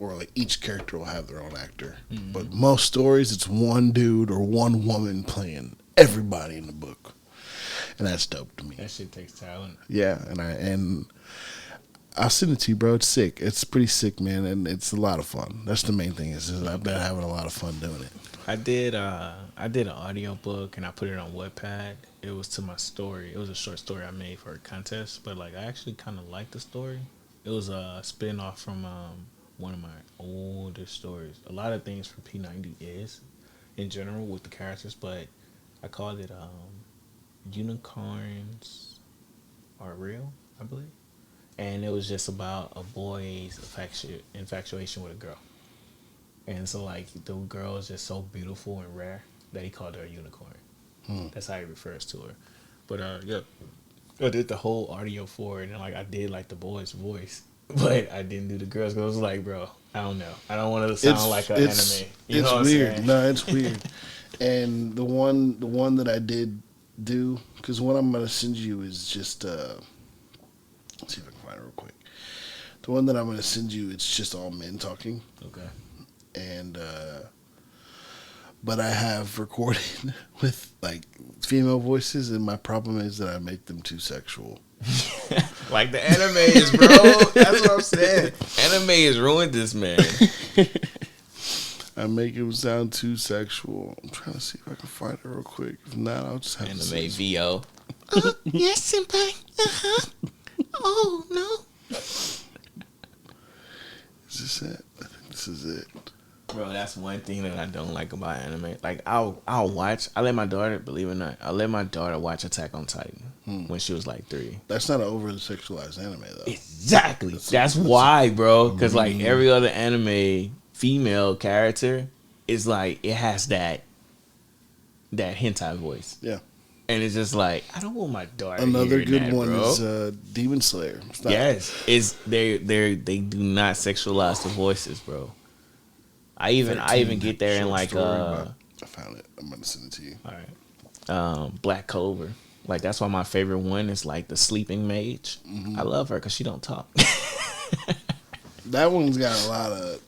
Or like each character will have their own actor. But most stories, it's one dude or one woman playing everybody in the book. And that's dope to me. That shit takes talent. Yeah, and I'll send it to you, bro. It's sick. It's pretty sick, man, and it's a lot of fun. That's the main thing, is I've been having a lot of fun doing it. I did an audio book and I put it on Wattpad. It was to my story. It was a short story I made for a contest, but like I actually kind of liked the story. It was a spin-off from one of my older stories. A lot of things from P90 is in general with the characters, but I called it Unicorns Are Real, I believe. And it was just about a boy's infatuation with a girl. And so like the girl is just so beautiful and rare that he called her a unicorn. That's how he refers to her. But yeah, I did the whole audio for it, and like I did like the boy's voice. But I didn't do the girls because I was like, bro, I don't know. I don't want to sound like an anime. You know what weird. I'm saying? No, it's weird. And the one that I did do, because what I'm going to send you is just, let's see if I can find it real quick. The one that I'm gonna send you, it's just all men talking, Okay. and but I have recorded with like female voices, and my problem is that I make them too sexual. Like the anime is, bro. That's what I'm saying. Anime has ruined this man. I make them sound too sexual. I'm trying to see if I can find it real quick. If not, I'll just have to Anime see. VO. Yes, senpai. Oh, no. Is this it? I think this is it. Bro, that's one thing that I don't like about anime. Like I'll watch. I let my daughter, believe it or not, I let my daughter watch Attack on Titan when she was like 3. That's not an overly sexualized anime, though. Exactly. That's why, bro. Because like every other anime female character is like it has that hentai voice. Yeah. And it's just like I don't want my daughter. Another hearing good that, one bro. is Demon Slayer. It's not- Yes, is they do not sexualize the voices, bro. I even get there in Short like story, but I found it. I'm gonna send it to you. all right, Black Clover. Like that's why my favorite one is like the Sleeping Mage. I love her because she don't talk. That one's got a lot of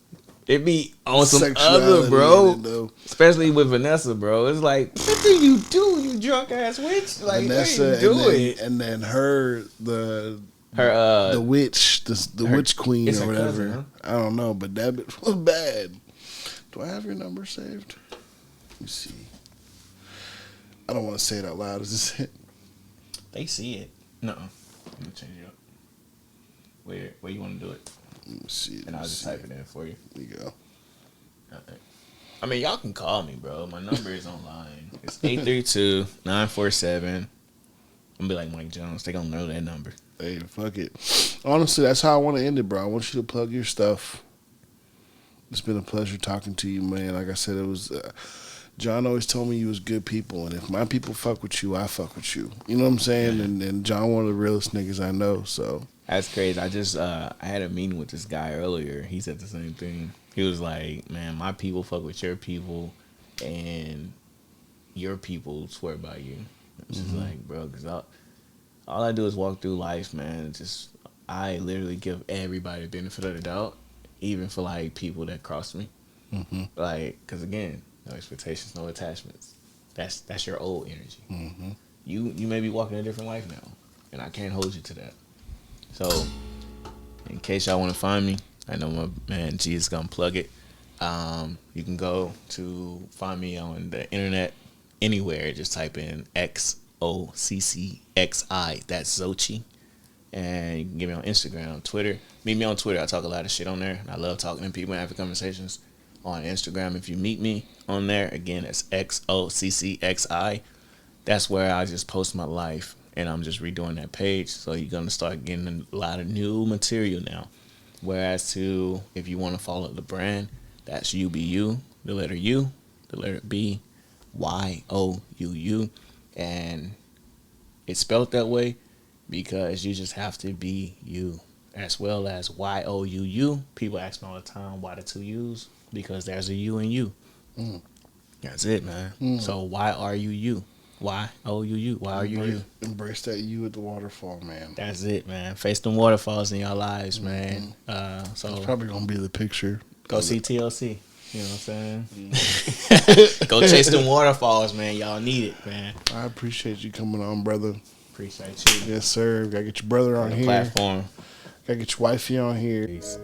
It be on some sexuality other, bro. in it, though. Especially with Vanessa, bro. It's like, what do, you drunk ass witch? Like, Vanessa, what are you doing? and then her the Her witch, the her- witch queen it's or her whatever. cousin, huh? I don't know, but that bitch was bad. Do I have your number saved? Let me see. I don't want to say it out loud. Is this it? They see it. No, let me change it up. Where you want to do it? Let me see. And I'll just type it in for you. There you go. Okay. I mean, y'all can call me, bro. My number is online. It's 832-947. I'm gonna be like Mike Jones. They gonna know that number. Hey, fuck it. Honestly, that's how I want to end it, bro. I want you to plug your stuff. It's been a pleasure talking to you, man. Like I said, it was. John always told me you was good people, and if my people fuck with you, I fuck with you. You know what I'm saying? And John, one of the realest niggas I know. So That's crazy. I just I had a meeting with this guy earlier. He said the same thing. He was like, "Man, my people fuck with your people, and your people swear by you." It's just like, bro, because all I do is walk through life, man. Just I literally give everybody the benefit of the doubt, even for like people that cross me. Like, because again, no expectations, no attachments. That's your old energy. You may be walking a different life now, and I can't hold you to that. So, in case y'all want to find me, I know my man G is gonna plug it. You can go to find me on the internet anywhere. Just type in XOCCXI. That's Xochi. And you can get me on Instagram, Twitter. Meet me on Twitter. I talk a lot of shit on there. I love talking to people and having conversations. On Instagram, if you meet me on there, again, it's XOCCXI. That's where I just post my life, and I'm just redoing that page. So you're gonna start getting a lot of new material now. Whereas if you want to follow the brand, that's UBU, the letter U, the letter B, YOUU, and it's spelled that way because you just have to be you, as well as YOUU. People ask me all the time why the 2 U's, because there's a U in you. That's it, man. So why are you you? YOUU. Why are you you? Embrace that you at the waterfall, man. That's it, man. Face them waterfalls in your lives, man. So It's probably gonna be the picture. go see TLC. You know what I'm saying? Go chase them waterfalls, man. Y'all need it, man. I appreciate you coming on, brother. Appreciate you. Yes, sir. Gotta get your brother on The here. platform. Gotta get your wifey on here. Peace.